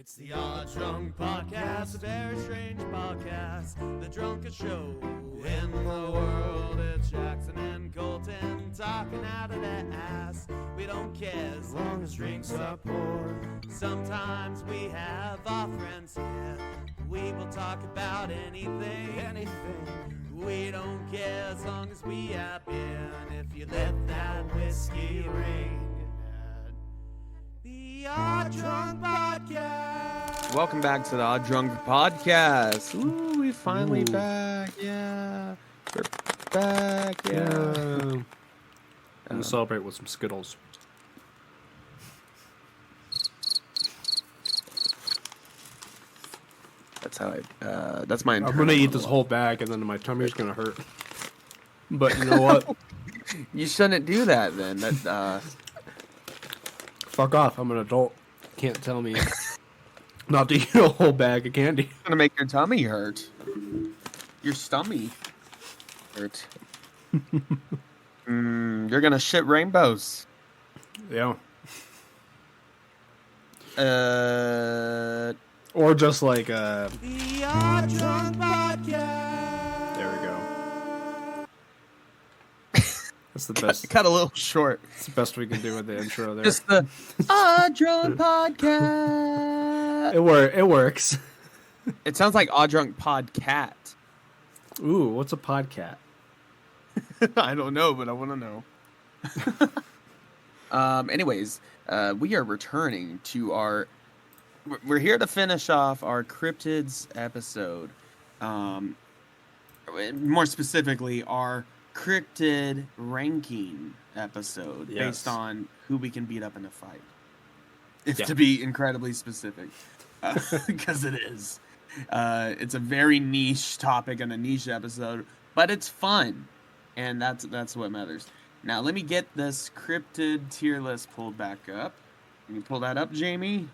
It's the Odd Drunk Podcast, a very strange podcast. The drunkest show in the world. It's Jackson and Colton talking out of their ass. We don't care as long as drinks are poured. Sometimes we have our friends here. We will talk about anything. We don't care as long as we have beer. And if you let that whiskey ring. The Odd Drunk Podcast. Welcome back to the Odd Drunk Podcast. Ooh, we finally back. Yeah. We're back. Yeah. I'm going to celebrate with some Skittles. That's how that's my I'm internal going to eat this monologue. whole bag and then my tummy's going to hurt. But you know what? You shouldn't do that then. That, Fuck off. I'm an adult. Can't tell me not to eat a whole bag of candy. It's going to make your tummy hurt. Your stomach hurt. You're going to shit rainbows. Yeah. There Or just like, The Odd Drunk Podcast. there we go. That's the best. cut a little short. That's the best we can do with the intro there. Just the Odd Drunk Podcast. It works. It sounds like Odd Drunk Podcat. Ooh, what's a podcat? I don't know, but I want to know. Anyways, we are returning to our... We're here to finish off our Cryptids episode. More specifically, our Cryptid ranking episode, Yes. based on who we can beat up in a fight. If Yeah. to be incredibly specific. Because it is. It's a very niche topic and a niche episode, but it's fun. And that's what matters. Now, let me get this Cryptid tier list pulled back up. Can you pull that up, Jamie?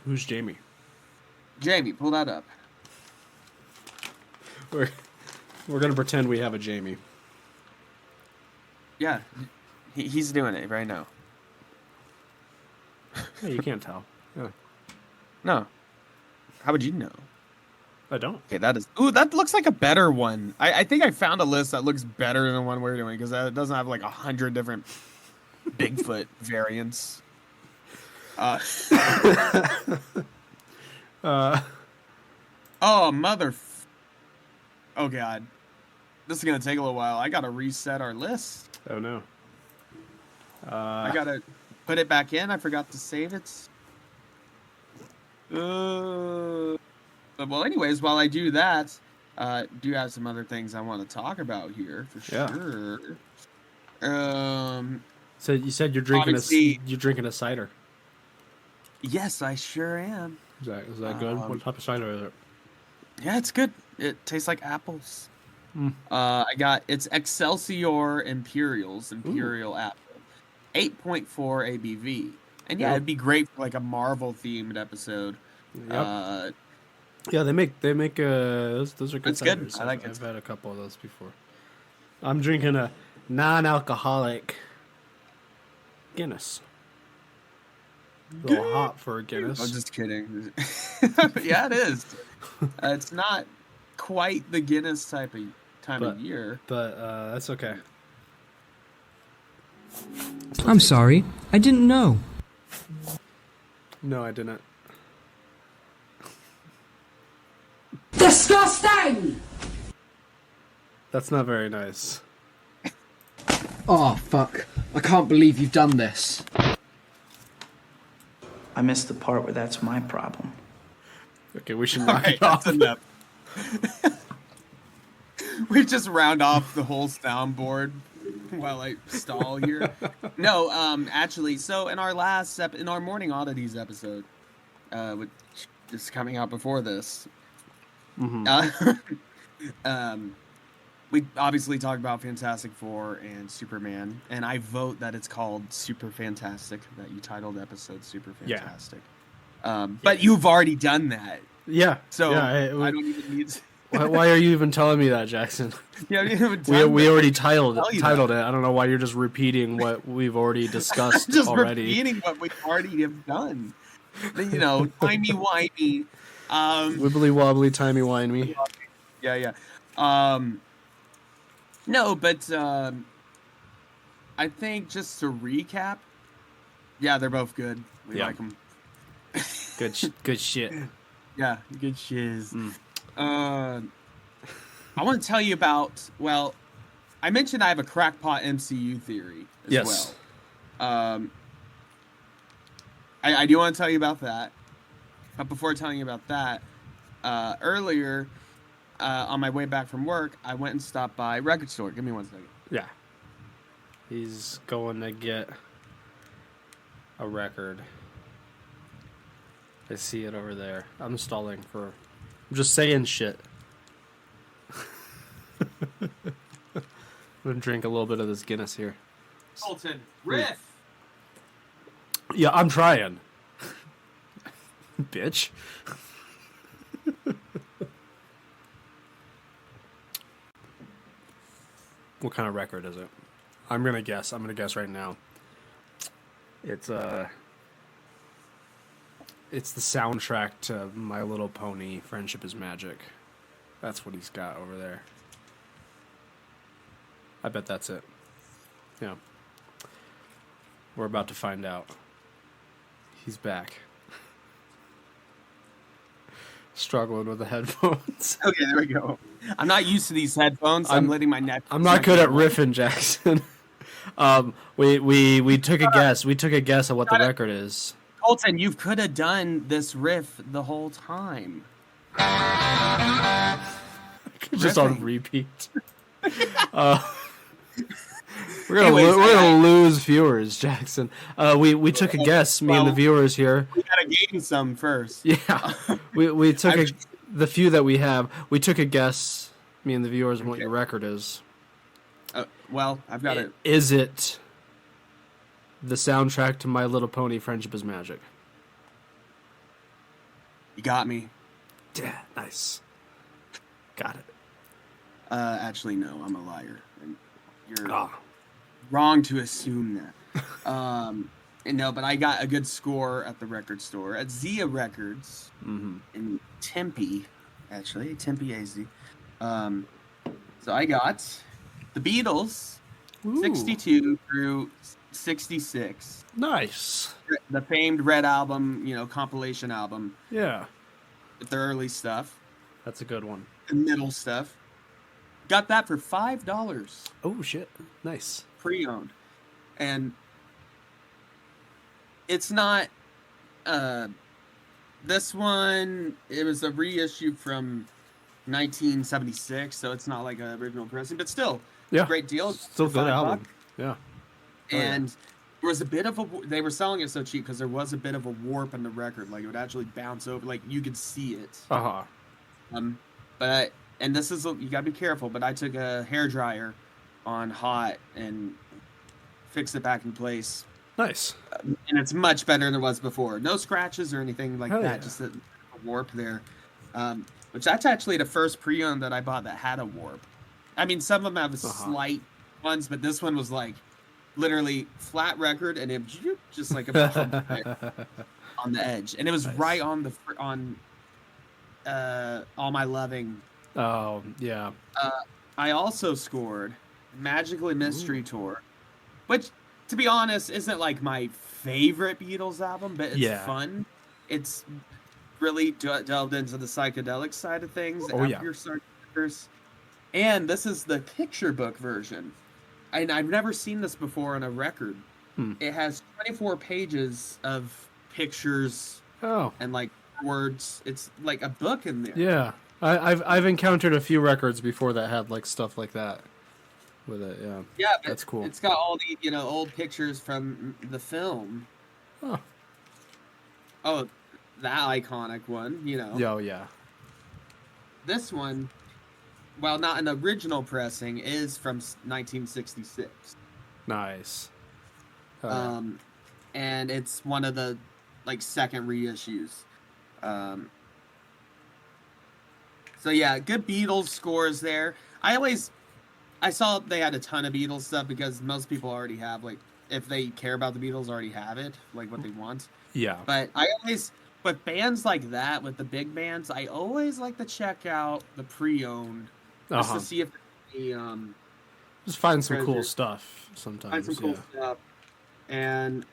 Who's Jamie? Jamie, pull that up. We're going to pretend we have a Jamie. Yeah, he's doing it right now. Yeah, you can't tell. Yeah. No. How would you know? I don't. Okay, that is... Ooh, that looks like a better one. I think I found a list that looks better than the one we're doing, because it doesn't have like 100 different Bigfoot variants. Oh, oh, God. This is going to take a little while. I got to reset our list. Oh, no. I got to put it back in. I forgot to save it. Well, anyways, while I do that, do have some other things I want to talk about here for sure. So you said you're drinking Obviously- you're drinking a cider. Yes, I sure am. Is that good? What type of cider is it? Yeah, it's good. It tastes like apples. It's Excelsior Imperial Apple, 8.4 ABV, and yeah, Yep. it'd be great for like a Marvel themed episode. Yep. Yeah, they make those are good. It's good. ciders. I like it. I've had a couple of those before. I'm drinking a non-alcoholic Guinness. A little hot for a Guinness. I'm just kidding. Yeah, it is. It's not quite the Guinness time of year. But that's okay. I'm sorry. I didn't know. No, I didn't. Disgusting! That's not very nice. Oh, fuck. I can't believe you've done this. I missed the part where that's my problem. Okay, we should All knock right, it off. that's enough. We just round off the whole soundboard while I stall here. No, actually, so in our in our Morning Oddities episode, which is coming out before this, we obviously talked about Fantastic Four and Superman, and I vote that it's called Super Fantastic, that you titled the episode Super Fantastic. But you've already done that. Yeah. So yeah, I don't even need to... Why are you even telling me that, Jackson? Yeah, We already titled tell you it. I don't know why you're just repeating what we've already discussed just already. repeating what we already have done. You know, timey-wimey. Wibbly wobbly, timey wimey. Yeah. No, but I think just to recap, yeah, they're both good. We Yeah. like them. Good shit. Yeah, good shiz. Mm. I want to tell you about, well, I mentioned I have a crackpot MCU theory as Yes. well. I do want to tell you about that. But before telling you about that, earlier, on my way back from work, I went and stopped by a record store. Give me 1 second. Yeah. He's going to get a record. I see it over there. I'm stalling for... I'm just saying shit. I'm going to drink a little bit of this Guinness here. Colton, riff! Yeah, I'm trying. Bitch. What kind of record is it? I'm gonna guess right now. It's the soundtrack to My Little Pony, Friendship is Magic. That's what he's got over there. I bet that's it. Yeah. We're about to find out. He's back. Struggling with the headphones. Okay, there we go. I'm not used to these headphones. I'm letting my neck. I'm not good at riffing, Jackson. We took a guess. We took a guess at what the record is. Colton, you could have done this riff the whole time. Just on repeat. We're Anyways, gonna lose viewers, Jackson. We took a guess, me and the viewers here. We gotta gain some first. Yeah, we took the few that we have. We took a guess, me and the viewers, on what your record is. Well, I've got it. Is it the soundtrack to My Little Pony, Friendship is Magic? You got me. Yeah, nice. Got it. Actually, no, I'm a liar. You're Oh. wrong to assume that. No, but I got a good score at the record store at Zia Records in Tempe, actually, Tempe, AZ. So I got the Beatles, Ooh. 62 through 66. Nice. The famed Red Album, compilation album. Yeah. With the early stuff. That's a good one. The middle stuff. Got that for $5. Oh, shit. Nice. Pre-owned. And it's not... this one, it was a reissue from 1976, so it's not like an original pressing, but still, Yeah. great deal. Still for good $5. album. Yeah. And there was a bit of a... They were selling it so cheap because there was a bit of a warp in the record. Like, it would actually bounce over. Like, you could see it. Uh-huh. But... And this is... You gotta be careful, but I took a hairdryer on hot and fixed it back in place. Nice. And it's much better than it was before. No scratches or anything like Hell that. yeah. Just a warp there. Which that's actually the first pre-owned that I bought that had a warp. I mean, some of them have slight ones, but this one was like literally flat record and it just like a bump there on the edge. And it was right on the All My Loving. Oh, yeah. I also scored Magically Mystery Tour, which, to be honest, isn't like my favorite Beatles album, but it's fun. It's really delved into the psychedelic side of things. Oh, yeah. Your Starters. And this is the picture book version. And I've never seen this before on a record. It has 24 pages of pictures and like words. It's like a book in there. Yeah. I've encountered a few records before that had like stuff like that with it. Yeah. Yeah, that's cool. It's got all the old pictures from the film. Oh, that iconic one. Oh yeah. This one, while not an original pressing, is from 1966. Nice. And it's one of the like second reissues. So yeah, good Beatles scores there. I saw they had a ton of Beatles stuff because most people already have, like, if they care about the Beatles, already have it, like what they want. Yeah. But with bands like that, with the big bands, I always like to check out the pre-owned just to see if they just find some cool treasures. stuff sometimes. Find some cool stuff, and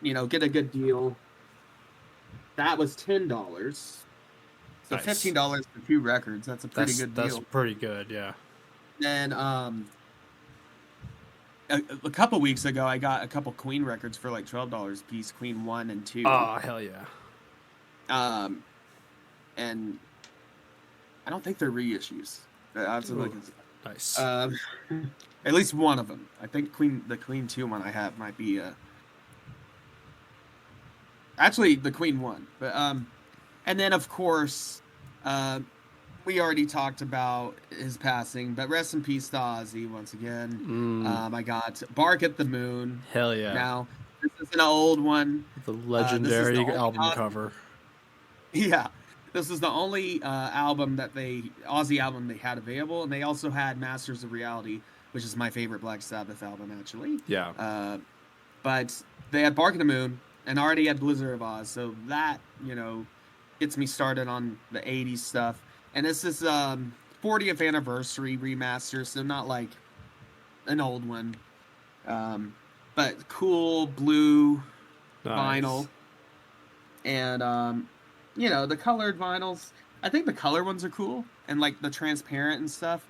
get a good deal. That was $10. So Nice. $15 for 2 records. That's a pretty good deal. That's pretty good, yeah. Then a couple weeks ago, I got a couple Queen records for like $12 a piece, Queen 1 and 2. Oh, hell yeah. And I don't think they're reissues. Absolutely. Nice. At least one of them. I think the Queen 2 one I have might be actually the Queen 1. But and then of course we already talked about his passing, but rest in peace to Ozzy once again. I got Bark at the Moon. Hell yeah. Now, this is an old one. The legendary the album only cover. Yeah. This is the only Ozzy album they had available, and they also had Masters of Reality, which is my favorite Black Sabbath album, actually. Yeah. But they had Bark at the Moon, and already had Blizzard of Oz, so that, gets me started on the 80s stuff. And this is 40th anniversary remaster, so not like an old one. But cool blue vinyl. And, the colored vinyls. I think the color ones are cool. And like the transparent and stuff.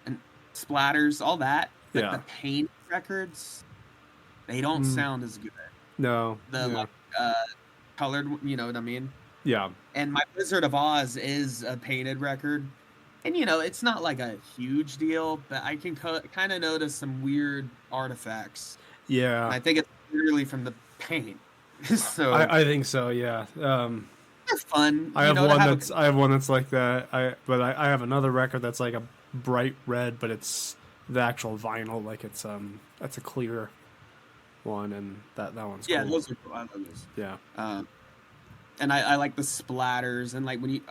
And splatters, all that. But the paint records, they don't sound as good. No. Colored, you know what I mean? Yeah. And my Wizard of Oz is a painted record. And, it's not like a huge deal, but I can kind of notice some weird artifacts. Yeah. And I think it's literally from the paint. So I think so, yeah. they're fun. I have one that's like that. I have another record that's like a bright red, but it's the actual vinyl, like it's that's a clear one, and that one's cool. Those are cool. I love those. Yeah. And I like the splatters, and like when you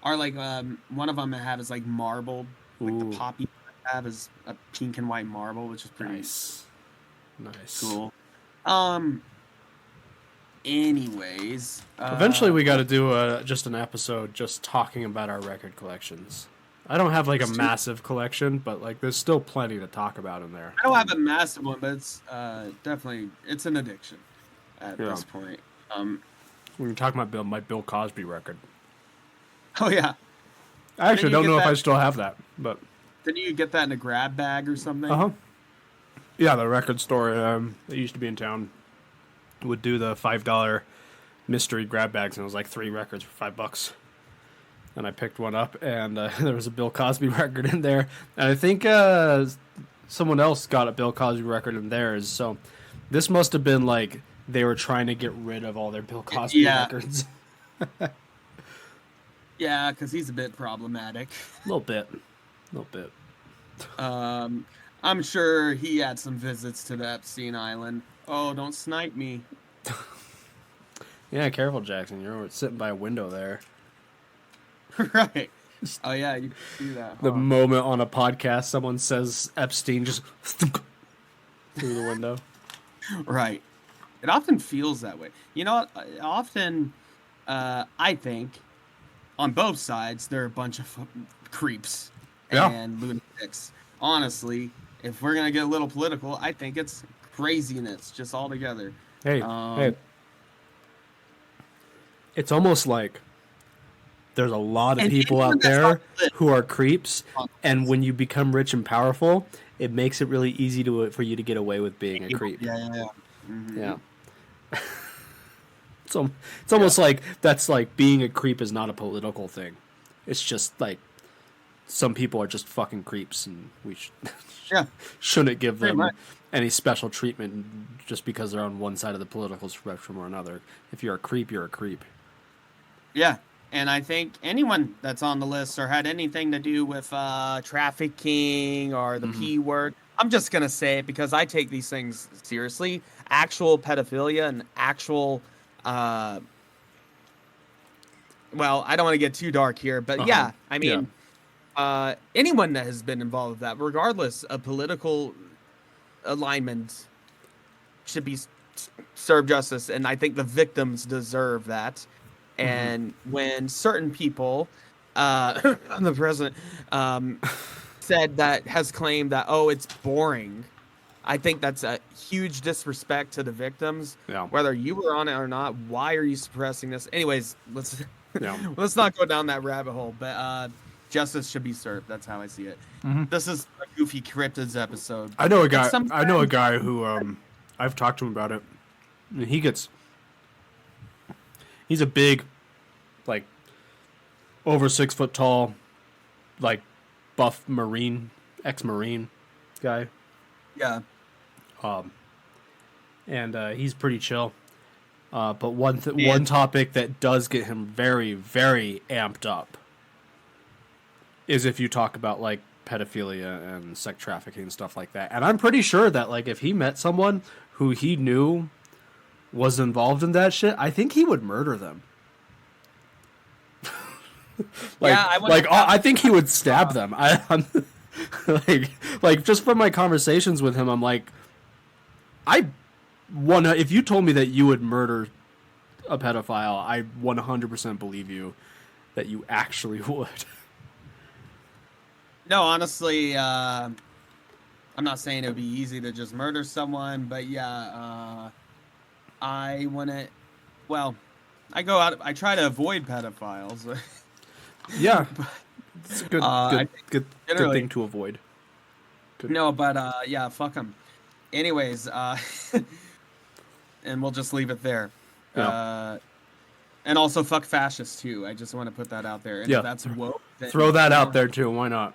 are like one of them I have is like marbled, like the poppy I have is a pink and white marble, which is pretty nice. Cool. Anyways, eventually we got to do just an episode just talking about our record collections. I don't have like a massive collection, but like there's still plenty to talk about in there. I don't have a massive one, but it's definitely it's an addiction at this point. We were talking about my Bill Cosby record. Oh yeah, I actually don't know if I still have that, but didn't you get that in a grab bag or something? Yeah, the record store that used to be in town would do the $5 mystery grab bags, and it was like 3 records for $5. And I picked one up, and there was a Bill Cosby record in there, and I think someone else got a Bill Cosby record in theirs. So this must have been like they were trying to get rid of all their Bill Cosby records. Yeah, because he's a bit problematic. A little bit. I'm sure he had some visits to the Epstein Island. Oh, don't snipe me. Yeah, careful, Jackson. You're sitting by a window there. Right. Oh, yeah, you can see that. The moment on a podcast someone says Epstein, just through the window. Right. It often feels that way. You know, often, I think, on both sides, there are a bunch of creeps and lunatics. Honestly, if we're going to get a little political, I think it's craziness just all together. Hey. It's almost like there's a lot of people out there who are creeps, and when you become rich and powerful, it makes it really easy for you to get away with being a creep. Yeah. Mm-hmm. Yeah. It's almost like that's like being a creep is not a political thing. It's just like some people are just fucking creeps, and we shouldn't give them any special treatment just because they're on one side of the political spectrum or another. If you're a creep, you're a creep. Yeah. And I think anyone that's on the list or had anything to do with trafficking or the P word, I'm just going to say it because I take these things seriously. Actual pedophilia and actual well, I don't want to get too dark here, but yeah, I mean, anyone that has been involved with that, regardless of political alignment, should be served justice, and I think the victims deserve that. And when certain people, the president, said that has claimed that, oh, it's boring, I think that's a huge disrespect to the victims. Yeah. Whether you were on it or not, why are you suppressing this? Anyways, let's Yeah. let's not go down that rabbit hole. But justice should be served. That's how I see it. This is a goofy cryptids episode. I know a guy. I know a guy who I've talked to him about it. And he's a big, like, over 6 foot tall, like, buff ex-Marine guy. Yeah. And he's pretty chill. But one topic that does get him very, very amped up is if you talk about, like, pedophilia and sex trafficking and stuff like that. And I'm pretty sure that, like, if he met someone who he knew was involved in that shit, I think he would murder them. I think he would stab them. I'm like just from my conversations with him, I'm like, if you told me that you would murder a pedophile, I 100% believe you that you actually would. No, honestly, I'm not saying it would be easy to just murder someone, but yeah, I try to avoid pedophiles. Yeah, it's a good thing to avoid. No, but yeah, fuck them. Anyways, and we'll just leave it there. Yeah. And also fuck fascists too. I just want to put that out there. And if that's woke, throw that out there too. Why not?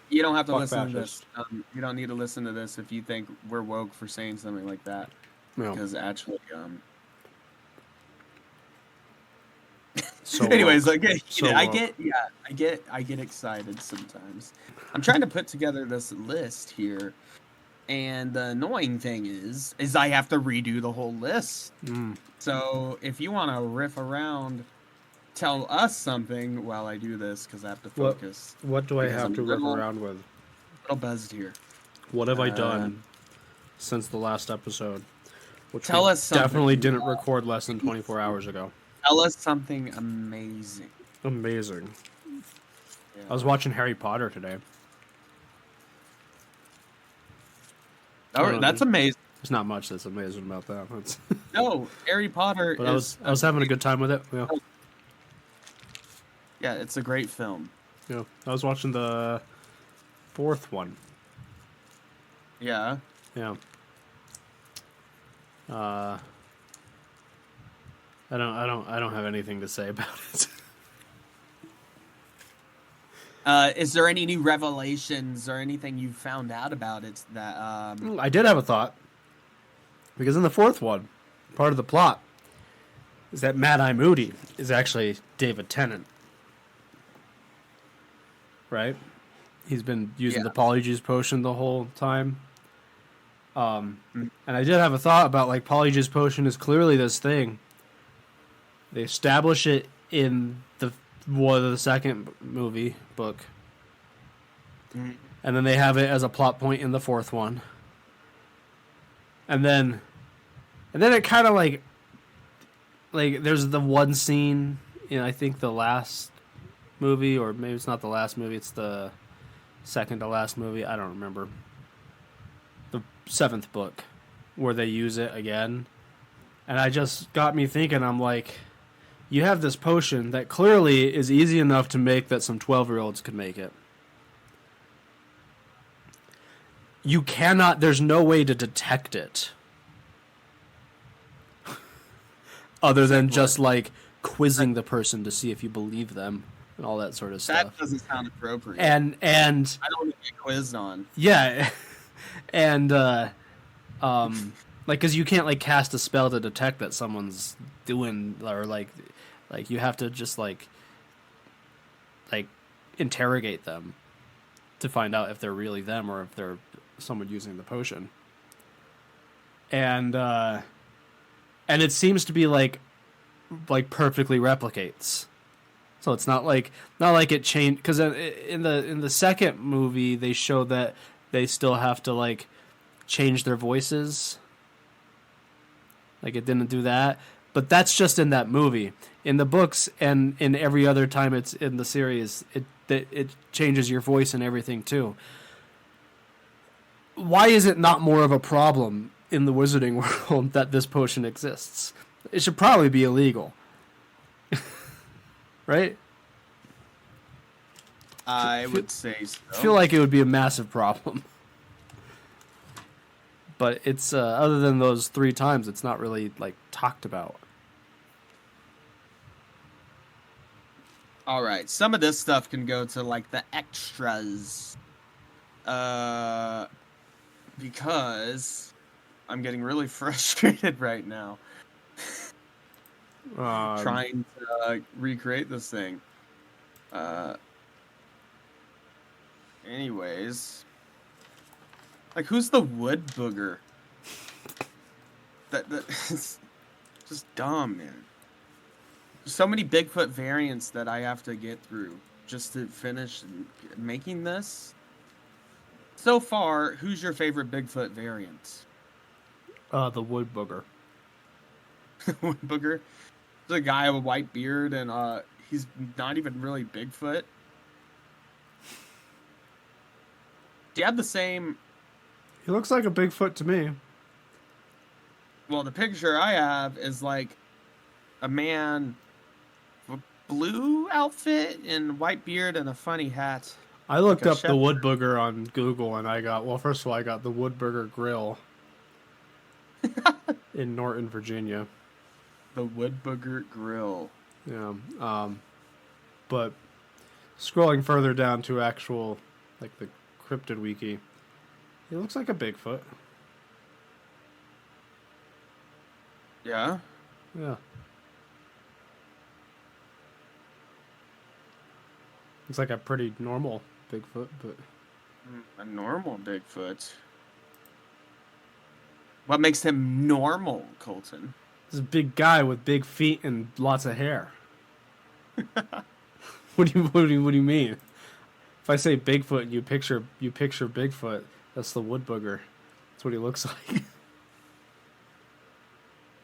You don't have to Fuck listen fascists. to this. You don't need to listen to this if you think we're woke for saying something like that. Yeah. Because actually, So, anyways, I get excited sometimes. I'm trying to put together this list here, and the annoying thing is I have to redo the whole list. So if you want to riff around, tell us something while I do this, because I have to focus. What do I have to riff around with? A little buzzed here. What have I done since the last episode? Which tell us something. Definitely didn't record less than 24 hours ago. Tell us something amazing. Amazing. Yeah. I was watching Harry Potter today. Oh, that's amazing. There's not much that's amazing about that. That's No, Harry Potter but is... I was having a good time with it. Yeah. Yeah, it's a great film. Yeah. I was watching the 4th one. Yeah. Yeah. I don't have anything to say about it. Is there any new revelations or anything you found out about it that I did have a thought. Because in the 4th one, part of the plot is that Mad Eye Moody is actually David Tennant. Right? He's been using the Polyjuice potion the whole time. And I did have a thought about, like, Polyjuice potion is clearly this thing. They establish it in the second movie book. And then they have it as a plot point in the 4th one. And then it kind of like there's the one scene in, I think, the last movie, or maybe it's not the last movie, it's the second to last movie, I don't remember. The 7th book, where they use it again. And I just got me thinking, I'm like, you have this potion that clearly is easy enough to make that some 12-year-olds could make it. You cannot, there's no way to detect it. Other than just, like, quizzing the person to see if you believe them and all that sort of stuff. That doesn't sound appropriate. And I don't want to get quizzed on. Yeah. And, like, because you can't, like, cast a spell to detect that someone's doing, or, like you have to just, like, interrogate them to find out if they're really them or if they're someone using the potion. And it seems to be, like perfectly replicates So it's not like it changed, because in the second movie they show that they still have to like change their voices. Like it didn't do that, but that's just in that movie. In the books and in every other time it's in the series, it changes your voice and everything too. Why is it not more of a problem in the wizarding world that this potion exists? It should probably be illegal. Right? I would say so. I feel like it would be a massive problem. But it's other than those 3 times, it's not really like talked about. All right, some of this stuff can go to like the extras, because I'm getting really frustrated right now trying to recreate this thing. Anyways, like who's the wood booger? That's just dumb, man. So many Bigfoot variants that I have to get through just to finish making this. So far, who's your favorite Bigfoot variant? The wood booger. Wood booger? There's a guy with a white beard, and he's not even really Bigfoot. Do you have the same... He looks like a Bigfoot to me. Well, the picture I have is like a man with a blue outfit and white beard and a funny hat. I looked Like a up the wood booger on Google, and I got, well, first of all, I got the Wood Burger Grill in Norton, Virginia. The Wood Booger Grill. Yeah. But scrolling further down to actual, like the Cryptid wiki, he looks like a Bigfoot. Yeah? Yeah. Looks like a pretty normal Bigfoot, but... A normal Bigfoot. What makes him normal, Colton? This is a big guy with big feet and lots of hair. What do you mean? If I say Bigfoot and you picture Bigfoot, that's the wood booger. That's what he looks like.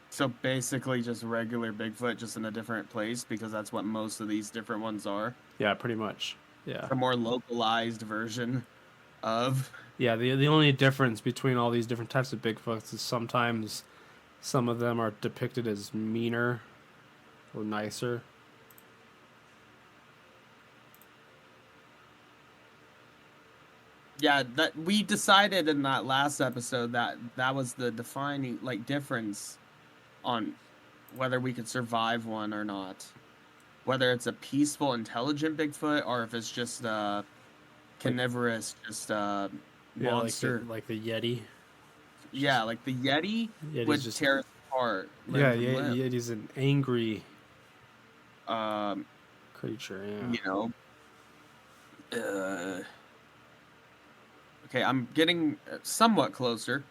So basically just regular Bigfoot, just in a different place, because that's what most of these different ones are. Yeah, pretty much. Yeah. A more localized version of... Yeah, the only difference between all these different types of Bigfoots is sometimes some of them are depicted as meaner or nicer. Yeah, that we decided in that last episode that was the defining difference on whether we could survive one or not. Whether it's a peaceful, intelligent Bigfoot or if it's just a carnivorous, monster. Like the Yeti. Yeah, like the Yeti Yeti's would just... tear us apart. Yeah, Yeti's an angry creature. creature, yeah. You know. Okay, I'm getting somewhat closer.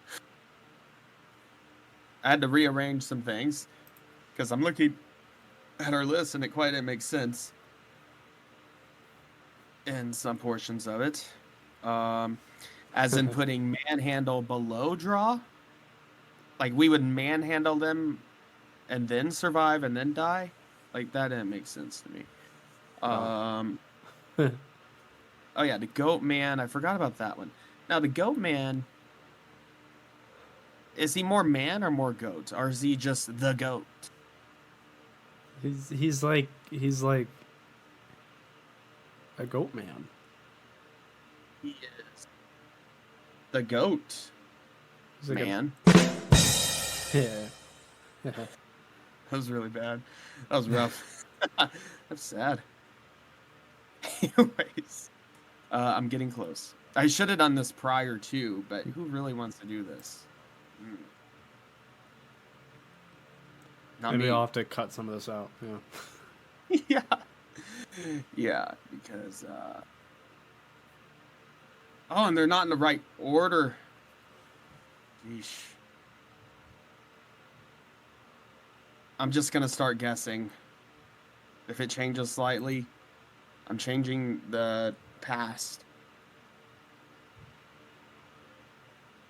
I had to rearrange some things because I'm looking at our list and it quite didn't make sense in some portions of it. As in putting manhandle below draw. Like we would manhandle them and then survive and then die. Like that didn't make sense to me. Oh yeah, the goat man. I forgot about that one. Now the goat man, is he more man or more goat? Or is he just the goat? He's like a goat man. He is the goat He's like man. Yeah. That was really bad. That was rough. That's sad. Anyways, I'm getting close. I should have done this prior too, but who really wants to do this? Not Maybe me. I'll have to cut some of this out. Yeah. Yeah, because oh, and they're not in the right order. Yeesh. I'm just gonna start guessing. If it changes slightly, I'm changing the past.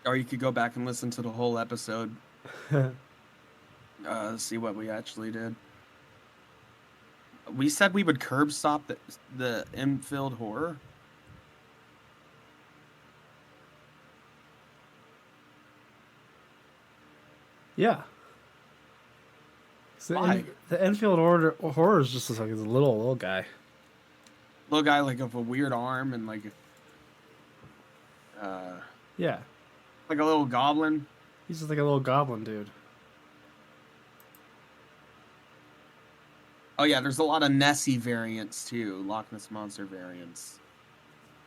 Or you could go back and listen to the whole episode. See what we actually did. We said we would curb stop the infield horror. Yeah. Why? The Enfield horror is just like a little guy. Little guy like with a weird arm and like Yeah. like a little goblin. He's just like a little goblin dude. Oh yeah, there's a lot of Nessie variants too, Loch Ness Monster variants.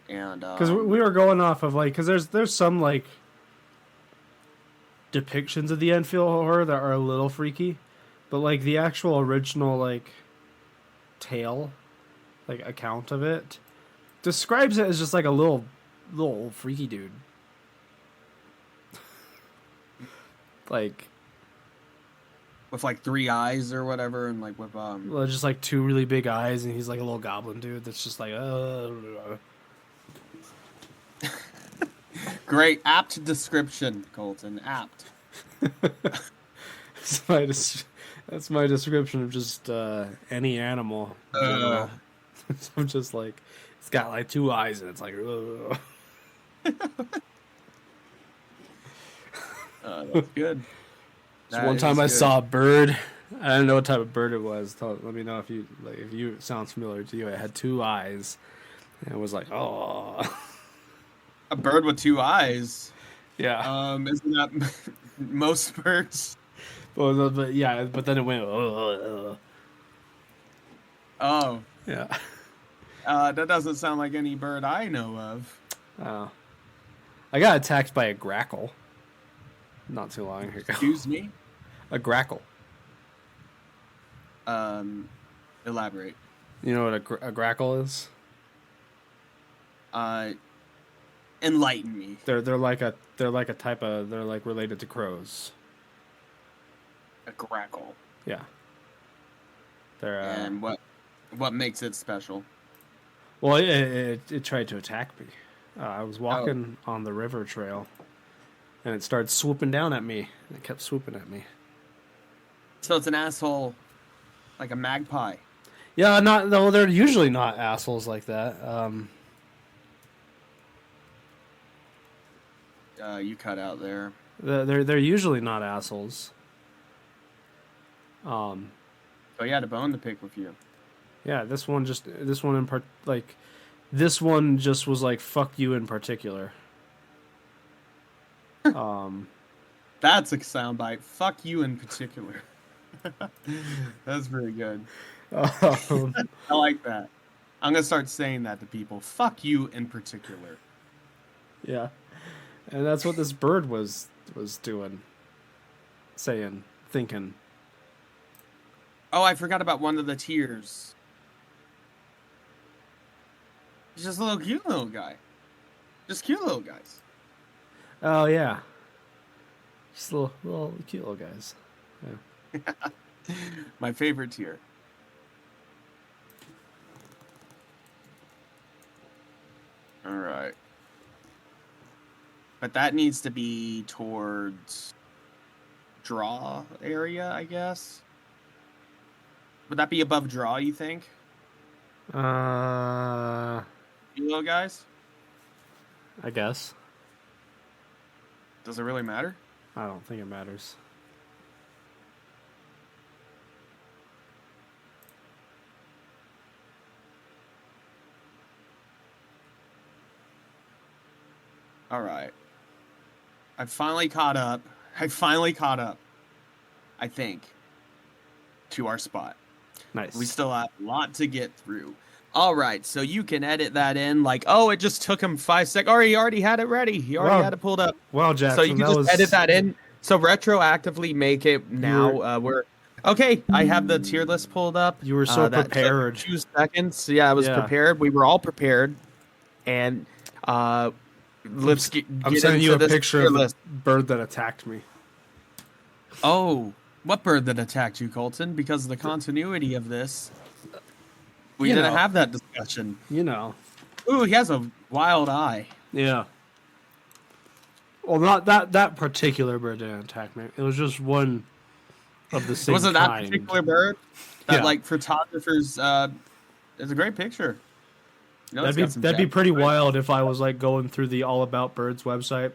And Because we were going off of like, because there's some like depictions of the Enfield horror that are a little freaky, but like the actual original like tale, like account of it, describes it as just like a little freaky dude. Like with like 3 eyes or whatever, and like with well, just like 2 really big eyes, and he's like a little goblin dude that's just like Great, apt description, Colton. Apt. That's my description of just any animal. I'm just like, it's got like 2 eyes, and it's like. That's good. So one time I saw a bird. I didn't know what type of bird it was. Let me know if you it sounds familiar to you. It had 2 eyes, and it was like, oh. A bird with 2 eyes. Yeah. Isn't that most birds? But yeah, but then it went. Oh. Yeah. That doesn't sound like any bird I know of. Oh. I got attacked by a grackle. Not too long ago. Excuse me? A grackle. Elaborate. You know what a grackle is? Enlighten me. They're like a type of, they're like related to crows. A grackle. Yeah. They're And what makes it special? well, it tried to attack me. I was walking on the river trail, and it started swooping down at me. It kept swooping at me. So it's an asshole, like a magpie. Yeah, no, they're usually not assholes like that. You cut out there. They're usually not assholes. So you had a bone to pick with you. Yeah, this one just was like fuck you in particular. That's a soundbite. Fuck you in particular. That's very good. I like that. I'm gonna start saying that to people. Fuck you in particular. Yeah, and that's what this bird was doing, saying, thinking. Oh, I forgot about one of the tiers. He's just a little cute little guy. Just cute little guys. Oh yeah, just little cute little guys. Yeah. My favorite tier. All right. But that needs to be towards draw area, I guess. Would that be above draw, you think? You little guys? I guess. Does it really matter? I don't think it matters. All right. I finally caught up. I think, to our spot. Nice. We still have a lot to get through. All right, so you can edit that in like, oh, it just took him 5 seconds. Or he already had it ready. He already had it pulled up. Well, Jackson, so you can just edit that in. So retroactively make it now. We're okay. I have the tier list pulled up. You were so prepared. 2 seconds. Yeah, I was prepared. We were all prepared. And let's get I'm sending you a picture of the list. bird that attacked me. Oh, what bird that attacked you, Colton? Because of the continuity of this. We You didn't know. have that discussion. You know. Ooh, he has a wild eye. Yeah. Well, not that particular bird didn't attack me. It was just one of the same Wasn't kind. that particular bird that Yeah. like photographers? It's a great picture. You know, it's got some That'd be depth, pretty right? wild if I was like going through the All About Birds website,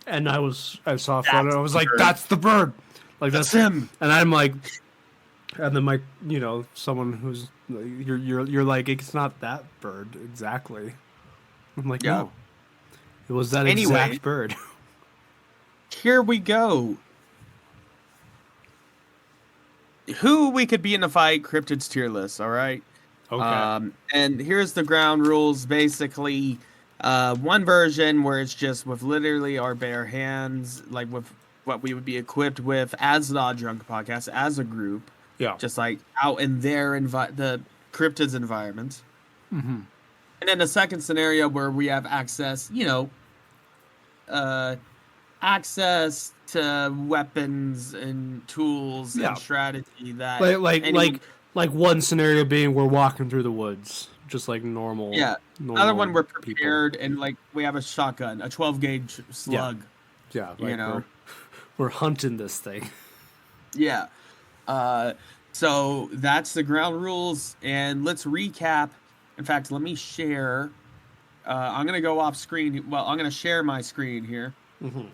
and I saw a photo. That's I was the like, bird. "That's the bird!" Like That's him. And I'm like, and then my someone who's you're like, it's not that bird exactly. I'm like, Yeah. no, it was that Anyway. exact bird. Here we go. Who we could be in a fight? Cryptids tier list. All right. Okay. And here's the ground rules. Basically, one version where it's just with literally our bare hands, like with what we would be equipped with as the Odd Drunk Podcast, as a group, yeah. just like out in their the cryptids environment. Mm-hmm. And then the second scenario where we have access, access to weapons and tools Yeah. and strategy that Like one scenario being we're walking through the woods, just like normal. Yeah. Normal Another one, we're people. prepared and like we have a shotgun, a 12 gauge slug. Yeah, like You know. we're hunting this thing. Yeah. So that's the ground rules, and let's recap. In fact, let me share. I'm gonna go off screen. Well, I'm gonna share my screen here Mm-hmm.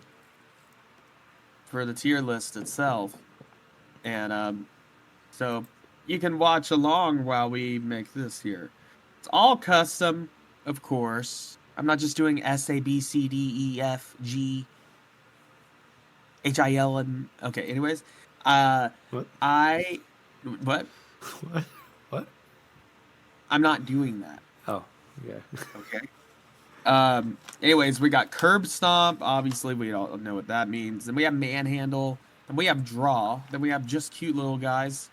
for the tier list itself, and so you can watch along while we make this here. It's all custom, of course. I'm not just doing S A B C D E F G H I L and okay. Anyways, What? What? What? I'm not doing that. Oh, yeah. Okay. Anyways, we got curb stomp. Obviously, we all know what that means. Then we have manhandle. Then we have draw. Then we have just cute little guys.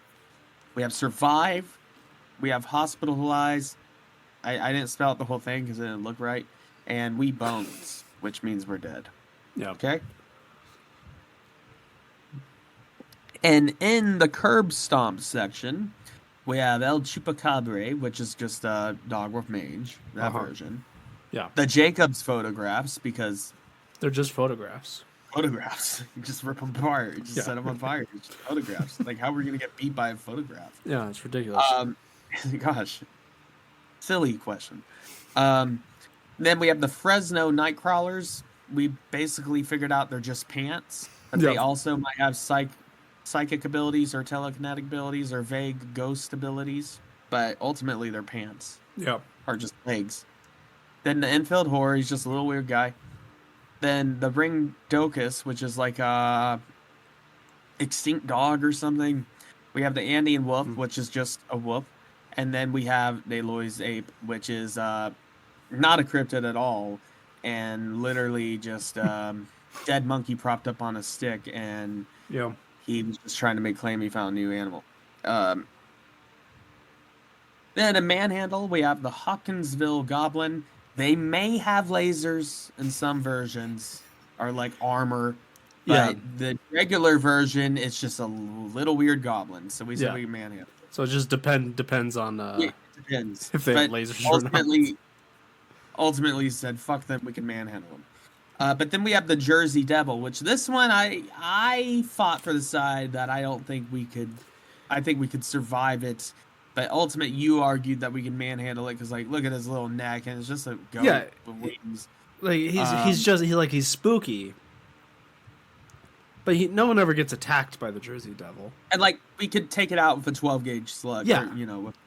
We have survive. We have hospitalize. I didn't spell out the whole thing because it didn't look right. And we bones, which means we're dead. Yeah. Okay. And in the curb stomp section, we have El Chupacabra, which is just a dog with mange, that Uh-huh. version. Yeah. The Jacobs photographs, because They're just photographs. photographs, you just rip them apart, you just Yeah. set them on fire, it's just photographs. Like, how are we going to get beat by a photograph? Yeah, it's ridiculous. Gosh, silly question. Then we have the Fresno Nightcrawlers. We basically figured out they're just pants, but they Yeah. also might have psychic abilities or telekinetic abilities or vague ghost abilities, but ultimately they're pants yeah. or just legs. Then the Enfield Horror, he's just a little weird guy. Then the Ring Docus, which is like a extinct dog or something. We have the Andean Wolf, which is just a wolf. And then we have the Aloy's Ape, which is not a cryptid at all, and literally just dead monkey propped up on a stick, and Yeah. he was just trying to make claim he found a new animal. Then a manhandle, we have the Hawkinsville Goblin. They may have lasers in some versions, or like armor, but the regular version is just a little weird goblin. So we said Yeah. we manhandle. So it just depends on It depends. if they have But lasers or not. ultimately he said, fuck them, we can manhandle them. But then we have the Jersey Devil, which this one I fought for the side that I don't think we could. I think we could survive it. But ultimately, you argued that we can manhandle it because, like, look at his little neck, and it's just a goat Yeah. with wings. Like he's spooky. But no one ever gets attacked by the Jersey Devil. And like, we could take it out with a 12 gauge slug. Yeah. Or, you know, with,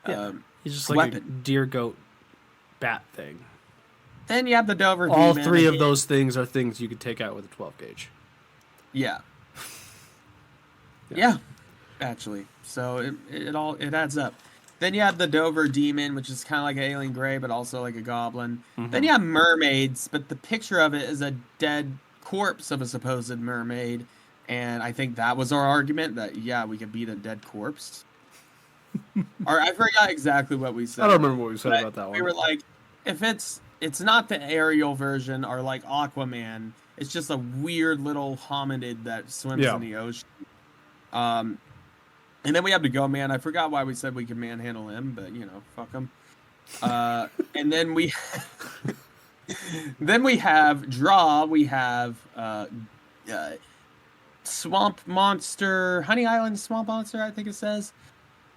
Yeah. He's just like a weapon. deer goat bat thing. Then you have the Dover All Demon. three of those things are things you could take out with a 12 gauge. Yeah. Yeah. Actually, so it adds up. Then you have the Dover Demon, which is kind of like an alien gray, but also like a goblin. Then you have mermaids, but the picture of it is a dead corpse of a supposed mermaid, and I think that was our argument that we could beat a dead corpse. Or I forgot exactly what we said. I don't remember what we said but about that one. We were like, if it's not the Ariel version or like Aquaman, it's just a weird little hominid that swims Yeah. in the ocean. And then we have the Go Man. I forgot why we said we could manhandle him, but fuck him. And then we have Draw. We have Swamp Monster, Honey Island Swamp Monster, I think it says.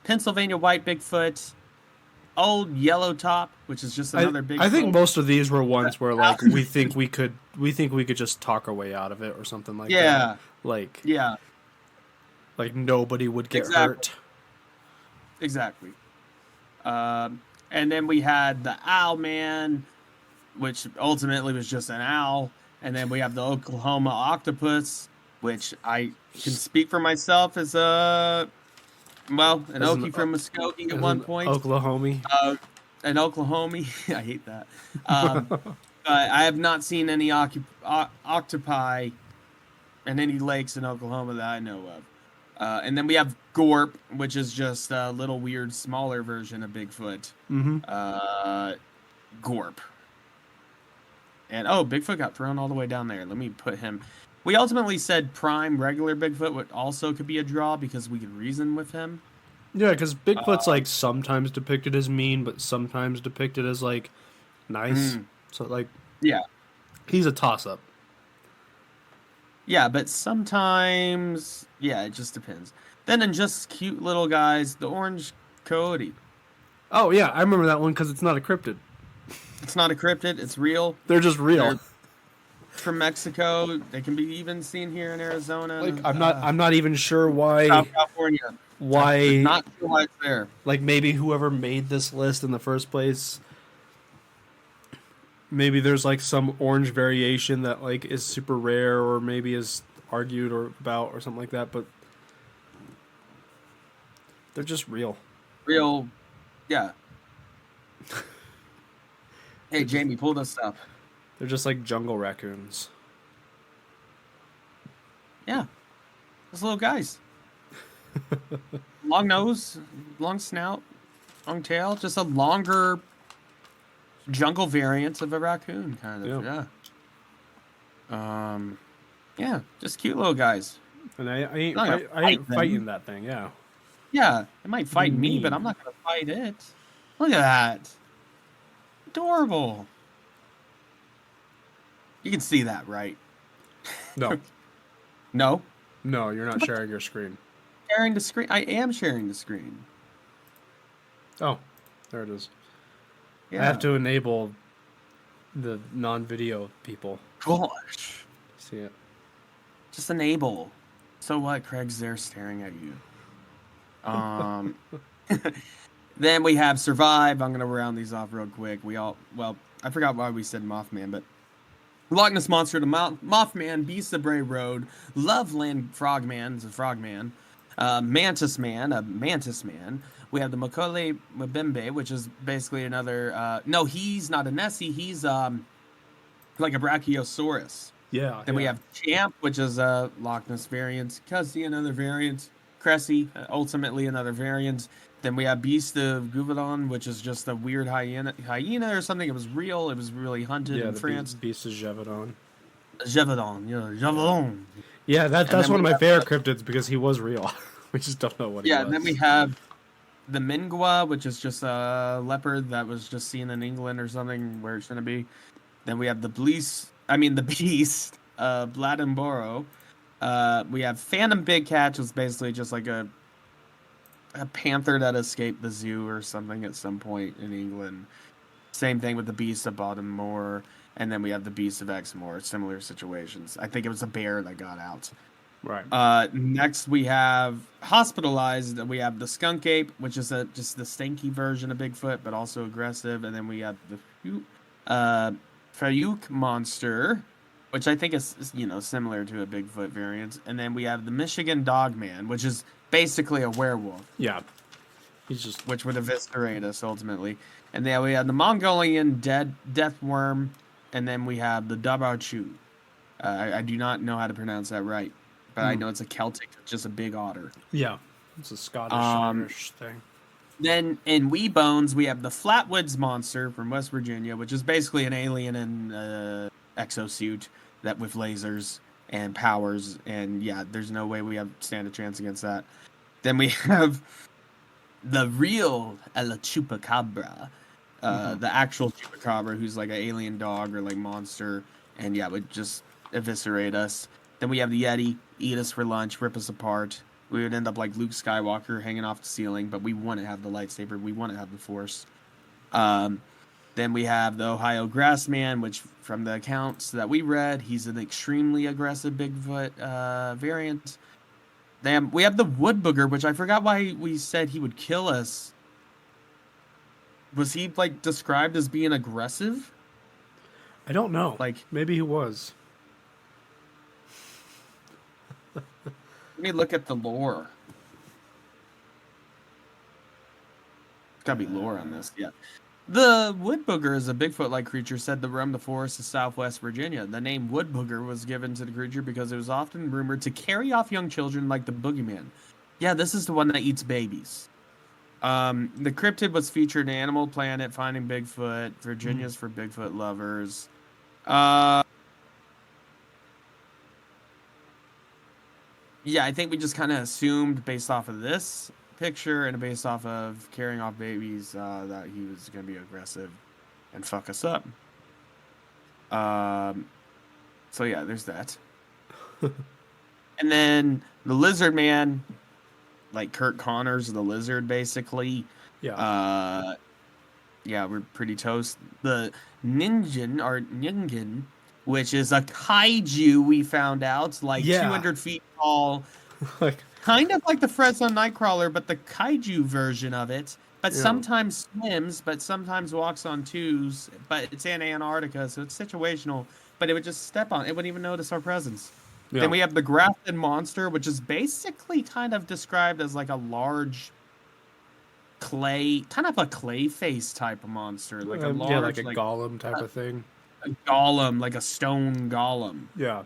Pennsylvania White Bigfoot. Old Yellow Top, which is just another Bigfoot. I think most of these were ones where like we think we could just talk our way out of it or something like that. Like nobody would get hurt. Exactly. And then we had the Owl Man, which ultimately was just an owl. And then we have the Oklahoma Octopus, which I can speak for myself as an Okie from Muskogee at one point. Oklahoma. An Oklahoma. I hate that. But I have not seen any octopi in any lakes in Oklahoma that I know of. And then we have Gorp, which is just a little weird, smaller version of Bigfoot. Mm-hmm. Gorp. And, Bigfoot got thrown all the way down there. Let me put him... We ultimately said prime regular Bigfoot would also could be a draw because we could reason with him. Yeah, because Bigfoot's like sometimes depicted as mean, but sometimes depicted as like nice. So like, yeah, he's a toss-up. Yeah, but sometimes, it just depends. Then in just cute little guys, the orange coyote. Oh yeah, I remember that one because it's not a cryptid. It's not a cryptid. It's real. They're just real. They're from Mexico. They can be even seen here in Arizona. Like I'm not even sure why. South California. Why? Not sure why it's there. Like maybe whoever made this list in the first place. Maybe there's like some orange variation that like is super rare, or maybe is argued or about or something like that. But they're just real. Real, yeah. Hey Jamie, pull this up. They're just like jungle raccoons. Yeah. Those little guys. Long nose, long snout, long tail. Just a longer jungle variant of a raccoon, kind of. Yeah. Just cute little guys. And I ain't fighting that thing, yeah. Yeah, it might fight me, but I'm not going to fight it. Look at that. Adorable. You can see that, right? No. No? No, you're not sharing your screen. Sharing the screen? I am sharing the screen. Oh, there it is. Yeah. I have to enable the non-video people. Gosh. See it. Just enable. So what? Craig's there staring at you. Then we have Survive. I'm going to round these off real quick. I forgot why we said Mothman, but Loch Ness Monster, the Mothman, Beast of Bray Road, Loveland Frogman, is a frogman, Mantis Man, a mantis man. We have the Makole Mbembe, which is basically another, no, he's not a Nessie, he's like a Brachiosaurus. Yeah. Then we have Champ, which is a Loch Ness variant, Cussy, another variant, Cressy, ultimately another variant. Then we have Beast of Gouvedon, which is just a weird hyena or something. It was real. It was really hunted in France. Beast of Gévaudan. Gévaudan. Yeah, that's one of my favorite cryptids because he was real. We just don't know what he was. Yeah, and then we have the Mingwa, which is just a leopard that was just seen in England or something where it shouldn't be. Then we have the Beast, Bladdenboro. We have Phantom Big Cat, which was basically just like a panther that escaped the zoo or something at some point in England. Same thing with the Beast of Baltimore, and then we have the Beast of Exmoor. Similar situations. I think it was a bear that got out. Right. Next we have hospitalized. We have the Skunk Ape, which is just the stanky version of Bigfoot, but also aggressive. And then we have the Fayuk monster, which I think is similar to a Bigfoot variant. And then we have the Michigan Dogman, which is basically a werewolf. Yeah. Which would eviscerate us ultimately. And then we have the Mongolian death worm, and then we have the Dabachu. I do not know how to pronounce that right, but I know it's a Celtic, just a big otter. Yeah. It's a Scottish Irish thing. Then in Wee Bones, we have the Flatwoods monster from West Virginia, which is basically an alien in exosuit that with lasers and powers, and yeah, there's no way we stand a chance against that. Then we have the real El Chupacabra, the actual Chupacabra, who's like an alien dog or like monster, and yeah, would just eviscerate us. Then we have the Yeti, eat us for lunch, rip us apart. We would end up like Luke Skywalker hanging off the ceiling, but we want to have the lightsaber. We want to have the Force. Then we have the Ohio Grassman, which from the accounts that we read, he's an extremely aggressive Bigfoot variant. Then we have the Wood Booger, which I forgot why we said he would kill us. Was he like described as being aggressive? I don't know. Like Maybe he was. let me look at the lore. There's gotta be lore on this, yeah. The Wood Booger is a Bigfoot-like creature said to roam the forests of southwest Virginia. The name Wood Booger was given to the creature because it was often rumored to carry off young children like the boogeyman. Yeah, this is the one that eats babies. The cryptid was featured in Animal Planet, Finding Bigfoot, Virginia's for Bigfoot Lovers. Yeah, I think we just kind of assumed based off of this picture and based off of carrying off babies that he was going to be aggressive and fuck us up. So yeah, there's that. And then the Lizard Man, like Kurt Connors, the lizard, basically. Yeah. Yeah, we're pretty toast. The Ningen, which is a kaiju we found out, like 200 feet tall. Like, Kind of like the Fresno Nightcrawler, but the kaiju version of it. But sometimes swims, but sometimes walks on twos. But it's in Antarctica, so it's situational. But it would just step on it. It wouldn't even notice our presence. yeah. Then we have the Grafted Monster, which is basically kind of described as like a large kind of a clay face type of monster. Like a large, yeah, like a golem type of thing. A golem, like a stone golem. Yeah.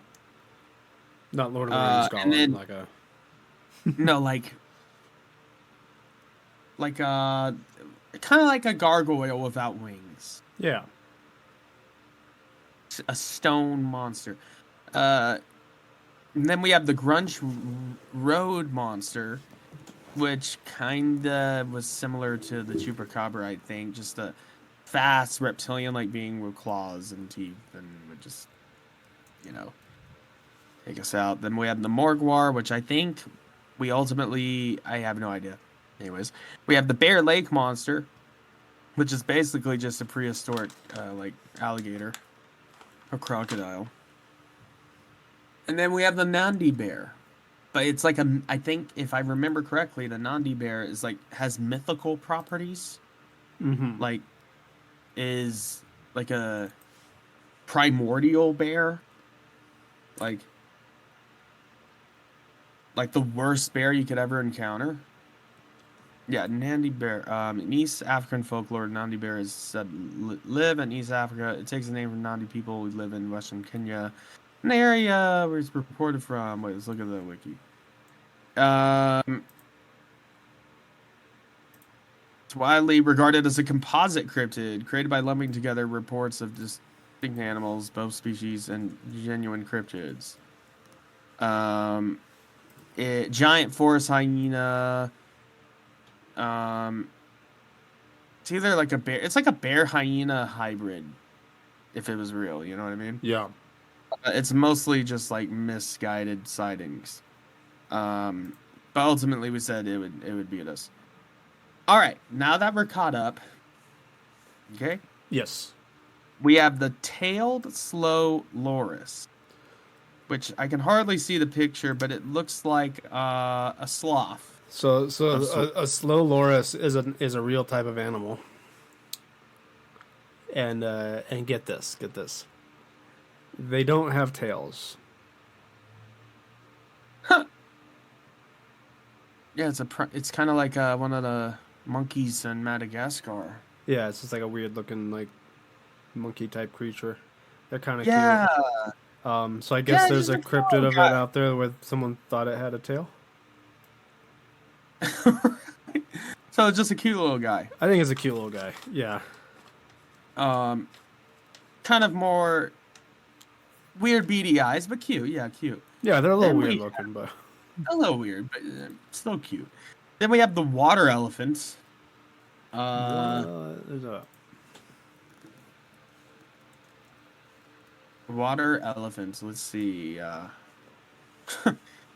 Not Lord of the Rings golem, and then- like a... No, like kind of like a gargoyle without wings. Yeah. A stone monster. And then we have the Grunch Road monster, which kind of was similar to the Chupacabra, I think. Just a fast reptilian-like being with claws and teeth, and would just, take us out. Then we have the Morgwar, which I think we ultimately... I have no idea. Anyways, we have the Bear Lake monster, which is basically just a prehistoric, alligator or crocodile. And then we have the Nandi bear. But it's like I think, if I remember correctly, the Nandi bear is has mythical properties. Mm-hmm. Like, is like a primordial bear. Like the worst bear you could ever encounter. Yeah, Nandi bear. In East African folklore, Nandi bear is said to live in East Africa. It takes the name from Nandi people who live in Western Kenya, an area where it's reported from. Wait, let's look at the wiki. It's widely regarded as a composite cryptid created by lumping together reports of distinct animals, both species, and genuine cryptids. Giant forest hyena. It's either like a bear. It's like a bear hyena hybrid. If it was real, you know what I mean? Yeah. It's mostly just like misguided sightings. But ultimately, we said it would beat us. All right, now that we're caught up, okay, Yes. we have the tailed slow loris, which I can hardly see the picture, but it looks like a sloth. So a slow loris is a real type of animal. And get this. They don't have tails. Huh. Yeah, it's kind of like one of the monkeys in Madagascar. Yeah, it's just like a weird looking like monkey type creature. They're kind of Yeah. cute. So I guess Yeah, there's he's a a cryptid cool of it guy. out there where someone thought it had a tail. So it's just a cute little guy. I think it's a cute little guy. Yeah. Kind of more weird beady eyes, but cute. Yeah, cute. Yeah, they're a little Then weird we- looking, but A little weird, but still cute. Then we have the water elephants. There's a Water elephants. Let's see.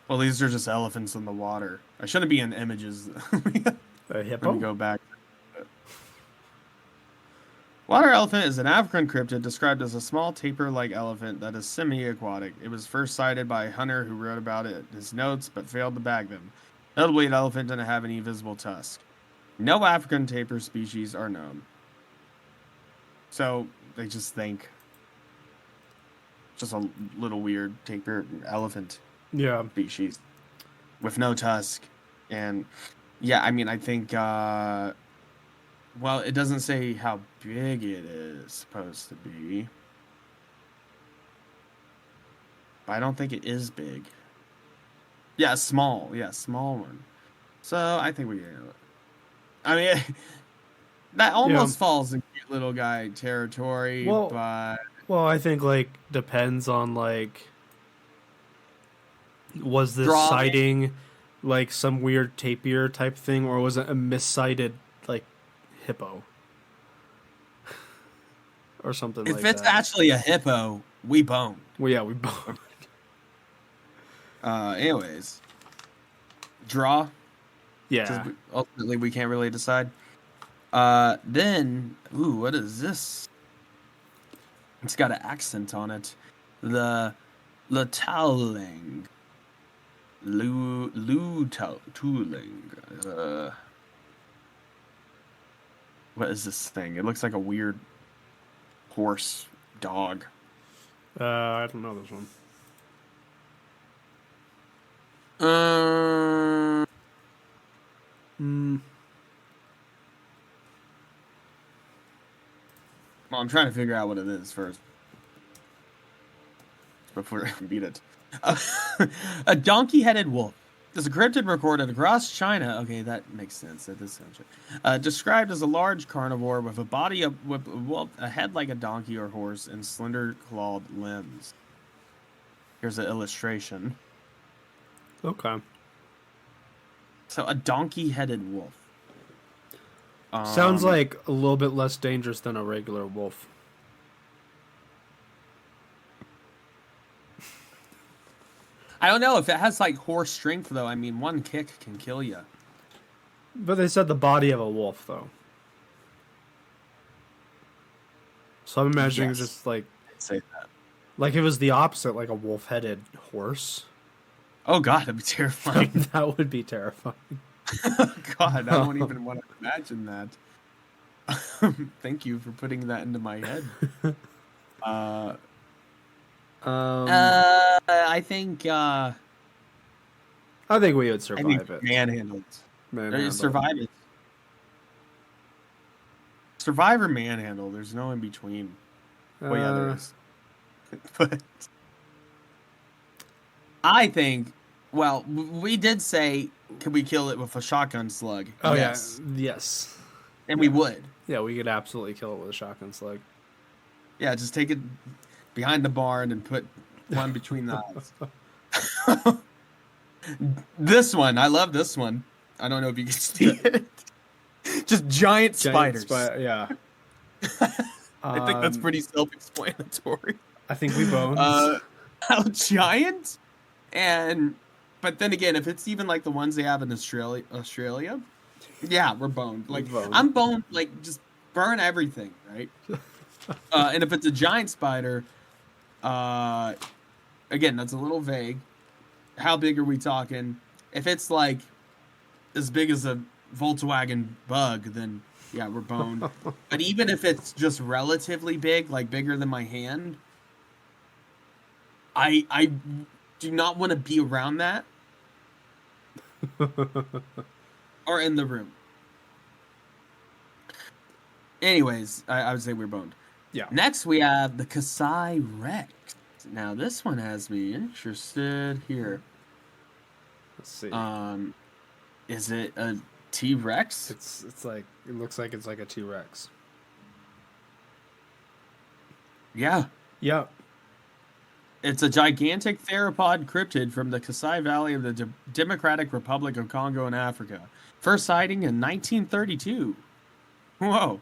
Well, these are just elephants in the water. I shouldn't be in images. hippo. Let me go back. Water elephant is an African cryptid described as a small tapir-like elephant that is semi-aquatic. It was first sighted by a hunter who wrote about it in his notes but failed to bag them. Notably, an elephant didn't have any visible tusk. No African tapir species are known. So they just think just a little weird tapir elephant Yeah. species with no tusk. And yeah, I mean, I think well, it doesn't say how big it is supposed to be. But I don't think it is big. Yeah, small. Yeah, small one. So I think we I mean, that almost falls in cute little guy territory, Well, but Well, I think like depends on like was this Drawing. sighting like some weird tapir type thing, or was it a missighted like hippo or something if like it's that? actually a hippo, we bone. Well, yeah, we both. Anyways, draw. Yeah. Ultimately, we can't really decide. Then, ooh, what is this? It's got an accent on it. The Lutauling. Lutauling. What is this thing? It looks like a weird horse dog. I don't know this one. Well, I'm trying to figure out what it is first before I beat it. A donkey-headed wolf. There's a cryptid recorded across China. Okay, that makes sense. That does sound true. Described as a large carnivore with a body with a head like a donkey or horse and slender clawed limbs. Here's an illustration. Okay. So a donkey-headed wolf. Sounds like a little bit less dangerous than a regular wolf. I don't know if it has like horse strength though. I mean, one kick can kill you. But they said the body of a wolf, though. So I'm imagining Yes. just like I'd say that. if it was the opposite, like a wolf-headed horse. Oh god, that'd be terrifying. That would be terrifying. God, I don't even want to imagine that. Thank you for putting that into my head. I think I think we would I survive think it. manhandled. Manhandled. Survive it. Survive or manhandle. There's no in between. Well, yeah, there is. But I think. Well, we did say, could we kill it with a shotgun slug? Oh Yes. yeah, yes, And we would. yeah. We could absolutely kill it with a shotgun slug. Yeah, just take it behind the barn and put one between the eyes. This one, I love this one. I don't know if you can see it. Just giant spiders. Yeah. I think that's pretty self-explanatory. I think we bones. How giant? But then again, if it's even like the ones they have in Australia, yeah, we're boned. Like boned. I'm boned. Like just burn everything, right? And if it's a giant spider, again, that's a little vague. How big are we talking? If it's like as big as a Volkswagen Bug, then yeah, we're boned. But even if it's just relatively big, like bigger than my hand, I do not want to be around that or in the room. Anyways, I would say we're boned. Yeah. Next, we have the Kasai Rex. Now, this one has me interested here. Let's see. Is it a T-Rex? It's like it looks like it's like a T-Rex. Yeah. Yep. It's a gigantic theropod cryptid from the Kasai Valley of the Democratic Republic of Congo in Africa. First sighting in 1932. Whoa.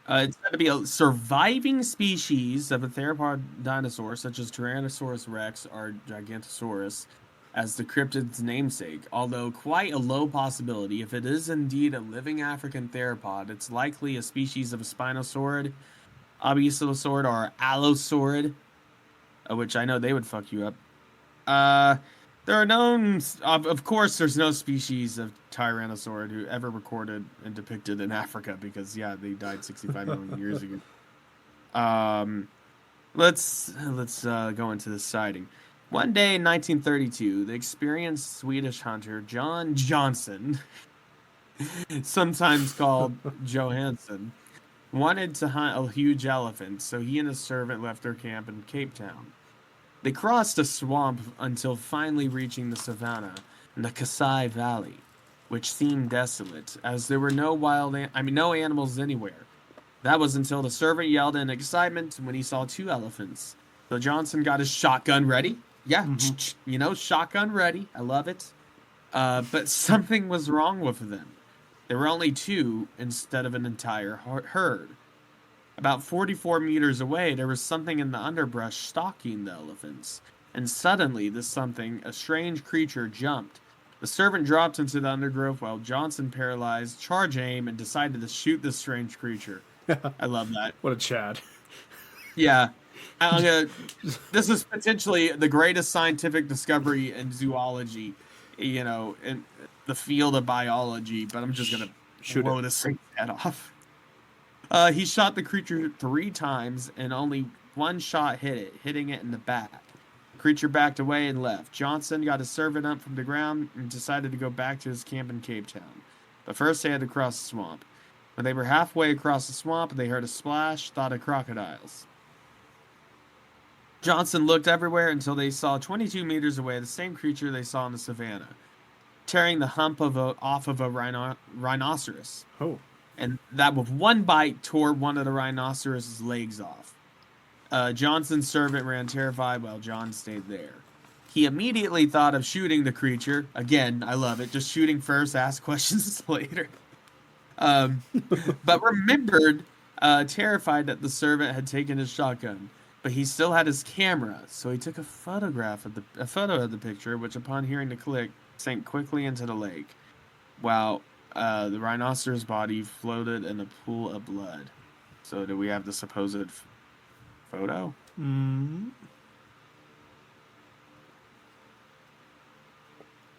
It's said to be a surviving species of a theropod dinosaur, such as Tyrannosaurus rex or Gigantosaurus, as the cryptid's namesake. Although quite a low possibility, if it is indeed a living African theropod, it's likely a species of a Spinosaurid, Abysosaurid, or Allosaurid, which I know they would fuck you up. There are known, of course, there's no species of Tyrannosaurid who ever recorded and depicted in Africa because, yeah, they died 65 million years ago. Let's go into the sighting. One day in 1932, the experienced Swedish hunter John Johnson, sometimes called Johansson, wanted to hunt a huge elephant, so he and his servant left their camp in Cape Town. They crossed a swamp until finally reaching the savannah in the Kasai Valley, which seemed desolate, as there were no no animals anywhere. That was until the servant yelled in excitement when he saw 2 elephants. So Johnson got his shotgun ready. Yeah, shotgun ready. I love it. But something was wrong with them. There were only 2 instead of an entire herd. About 44 meters away, there was something in the underbrush stalking the elephants. And suddenly, this something, a strange creature, jumped. The servant dropped into the undergrowth while Johnson, paralyzed, charged aim and decided to shoot this strange creature. I love that. What a Chad. Yeah. This is potentially the greatest scientific discovery in zoology, in the field of biology, but I'm just going to blow this thing's head off. He shot the creature 3 times, and only 1 shot hit it, hitting it in the back. The creature backed away and left. Johnson got his servant up from the ground and decided to go back to his camp in Cape Town. But first they had to cross the swamp. When they were halfway across the swamp, they heard a splash, thought of crocodiles. Johnson looked everywhere until they saw 22 meters away the same creature they saw in the savannah, tearing the hump off of a rhinoceros. Oh. And that with 1 bite tore one of the rhinoceros's legs off. Johnson's servant ran terrified while John stayed there. He immediately thought of shooting the creature. Again, I love it. Just shooting first, ask questions later. But remembered, terrified that the servant had taken his shotgun. But he still had his camera, so he took a photo of the picture, which upon hearing the click, sank quickly into the lake. While the rhinoceros body floated in a pool of blood. So do we have the supposed photo? Mm-hmm.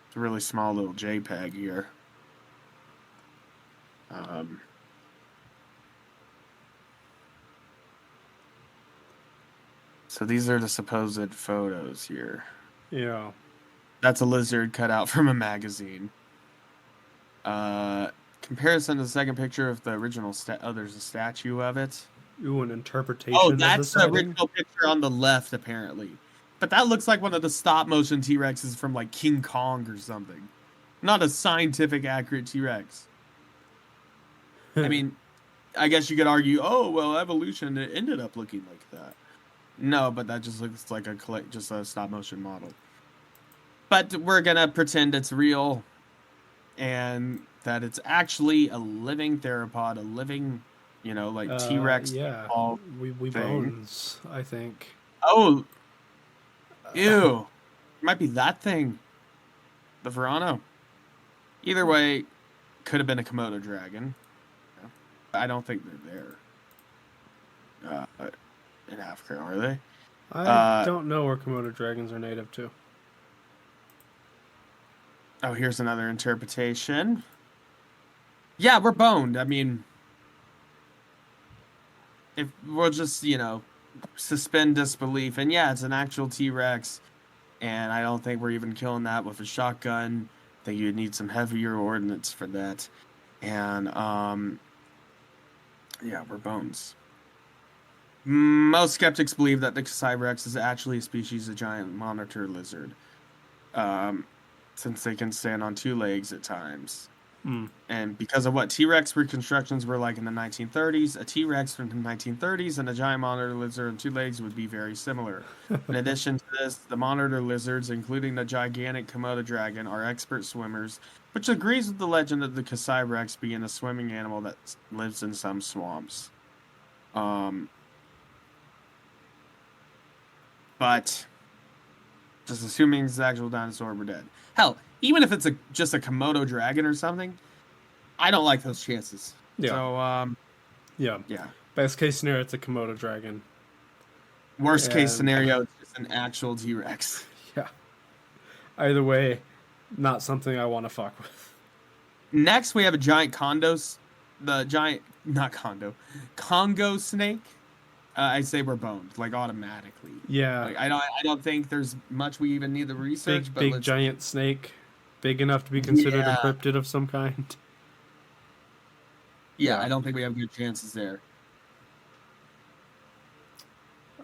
It's a really small little JPEG here. So these are the supposed photos here. Yeah. That's a lizard cut out from a magazine. Comparison to the second picture of the original there's a statue of it. Ooh, an interpretation. Oh, of that's the the sighting? original picture on the left, apparently. But that looks like one of the stop-motion T-Rexes from, like, King Kong or something. Not a scientific, accurate T-Rex. I mean, I guess you could argue, oh, well, evolution, it ended up looking like that. No, but that just looks like just a stop-motion model. But we're gonna pretend it's real, and that it's actually a living theropod, a living, T-Rex. Yeah, we thing. bones, I think. Oh, ew. Might be that thing. The Verano. Either way, could have been a Komodo dragon. I don't think they're there. In Africa, are they? I don't know where Komodo dragons are native to. Oh, here's another interpretation. Yeah, we're boned. I mean, if we'll just, suspend disbelief. And yeah, it's an actual T-Rex. And I don't think we're even killing that with a shotgun. I think you'd need some heavier ordnance for that. And, yeah, we're bones. Most skeptics believe that the Kasai Rex is actually a species of giant monitor lizard. Since they can stand on 2 legs at times. And because of what T-Rex reconstructions were like in the 1930s, a T-Rex from the 1930s and a giant monitor lizard on 2 legs would be very similar. In addition to this, the monitor lizards, including the gigantic Komodo dragon, are expert swimmers, which agrees with the legend of the Kasai Rex being a swimming animal that lives in some swamps. But just assuming it's the actual dinosaur, we're dead. Hell, even if it's just a Komodo dragon or something, I don't like those chances. Yeah. So, Yeah. yeah. Best case scenario, it's a Komodo dragon. Worst case And- scenario, it's just an actual T-Rex. Yeah. Either way, not something I want to fuck with. Next, we have a giant Congo snake. I say we're boned, like automatically. Yeah. Like, I don't think there's much we even need to research. Big giant snake, big enough to be considered a cryptid of some kind. Yeah, I don't think we have good chances there.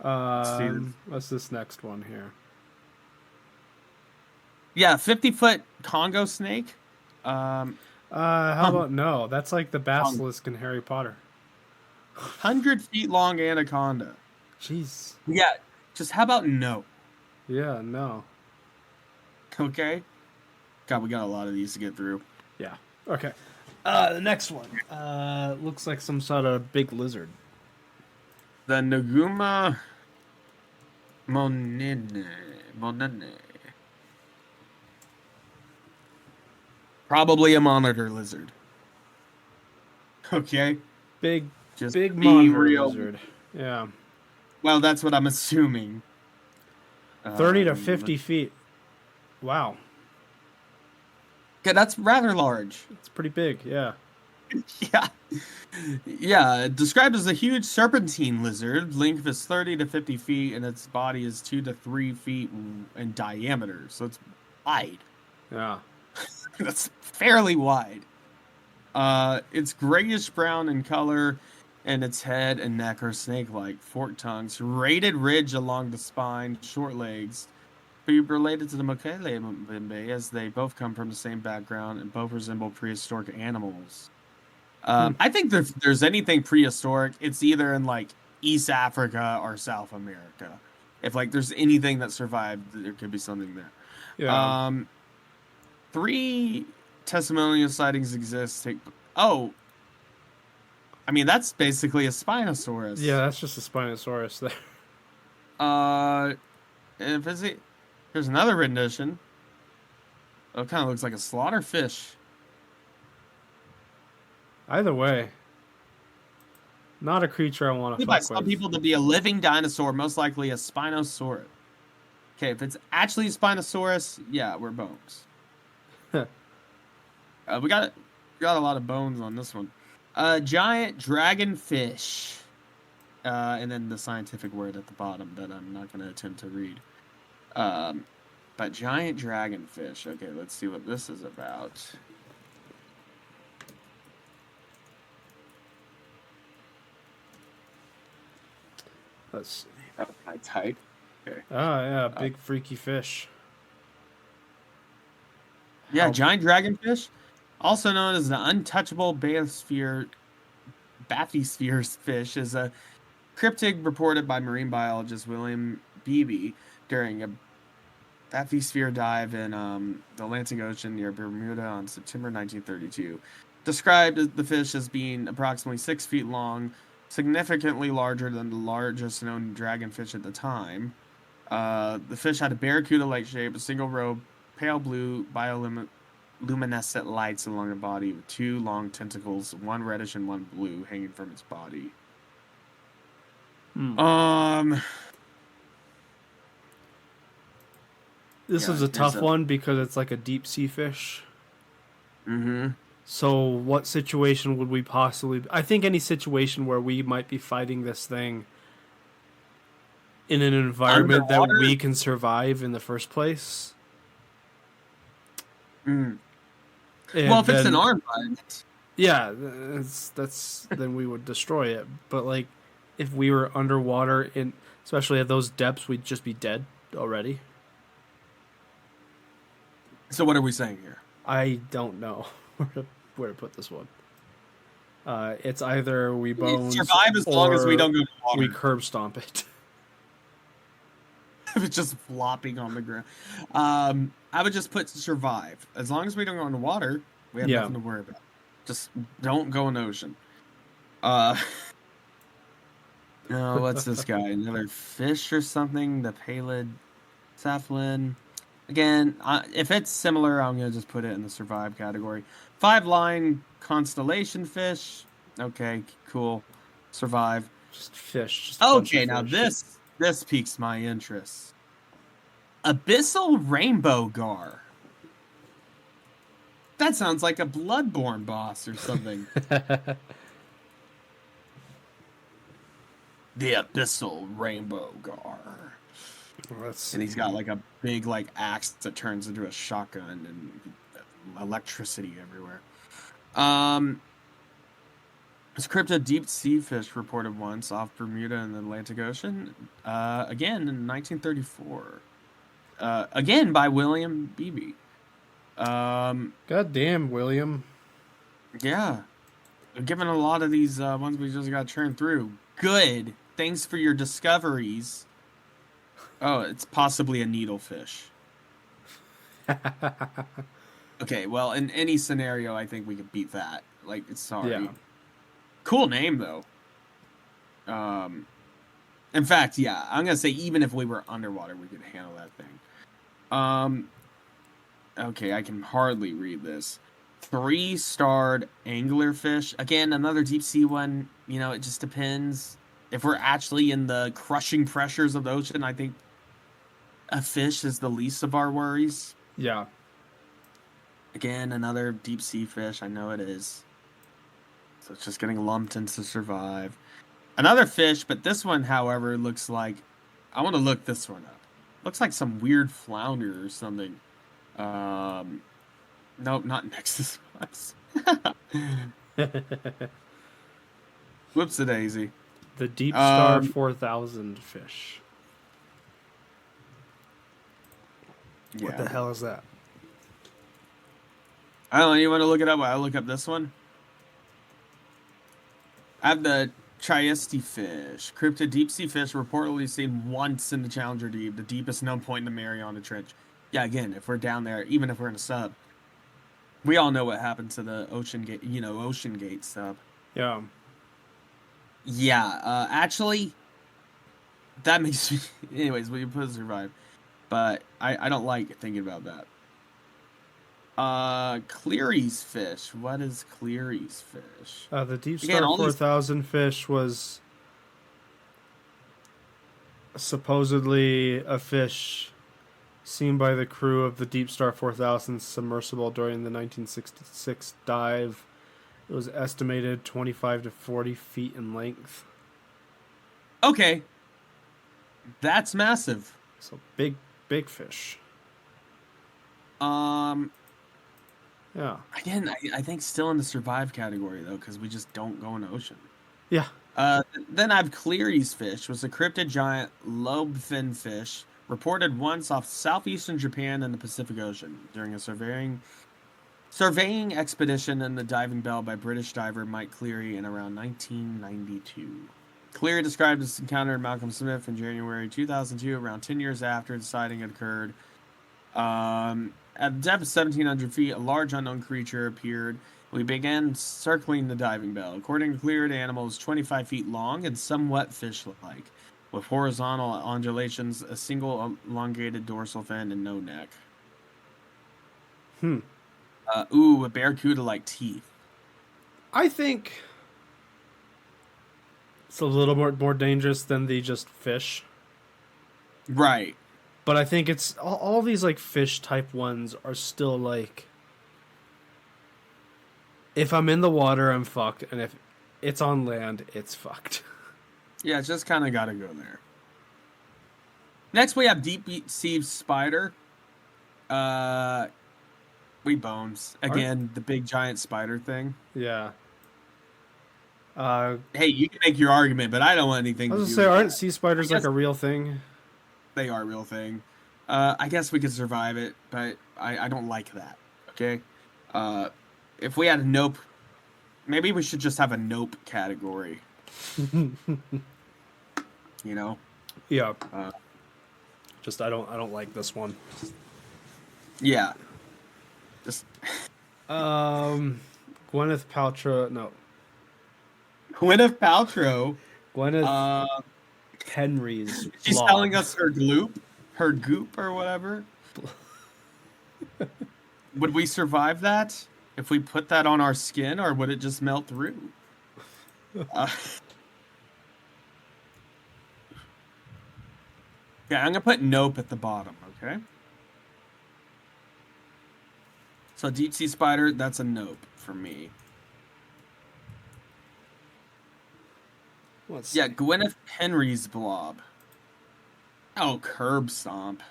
What's this next one here? Yeah, 50-foot Congo snake. How about no? That's like the basilisk in Harry Potter. 100 feet long anaconda. Jeez. Yeah, just how about no? Yeah, no. Okay. God, we got a lot of these to get through. Yeah. Okay. The next one. Looks like some sort of big lizard. The Naguma monene. Probably a monitor lizard. Okay. Big Just monitor real. lizard. Yeah. Well, that's what I'm assuming. 30 to 50 feet. Wow. Okay, that's rather large. It's pretty big, yeah. Yeah. Yeah, described as a huge serpentine lizard. Length is 30 to 50 feet, and its body is 2 to 3 feet in diameter. So it's wide. Yeah. That's fairly wide. It's grayish brown in color, and its head and neck are snake-like, forked tongues, rated ridge along the spine, short legs. Be related to the Mokele as they both come from the same background and both resemble prehistoric animals. I think if there's anything prehistoric, it's either in like East Africa or South America. If like there's anything that survived, there could be something there. Yeah. 3 testimonial sightings exist. I mean, that's basically a Spinosaurus. Yeah, that's just a Spinosaurus there. If here's another rendition. Oh, it kind of looks like a slaughterfish. Either way, not a creature I want to By fuck some with. people to be a living dinosaur, most likely a Spinosaurus. Okay, if it's actually a Spinosaurus, yeah, we're bones. We got a lot of bones on this one. Giant dragonfish. And then the scientific word at the bottom that I'm not going to attempt to read. But giant dragonfish. Okay, let's see what this is about. Let's see. That was kind of tight. Okay. Oh, yeah, big freaky fish. Yeah, How- giant dragonfish, also known as the untouchable bathysphere fish, is a cryptid reported by marine biologist William Beebe during a bathysphere dive in the Atlantic Ocean near Bermuda on September 1932. Described the fish as being approximately 6 feet long, significantly larger than the largest known dragonfish at the time. The fish had a barracuda-like shape, a single row of pale blue bioluminescent lights along the body with 2 long tentacles, one reddish and one blue, hanging from its body. This Yeah, is a tough there's a- one because it's like a deep sea fish. Mm-hmm. So what situation would we possibly... I think any situation where we might be fighting this thing in an environment Underwater? that we can survive in the first place. Mm. And Well, if it's then- an arm fight, Yeah, that's then we would destroy it. But like, if we were underwater, especially at those depths, we'd just be dead already. so what are we saying here? I don't know. where to put this one. It's either we bones survive as long as we or don't go to water. we curb stomp it. It's just flopping on the ground. I would just put survive. As long as we don't go in the water, we have nothing to worry about. Just don't go in the ocean. No, what's this guy? Another fish or something? The palid saphlin. Again, if it's similar, I'm going to just put it in the survive category. 5-line constellation fish. Okay, cool. Survive. Just fish. Just okay, now this piques my interest. Abyssal rainbow gar. That sounds like a Bloodborne boss or something. The abyssal rainbow gar. And he's got like a big like axe that turns into a shotgun and electricity everywhere. This cryptid deep sea fish reported once off Bermuda in the Atlantic Ocean. Again in 1934. Again by William Beebe. God damn, William. Yeah. Given a lot of these ones we just got churned through. Good. Thanks for your discoveries. Oh, it's possibly a needlefish. Okay, well, in any scenario, I think we could beat that. Like, sorry. Yeah. Cool name, though. In fact, yeah, I'm going to say even if we were underwater, we could handle that thing. Okay, I can hardly read this. 3-starred anglerfish. Again, another deep sea one. You know, it just depends. If we're actually in the crushing pressures of the ocean, I think a fish is the least of our worries. Yeah. Again, another deep sea fish. I know it is. So it's just getting lumped into survive. Another fish, but this one, however, looks like... I want to look this one up. Looks like some weird flounder or something. Nope, not Nexus Plus. Whoops-a-daisy. The Deep Star 4000 fish. Yeah. What the hell is that? I don't know. You want to look it up? I'll look up this one. I have the Trieste fish. Cryptid deep sea fish reportedly seen once in the Challenger Deep, the deepest known point in the Mariana Trench. Yeah, again, if we're down there, even if we're in a sub, we all know what happened to the Ocean Gate, Ocean Gate sub. Yeah. Yeah, actually, that makes me... Anyways, we put survive. But I don't like thinking about that. Cleary's fish. What is Cleary's fish? The Deep Star 4000 fish was supposedly a fish seen by the crew of the Deep Star 4000 submersible during the 1966 dive. It was estimated 25 to 40 feet in length. Okay. That's massive. So big fish. Yeah. Again, I think still in the survive category, though, because we just don't go in the ocean. Yeah. Then I have Cleary's fish, was a cryptid giant lobefin fish reported once off southeastern Japan in the Pacific Ocean during a surveying expedition in the Diving Bell by British diver Mike Cleary in around 1992. Cleary described this encounter in Malcolm Smith in January 2002, around 10 years after the sighting had occurred. At the depth of 1,700 feet, a large unknown creature appeared. We began circling the diving bell. According to Cleary, the animal is 25 feet long and somewhat fish-like, with horizontal undulations, a single elongated dorsal fin, and no neck. A barracuda-like teeth. I think it's a little more dangerous than the just fish. Right. But I think it's all these like fish type ones are still like, if I'm in the water, I'm fucked, and if it's on land, it's fucked. Yeah, it's just kind of got to go there. Next, we have deep sea spider. Bones again. The big giant spider thing. Yeah. Hey, you can make your argument, but I don't want anything. I was to gonna do say, with aren't that. sea spiders like a real thing? They are a real thing. I guess we could survive it, but I don't like that. Okay. if we had a nope, maybe we should just have a nope category. You know? Yeah. Just I don't like this one. Yeah. Just Gwyneth Paltrow. No. Gwyneth Paltrow. Gwyneth Henry's. She's blog. telling us her goop or whatever. Would we survive that if we put that on our skin, or would it just melt through? Yeah, I'm gonna put nope at the bottom. Okay. So deep sea spider, that's a nope for me. Let's Yeah, see. Gwyneth Henry's blob. Oh, curb stomp.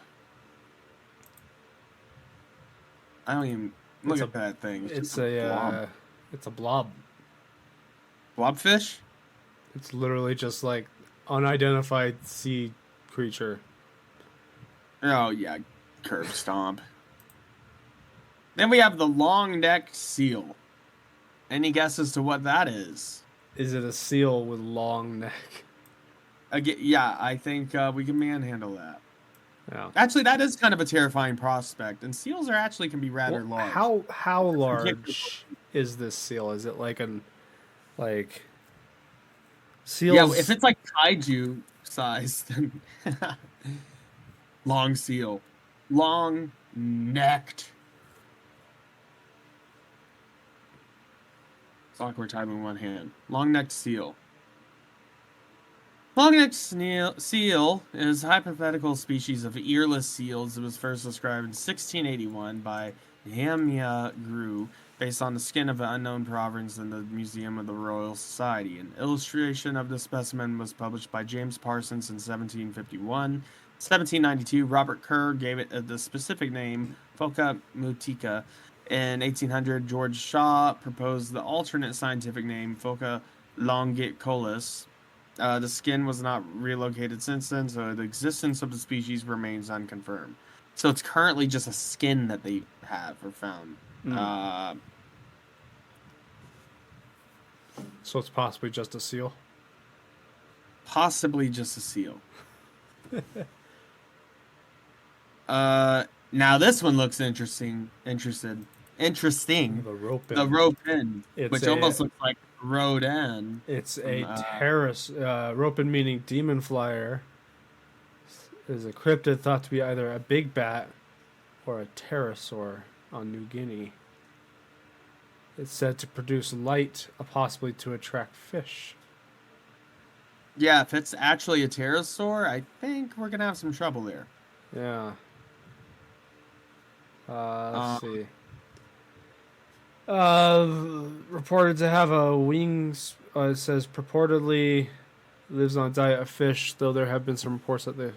I don't even look It's at that thing. It's just a blob. it's a blob. Blobfish? It's literally just like unidentified sea creature. Oh yeah, curb stomp. Then we have the long-necked seal. Any guess as to what that is? Is it a seal with long neck? Again, yeah, I think we can manhandle that. Yeah. Actually, that is kind of a terrifying prospect, and seals are actually can be rather Well, large. how large is this seal? Is it like seals? Yeah, if it's like kaiju size, then long seal, long-necked. It's awkward typing in one hand. Long-necked seal. Long-necked seal is a hypothetical species of earless seals. It was first described in 1681 by Hamya Grew, based on the skin of an unknown province in the Museum of the Royal Society. An illustration of the specimen was published by James Parsons in 1751. 1792, Robert Kerr gave it the specific name Phoca mutica. In 1800, George Shaw proposed the alternate scientific name Phoca longicollis. The skin was not relocated since then, so the existence of the species remains unconfirmed. So it's currently just a skin that they have or found. So it's possibly just a seal. Possibly just a seal. Now this one looks interesting. Interesting. The rope. The ropin, It's which almost looks like rodin. It's a terrace. Ropin meaning demon flyer. Is a cryptid thought to be either a big bat or a pterosaur on New Guinea. It's said to produce light, possibly to attract fish. Yeah, if it's actually a pterosaur, I think we're gonna have some trouble there. Yeah. Let's see. Reported to have a wings. It says purportedly lives on a diet of fish, though there have been some reports of the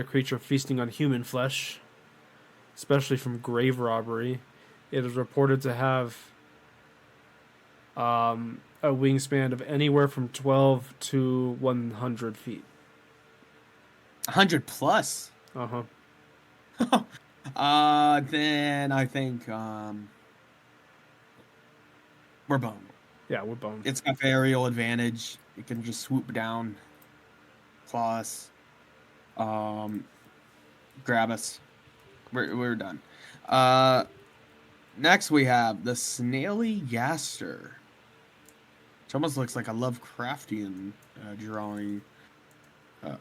creature feasting on human flesh, especially from grave robbery. It is reported to have a wingspan of anywhere from 12 to 100 feet. 100 plus. Uh-huh. Then I think we're boned. Yeah, we're boned. It's got the aerial advantage. It can just swoop down, claw us, grab us. We're done. Next we have the snaily gaster, which almost looks like a Lovecraftian drawing.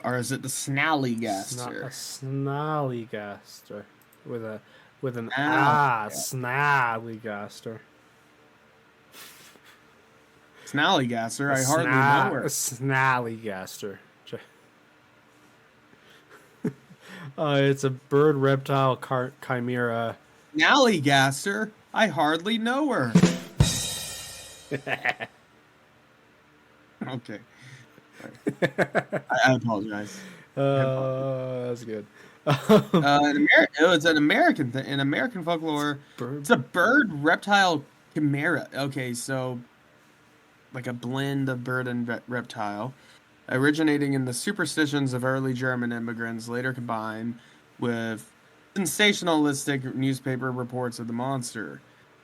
Or is it the snallygaster? A snallygaster with an Yeah. snallygaster. Snallygaster, I hardly know her. A snallygaster. It's a bird reptile chimera. Snallygaster, I hardly know her. Okay. I apologize. That's good. It's an American thing. In American folklore, it's a bird reptile chimera. Okay, so like a blend of bird and reptile, originating in the superstitions of early German immigrants, later combined with sensationalistic newspaper reports of the monster.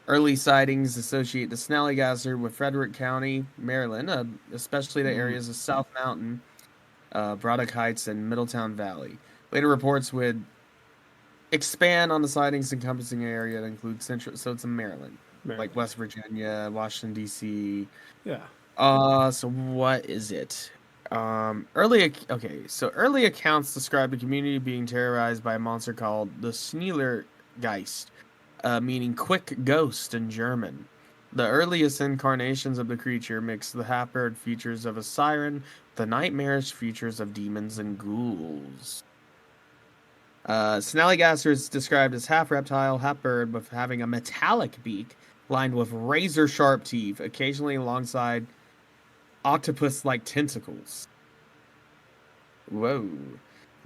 Early sightings associate the snallygaster with Frederick County, Maryland, especially the areas of South Mountain, Braddock Heights, and Middletown Valley. Later reports would expand on the sightings encompassing an area that includes central, so it's in Maryland, like West Virginia, Washington D.C. Yeah. So what is it? Early accounts describe the community being terrorized by a monster called the Schneidergeist, meaning quick ghost in German. The earliest incarnations of the creature mix the half-bird features of a siren with the nightmarish features of demons and ghouls. Snallygaster is described as half reptile, half bird, with having a metallic beak lined with razor-sharp teeth, occasionally alongside octopus-like tentacles. Whoa.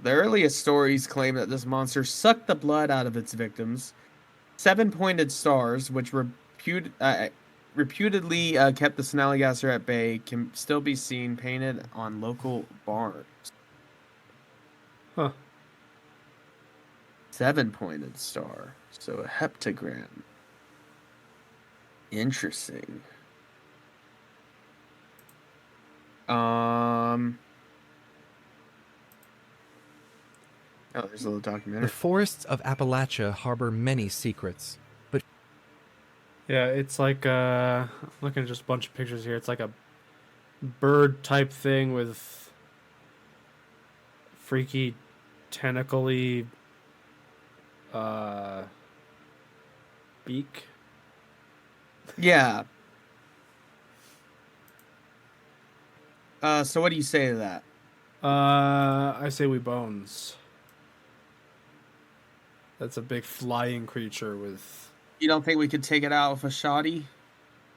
The earliest stories claim that this monster sucked the blood out of its victims. 7-pointed stars, which reputedly kept the snallygaster at bay, can still be seen painted on local barns. Huh. 7-pointed star, so a heptagram. Interesting. Oh, there's a little The documentary. forests of Appalachia harbor many secrets, but Yeah, it's like looking at just a bunch of pictures here. It's like a bird type thing with freaky tentacly beak. Yeah. So what do you say to that? I say we bones. That's a big flying creature with. You don't think we could take it out with a shoddy?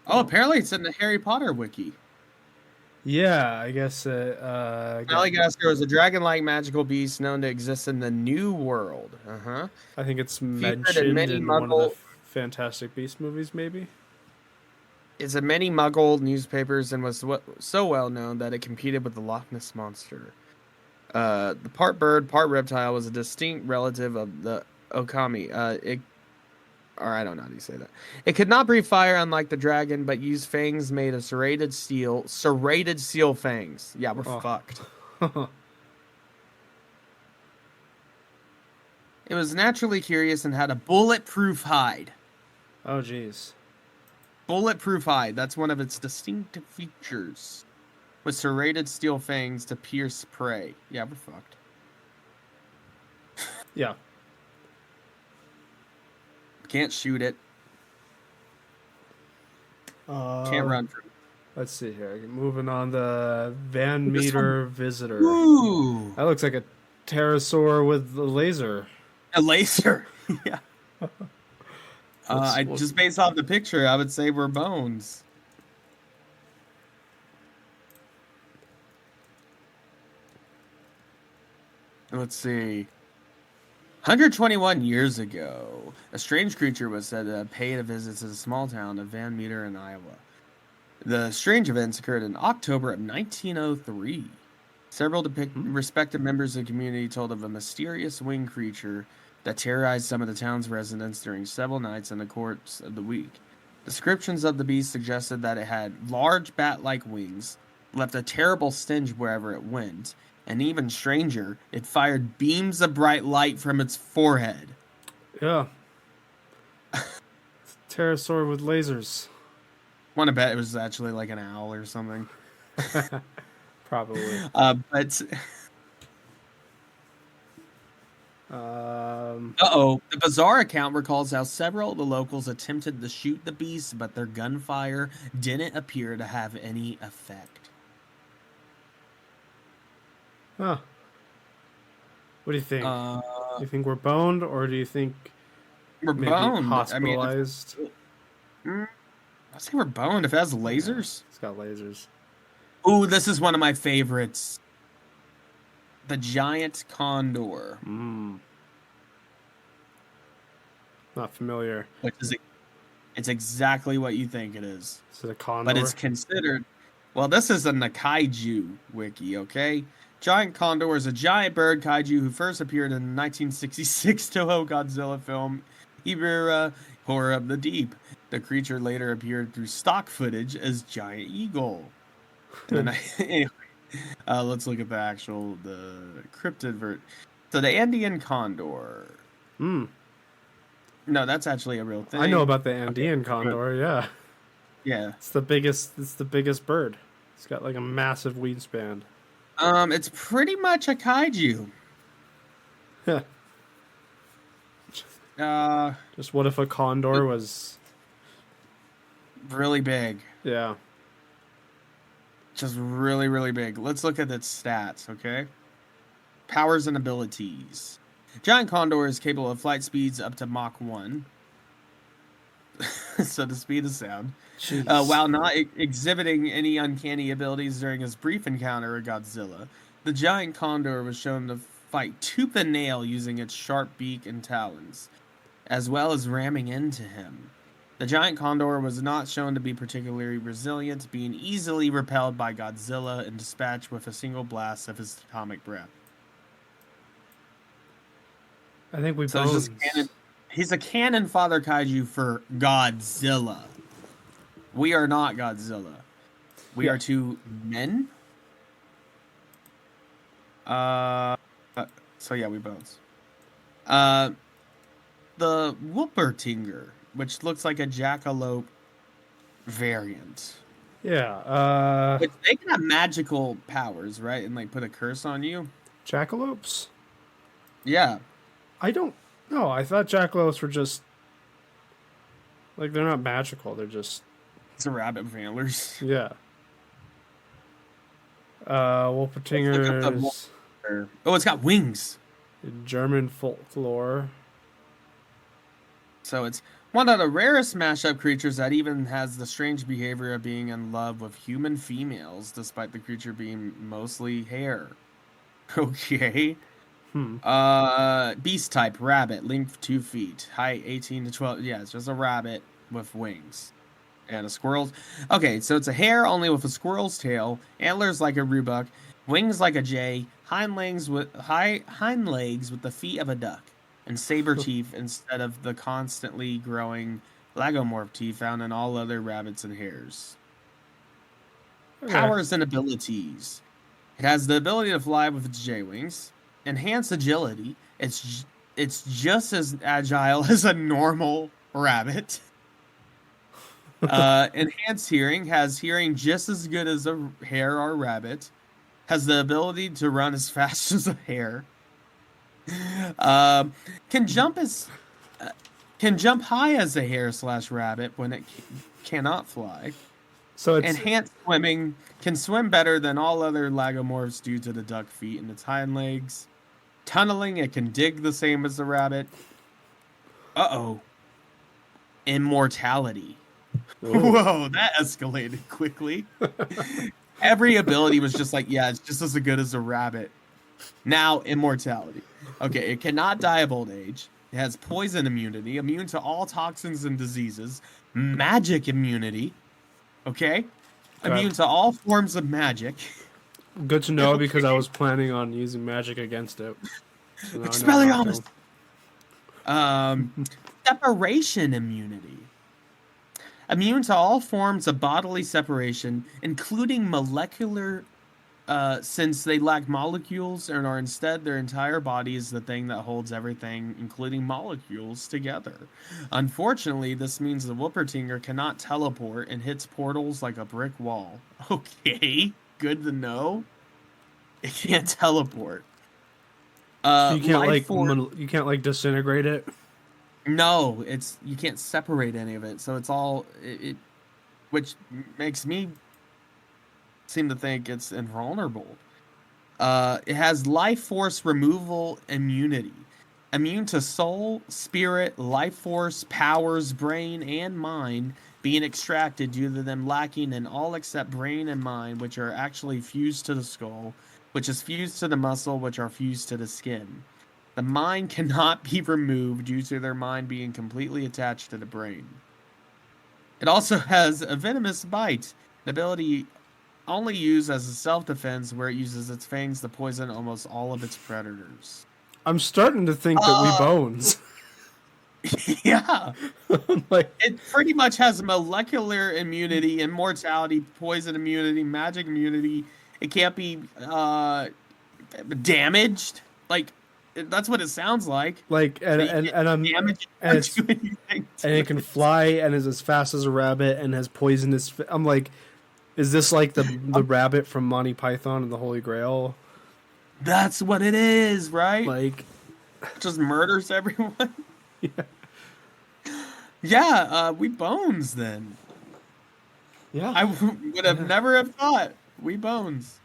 Oh, apparently it's in the Harry Potter wiki. Yeah, I guess. Snallygaster is a dragon-like magical beast known to exist in the New World. I think it's in mentioned many in one of the Muggle- Fantastic Beast movies, maybe. It's in many Muggle newspapers and was so well known that it competed with the Loch Ness Monster. The part bird, part reptile was a distinct relative of the Okami. I don't know how you say that. It could not breathe fire, unlike the dragon, but used fangs made of serrated steel. Serrated steel fangs. Yeah, we're fucked. It was naturally curious and had a bulletproof hide. Oh, jeez. Bulletproof hide. That's one of its distinctive features. With serrated steel fangs to pierce prey. Yeah, we're fucked. Yeah. Can't shoot it. Can't run from it. Let's see here. Moving on, the Van Meter Visitor. Ooh! That looks like a pterosaur with a laser. A laser. Yeah. Just based off the picture, I would say we're bones. Let's see. 121 years ago, a strange creature was said to have paid a visit to the small town of Van Meter in Iowa. The strange events occurred in October of 1903. Several respected members of the community told of a mysterious winged creature that terrorized some of the town's residents during several nights in the course of the week. Descriptions of the beast suggested that it had large bat-like wings, left a terrible stench wherever it went, and even stranger, it fired beams of bright light from its forehead. Yeah. It's a pterosaur with lasers. Want to bet it was actually like an owl or something. Probably. But the bizarre account recalls how several of the locals attempted to shoot the beast, but their gunfire didn't appear to have any effect. Huh. What do you think? Do you think we're boned, or do you think We're maybe boned. hospitalized? I say we're boned. If it has lasers. It's got lasers. Ooh, this is one of my favorites. The giant condor. Not familiar. Which is, it's exactly what you think it is. Is it a condor? But it's considered. Well, this is in the kaiju wiki, okay? Giant condor is a giant bird kaiju who first appeared in the 1966 Toho Godzilla film Ibira Horror of the Deep. The creature later appeared through stock footage as Giant Eagle. And anyway, let's look at the cryptid So the Andean condor. Hmm. No, that's actually a real thing. I know about the Andean condor. Yeah, Yeah. it's the biggest bird. It's got like a massive wingspan. It's pretty much a kaiju. Just what if a condor was really big. Yeah. Just really, really big. Let's look at its stats, okay? Powers and abilities. Giant condor is capable of flight speeds up to Mach 1. So the speed of sound. While not exhibiting any uncanny abilities during his brief encounter with Godzilla, the giant condor was shown to fight tooth and nail using its sharp beak and talons, as well as ramming into him. The giant condor was not shown to be particularly resilient, being easily repelled by Godzilla and dispatched with a single blast of his atomic breath. I think we So it's just canon. He's a canon father kaiju for Godzilla. We are not Godzilla. We are two men. So yeah, we bones. The Whoopertinger, which looks like a jackalope variant. Yeah. But they can have magical powers, right? And like put a curse on you. Jackalopes? Yeah. I don't know. I thought jackalopes were just like they're not magical. They're just It's a rabbit with antlers. yeah. Wolpertingers. Oh, it's got wings. German folklore. So it's one of the rarest mashup creatures that even has the strange behavior of being in love with human females, despite the creature being mostly hair. Okay. Beast type, rabbit, length 2 feet, height 18 to 12. Yeah, it's just a rabbit with wings. And a squirrel. Okay, so it's a hare only with a squirrel's tail, antlers like a roebuck, wings like a jay, hind legs with the feet of a duck, and saber teeth instead of the constantly growing lagomorph teeth found in all other rabbits and hares. Okay. Powers and abilities. It has the ability to fly with its jay wings, enhanced agility. It's just as agile as a normal rabbit. Enhanced hearing, has hearing just as good as a hare or rabbit. Has the ability to run as fast as a hare. Can jump high as a hare/rabbit when it cannot fly. So it's Enhanced swimming, can swim better than all other lagomorphs due to the duck feet and its hind legs. Tunneling, it can dig the same as the rabbit. Immortality. Whoa, that escalated quickly. Every ability was just like, yeah, it's just as good as a rabbit. Now, immortality. Okay, it cannot die of old age. It has poison immunity, immune to all toxins and diseases. Magic immunity. Okay? Immune to all forms of magic. good to know because I was planning on using magic against it. So now I know not Expelliarmus. Separation immunity. Immune to all forms of bodily separation, including molecular, since they lack molecules and are instead their entire body is the thing that holds everything, including molecules, together. Unfortunately, this means the Whoopertinger cannot teleport and hits portals like a brick wall. Okay, good to know. It can't teleport. So you can't like disintegrate it. No, you can't separate any of it, so it's all which makes me seem to think it's invulnerable. It has life force removal immunity, immune to soul, spirit, life force, powers, brain, and mind being extracted due to them lacking in all except brain and mind, which are actually fused to the skull, which is fused to the muscle, which are fused to the skin. The mind cannot be removed due to their mind being completely attached to the brain. It also has a venomous bite, an ability only used as a self-defense where it uses its fangs to poison almost all of its predators. I'm starting to think that we bones. Yeah. Like, It pretty much has molecular immunity, immortality, poison immunity, magic immunity. It can't be damaged. Like, that's what it sounds like. like, So you can't damage it, and don't do anything to and it can fly and is as fast as a rabbit and has poisonous. I'm like, is this like the rabbit from Monty Python and the Holy Grail? That's what it is, right? Like, Just murders everyone. Yeah, we bones then. yeah, I would have never have thought. We bones.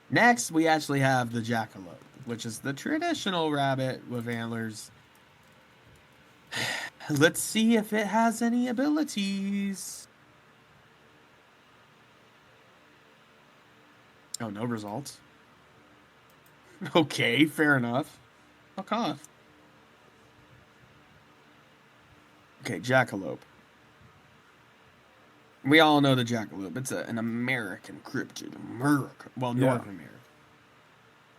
Next, we actually have the jackalope, which is the traditional rabbit with antlers. Let's see if it has any abilities. Oh, no results. Okay, fair enough. Fuck off. Okay, jackalope. We all know the jackalope. It's an American cryptid. Well, North America.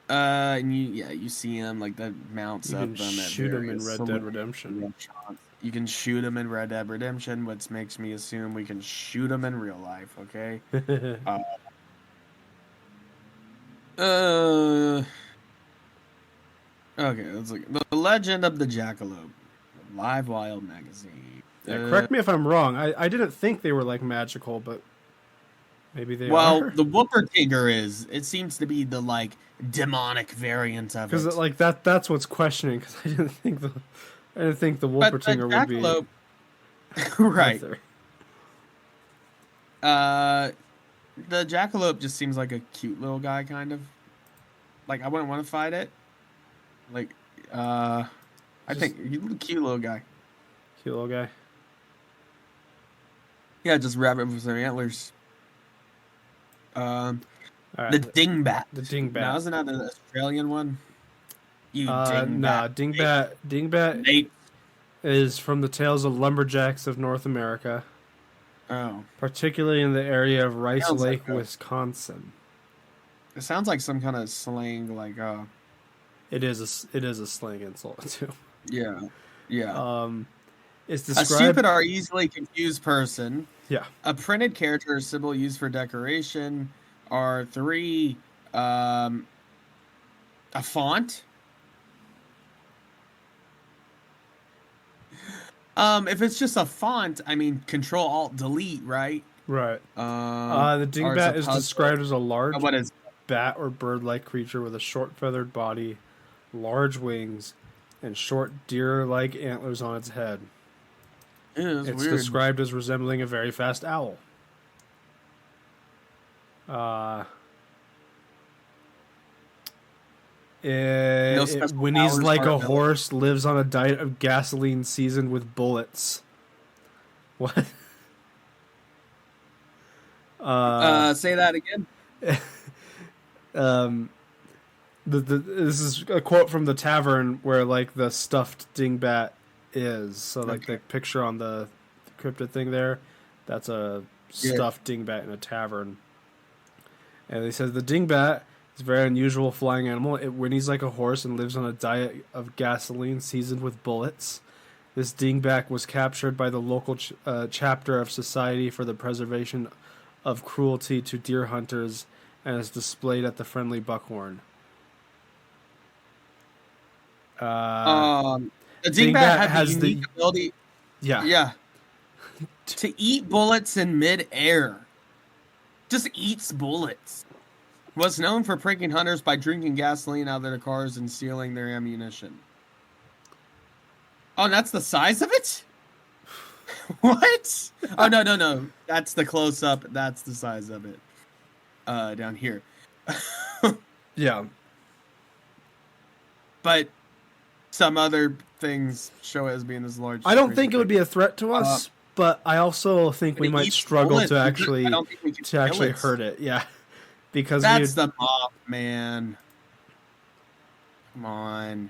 And you see him like that mounts you up can them at shoot him in various Red Dead Redemption. You can shoot him in Red Dead Redemption, which makes me assume we can shoot him in real life. Okay. Okay, let's look. The Legend of the Jackalope, Live Wild magazine. Yeah, correct me if I'm wrong. I didn't think they were like magical, but maybe they Well, are. the Whoopertinger is. It seems to be the like demonic variant of it. Because like that's what's questioning. Because I didn't think the But the Whoopertinger would be Jackalope, right? either. The Jackalope just seems like a cute little guy, kind of. Like I wouldn't want to fight it. Like, I think he's a cute little guy. Cute little guy. Yeah, just rabbit with some antlers. All right. The dingbat. The dingbat. Now, isn't that the Australian one? You dingbat. Nah, dingbat Nate. is from the tales of lumberjacks of North America, Oh. particularly in the area of Rice Sounds Lake, like a- Wisconsin. It sounds like some kind of slang, like, It is a slang insult too. yeah. Yeah. It's A described. stupid or easily confused person. Yeah. A printed character or symbol used for decoration. Or 3, a font. If it's just a font, I mean, Control Alt Delete, right? Right. The or it's dingbat a is puzzle. described as a large What is? bat or bird-like creature with a short feathered body, large wings, and short deer-like antlers on its head. It's It's weird. described as resembling a very fast owl. special When he's powers like or a abilities. horse, lives on a diet of gasoline seasoned with bullets. What? Say that again. This is a quote from the tavern where like the stuffed dingbat is. So like the picture on the cryptid thing there, that's a stuffed dingbat in a tavern. And they said the dingbat is a very unusual flying animal. It whinnies like a horse and lives on a diet of gasoline seasoned with bullets. This dingbat was captured by the local chapter of Society for the Preservation of Cruelty to Deer Hunters and is displayed at the Friendly Buckhorn. The Dingbat dingbat has has the unique ability. Yeah. Yeah. To eat bullets in midair. Just eats bullets. Was known for pranking hunters by drinking gasoline out of their cars and stealing their ammunition. Oh, and that's the size of it? What? Oh, no. That's the close-up. That's the size of it. Down here. Yeah. But some other things show it as being this large. I don't think it would be a threat to us, but I also think we it might eats struggle bullets. to I actually don't think we can kill it. hurt it. Yeah. Because That's the mob, man. Come on.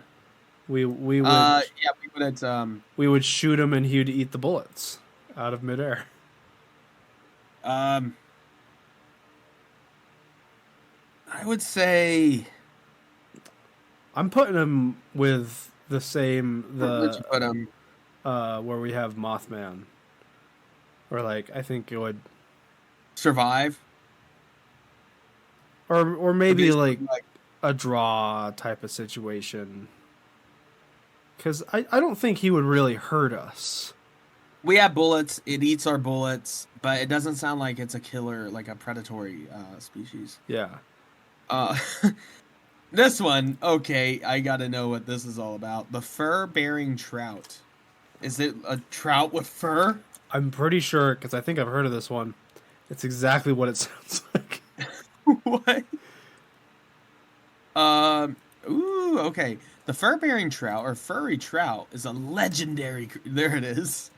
we would Yeah, we would we would shoot him and he would eat the bullets out of midair. I would say I'm putting him with the same where'd you put him? where we have Mothman. Or like, I think it would, Survive. or maybe These like look a draw type of situation. Because I don't think he would really hurt us. We have bullets. It eats our bullets, but it doesn't sound like it's a killer, like a predatory species. Yeah. This one, okay, I gotta know what this is all about. The fur-bearing trout. Is it a trout with fur? I'm pretty sure, because I think I've heard of this one. It's exactly what it sounds like. What? Ooh, okay. The fur-bearing trout, or furry trout, is a legendary... There it is.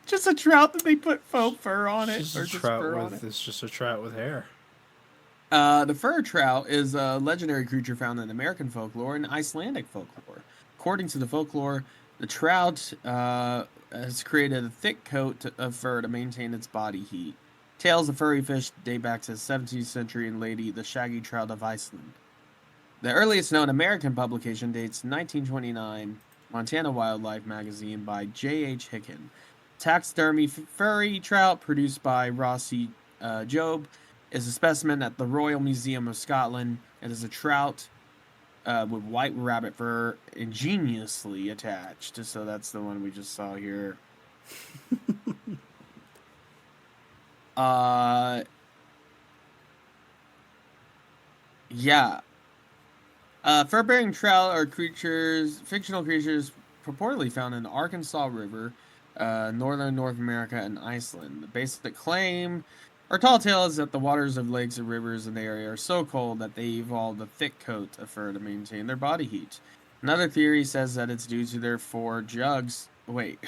Just a trout that they put faux fur on it. It's Or just, just trout fur on with, it. it's just a trout with hair. The fur trout is a legendary creature found in American folklore and Icelandic folklore. According to the folklore, the trout has created a thick coat of fur to maintain its body heat. Tales of furry fish date back to the 17th century and lady the shaggy trout of Iceland. The earliest known American publication dates 1929, Montana Wildlife Magazine by J.H. Hicken. Taxidermy furry trout produced by Rossi Job is a specimen at the Royal Museum of Scotland. It is a trout with white rabbit fur ingeniously attached. So that's the one we just saw here. Yeah. Fur-bearing trout are fictional creatures purportedly found in the Arkansas River, northern North America, and Iceland. The basic claim or tall tale is that the waters of lakes and rivers in the area are so cold that they evolved a thick coat of fur to maintain their body heat. Another theory says that it's due to their 4 jugs. Wait,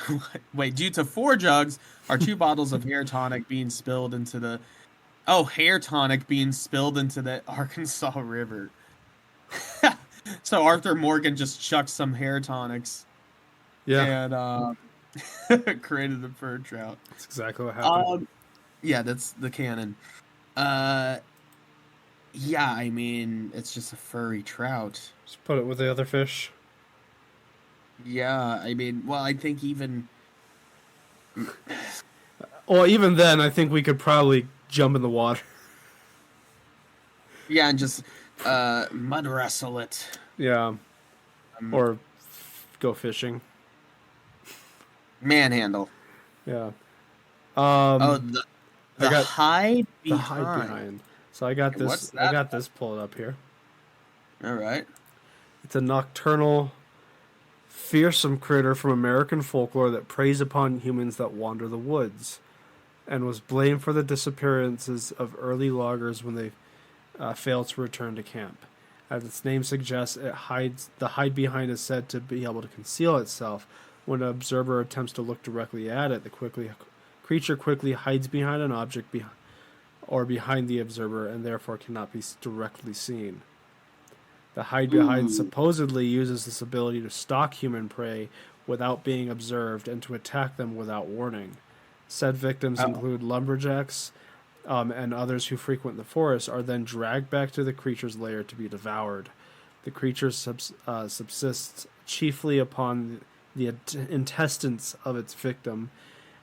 due to 4 jugs are 2 bottles of hair tonic being spilled into the... Oh, hair tonic being spilled into the Arkansas River. So Arthur Morgan just chucked some hair tonics. Yeah. And created the fur trout. That's exactly what happened. Yeah, that's the canon. Yeah, I mean, it's just a furry trout. Just put it with the other fish. Yeah, I mean, well, I think even... Well, even then, I think we could probably jump in the water. Yeah, and just mud wrestle it. Yeah. Or go fishing. Manhandle. Yeah. The hide behind. The hide behind. So I got What's this. that? I got this pulled up here. All right. It's a nocturnal, fearsome critter from American folklore that preys upon humans that wander the woods, and was blamed for the disappearances of early loggers when they failed to return to camp. As its name suggests, the hide behind is said to be able to conceal itself. When an observer attempts to look directly at it, the creature quickly hides behind an object or behind the observer, and therefore cannot be directly seen. The hide behind supposedly uses this ability to stalk human prey without being observed and to attack them without warning. Said victims include lumberjacks and others who frequent the forest, are then dragged back to the creature's lair to be devoured. The creature subsists chiefly upon the intestines of its victim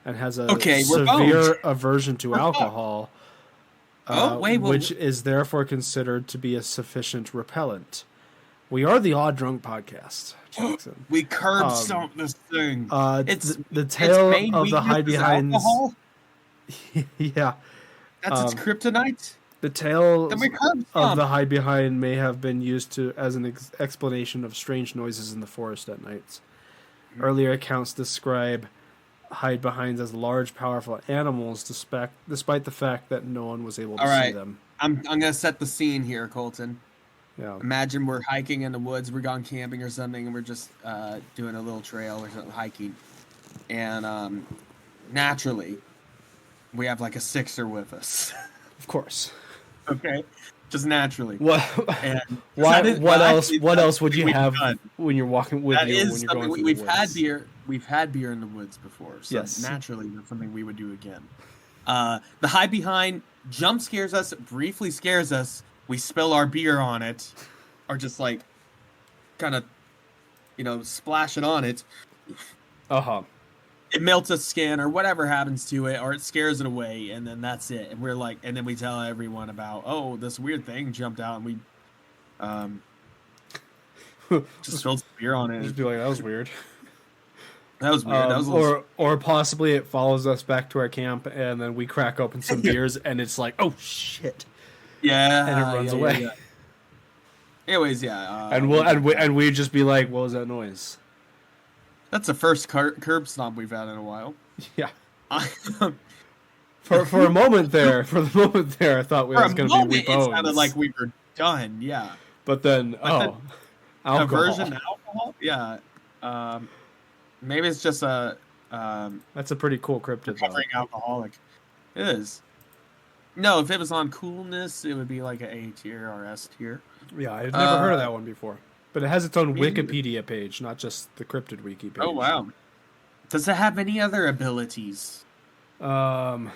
and has a severe aversion to alcohol, which is therefore considered to be a sufficient repellent. We are the Odd Drunk Podcast, Jackson. We curb stomped this thing. It's the tale of the hide behind. Yeah, that's its kryptonite. The tale of the hide behind may have been used as an explanation of strange noises in the forest at nights. Earlier accounts describe hide behinds as large, powerful animals, despite the fact that no one was able to see them. I'm gonna set the scene here, Colton. Yeah. Imagine we're hiking in the woods, we're gone camping or something, and we're just doing a little trail or something, hiking, and naturally, we have like a sixer with us. Of course. Okay. Just naturally. What? What else would you have when you're walking with you? When you're going through the woods? We've had beer in the woods before, so yes. Naturally that's something we would do again. The hide behind jump scares us, briefly scares us. We spill our beer on it, or just like kind of, splash it on it, it melts a skin or whatever happens to it, or it scares it away, and then that's it. And we're like, and then we tell everyone about, oh, this weird thing jumped out, and we just spilled some beer on it. Just be like, that was weird. That was weird. That was a little... or possibly it follows us back to our camp, and then we crack open some beers, and it's like, oh shit, yeah, and it runs away. Yeah. Anyways, yeah, and we'd just be like, what was that noise? That's the first curb stomp we've had in a while. Yeah. For a moment there, I thought we was going to be weak bones. It sounded like we were done. Yeah. But then, alcohol. Aversion to alcohol. Yeah. Maybe it's just a. That's a pretty cool cryptid. Recovering alcoholic. It is. No, if it was on coolness, it would be like an A tier or S tier. Yeah, I've never heard of that one before. But it has its own Wikipedia page, not just the Cryptid wiki page. Oh, wow. Does it have any other abilities? Let me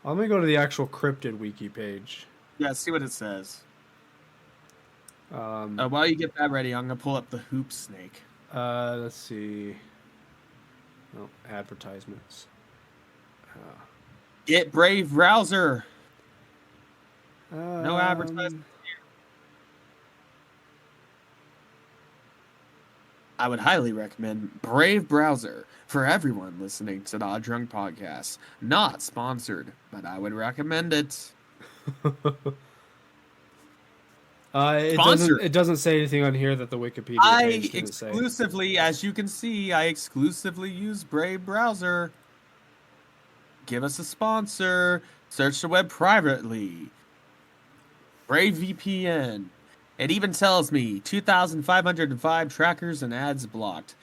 go to the actual Cryptid wiki page. Yeah, see what it says. While you get that ready, I'm going to pull up the hoop snake. Let's see. Oh, advertisements. Get Brave Browser. No advertisement. I would highly recommend Brave Browser for everyone listening to Not Drunk Podcast. Not sponsored, but I would recommend it. It doesn't say anything on here that the Wikipedia page didn't say. As you can see, I exclusively use Brave Browser. Give us a sponsor. Search the web privately. Brave VPN. It even tells me 2,505 trackers and ads blocked,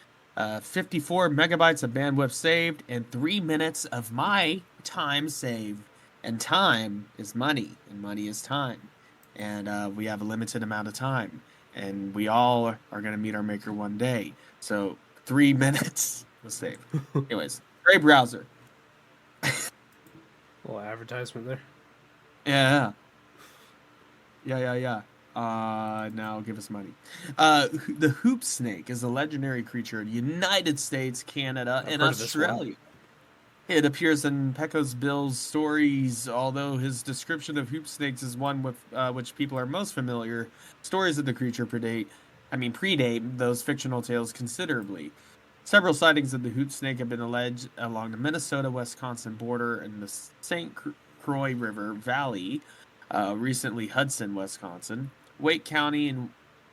54 megabytes of bandwidth saved, and 3 minutes of my time saved. And time is money, and money is time. And we have a limited amount of time. And we all are going to meet our maker one day. So 3 minutes was saved. Anyways, Brave Browser. Little advertisement there. Yeah. Yeah. Now give us money. The hoop snake is a legendary creature in the United States, Canada, and Australia. It appears in Pecos Bill's stories, although his description of hoop snakes is one with which people are most familiar. Stories of the creature predate those fictional tales considerably. Several sightings of the hoop snake have been alleged along the Minnesota-Wisconsin border and the St. Croix River Valley, recently Hudson, Wisconsin, Wake County and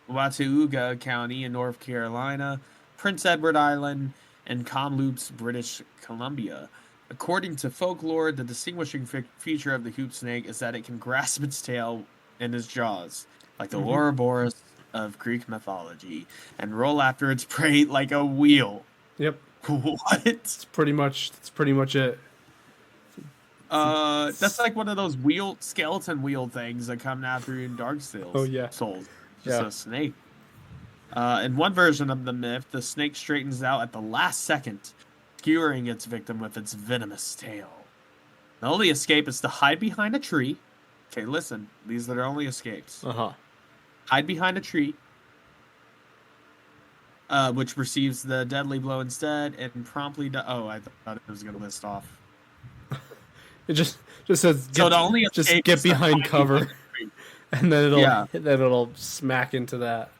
Watauga County in North Carolina, Prince Edward Island, and Kamloops, British Columbia. According to folklore, the distinguishing feature of the hoop snake is that it can grasp its tail in its jaws, like the Ouroboros of Greek mythology, and roll after its prey like a wheel. Yep. What? That's pretty much it. That's like one of those skeleton wheel things that come after you in Dark Souls. Oh yeah. Souls. Just a snake. In one version of the myth, the snake straightens out at the last second, skewering its victim with its venomous tail. The only escape is to hide behind a tree. Okay, listen. These are their only escapes. Hide behind a tree, which receives the deadly blow instead, and promptly... I thought it was going to list off. It just says get behind cover, and then it'll smack into that.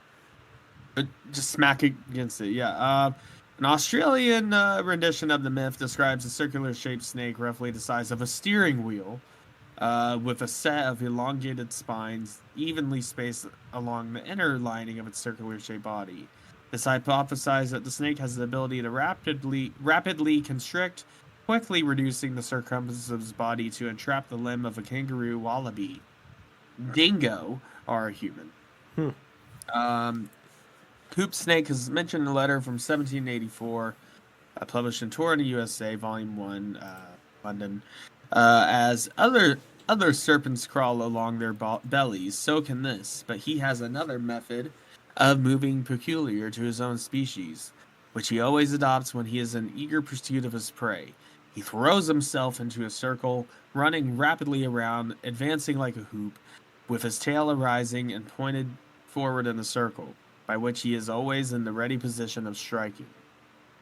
Just smack against it, yeah. An Australian rendition of the myth describes a circular-shaped snake roughly the size of a steering wheel, with a set of elongated spines evenly spaced along the inner lining of its circular-shaped body. It's hypothesized that the snake has the ability to rapidly constrict, quickly reducing the circumference of its body to entrap the limb of a kangaroo, wallaby, dingo, or a human. Hoop snake is mentioned in a letter from 1784, published in Torah in the USA, Volume 1, London. As other serpents crawl along their bellies, so can this, but he has another method of moving peculiar to his own species, which he always adopts when he is in eager pursuit of his prey. He throws himself into a circle, running rapidly around, advancing like a hoop, with his tail arising and pointed forward in a circle. by which he is always in the ready position of striking.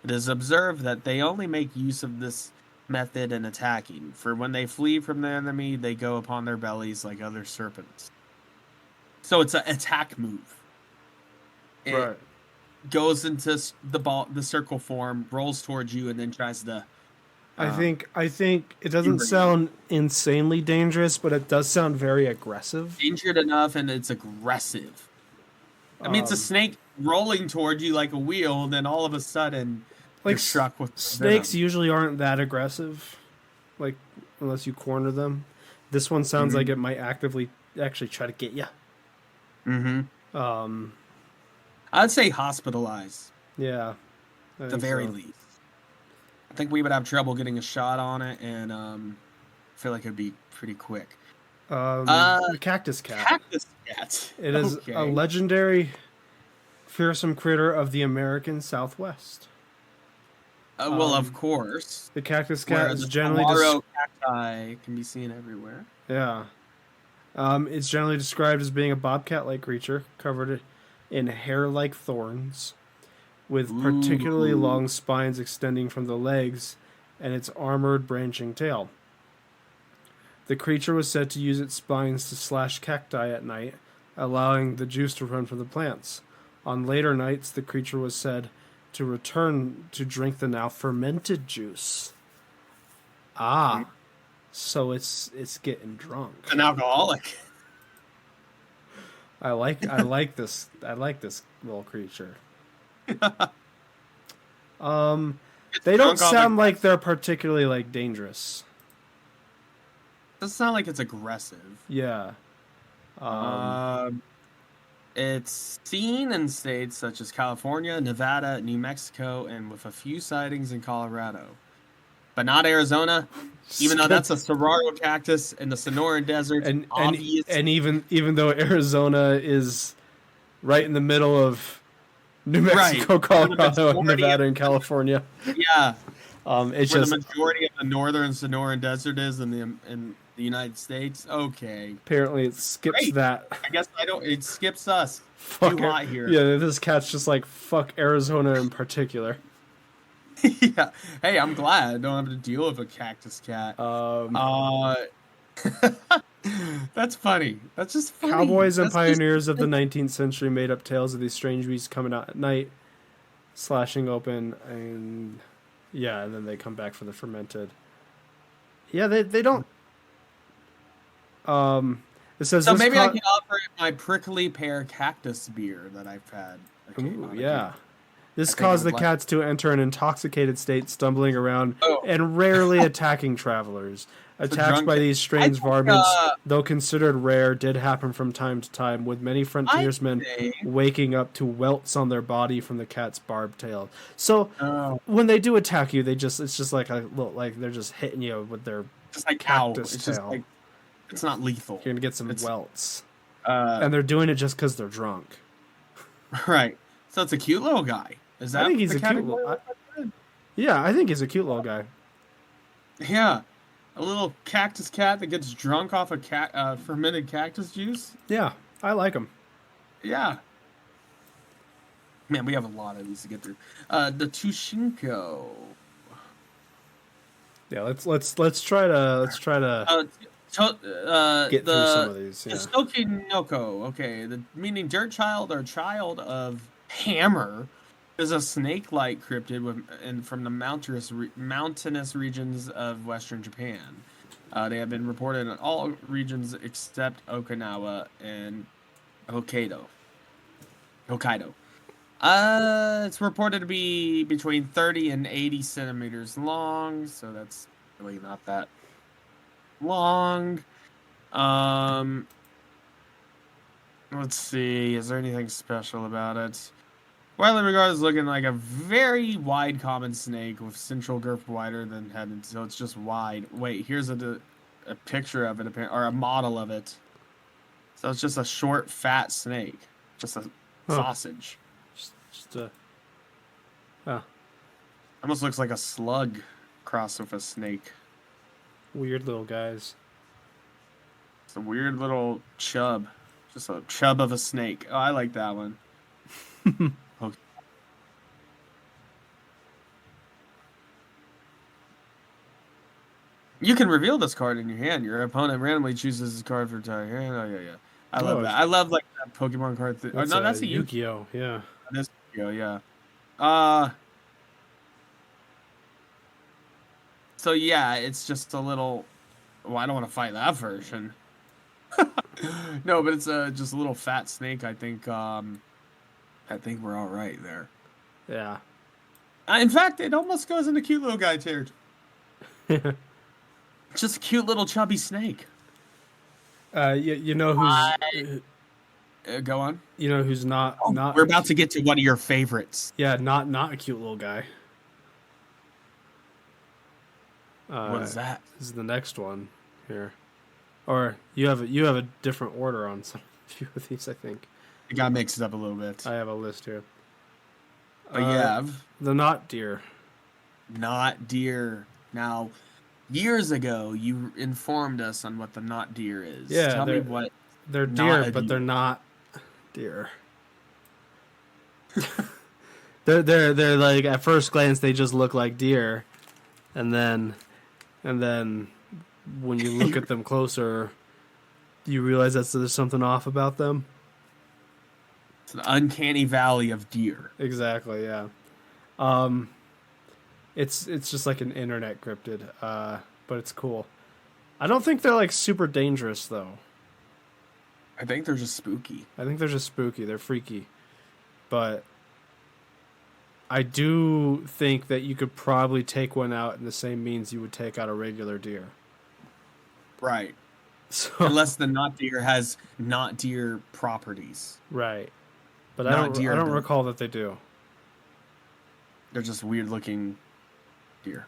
It is observed that they only make use of this method in attacking, for when they flee from the enemy, they go upon their bellies like other serpents. So it's an attack move. It goes into the circle form, rolls towards you, and then tries to. I think it doesn't sound insanely dangerous, but it does sound very aggressive. Injured enough, and it's aggressive. I mean, it's a snake rolling towards you like a wheel, and then all of a sudden, you're struck with snakes. venom. Usually aren't that aggressive, like unless you corner them. This one sounds like it might actively actually try to get you. Mm-hmm. I'd say hospitalize. Yeah. At the very least. I think we would have trouble getting a shot on it, and I feel like it'd be pretty quick. The cactus cat. Cactus cat. It is a legendary, fearsome critter of the American Southwest. Well, of course. The cactus cat is the generally cacti can be seen everywhere. Yeah. It's generally described as being a bobcat-like creature covered in hair-like thorns, with particularly long spines extending from the legs and its armored branching tail. The creature was said to use its spines to slash cacti at night, allowing the juice to run from the plants. On later nights, the creature was said to return to drink the now fermented juice. So it's getting drunk. An alcoholic. I like this little creature. They don't sound like they're particularly like dangerous. Doesn't sound like it's aggressive. Yeah. It's seen in states such as California, Nevada, New Mexico, and with a few sightings in Colorado. But not Arizona, even though that's a saguaro cactus in the Sonoran Desert. And even though Arizona is right in the middle of New Mexico, Colorado, Nevada, and California. Yeah. It's where just the majority of the northern Sonoran Desert is in the United States. Okay. Apparently it skips that. I guess it skips us. Fuck Too hot here. Yeah, this cat's just like, fuck Arizona in particular. Yeah. Hey, I'm glad I don't have to deal with a cactus cat. That's funny. That's just funny. Cowboys and pioneers of the 19th century made up tales of these strange beasts coming out at night, slashing open, and then they come back for the fermented. Yeah, they don't. It says so maybe I can offer my prickly pear cactus beer that I've had. This caused the cats to enter an intoxicated state, stumbling around and rarely attacking travelers. Attacks by these strange varmints, though considered rare, did happen from time to time, with many frontiersmen waking up to welts on their body from the cat's barbed tail. So when they do attack you, it's just like a little, like they're just hitting you with their cactus tail. It's not lethal. You're gonna get some welts, and they're doing it just because they're drunk. Right. So it's a cute little guy. Is that? I think he's a cute little. I think he's a cute little guy. Yeah. A little cactus cat that gets drunk off of fermented cactus juice? Yeah, I like him. Yeah. Man, we have a lot of these to get through. The Tushinko. Yeah, let's try to get through some of these. Yeah. Stokinoko, okay, meaning dirt child or child of hammer, is a snake-like cryptid from the mountainous regions of western Japan. They have been reported in all regions except Okinawa and Hokkaido. It's reported to be between 30 and 80 centimeters long, so that's really not that long. Let's see, is there anything special about it? Widely regarded as looking like a very wide common snake with central girth wider than head, so it's just wide. Wait, here's a picture of it, or a model of it. So it's just a short, fat snake. Just a sausage. Almost looks like a slug crossed with a snake. Weird little guys. It's a weird little chub. Just a chub of a snake. Oh, I like that one. Okay. You can reveal this card in your hand. Your opponent randomly chooses this card for entire hand. Oh yeah. I love that. I love like that Pokemon card. Oh, no, that's a Yu-Gi-Oh. Yeah. That's Yu-Gi-Oh. Yeah. So yeah, it's just a little. Well, I don't want to fight that version. No, but it's just a little fat snake. I think we're all right there. Yeah. In fact, it almost goes into cute little guy territory. Just a cute little chubby snake. You know who's Go on. you know who's not. We're about to get to one of your favorites. Yeah, not a cute little guy. What is that? This is the next one here, or you have a different order on some few of these. I think It got mixed up a little bit. I have a list here. But you have The not deer. not deer. Now, years ago, you informed us on what the not deer is. Yeah, Tell me what. They're Not deer, a but deer. they're not deer. they're like at first glance they just look like deer, and then when you look at them closer, you realize that there's something off about them. It's an uncanny valley of deer. Exactly, yeah. It's just like an internet cryptid, but it's cool. I don't think they're like super dangerous though. I think they're just spooky. I think they're just spooky. They're freaky. But I do think that you could probably take one out in the same means you would take out a regular deer. Right. So, Unless the not deer has not deer properties. right. But Not I don't deer, but- recall that they do. They're just weird looking deer.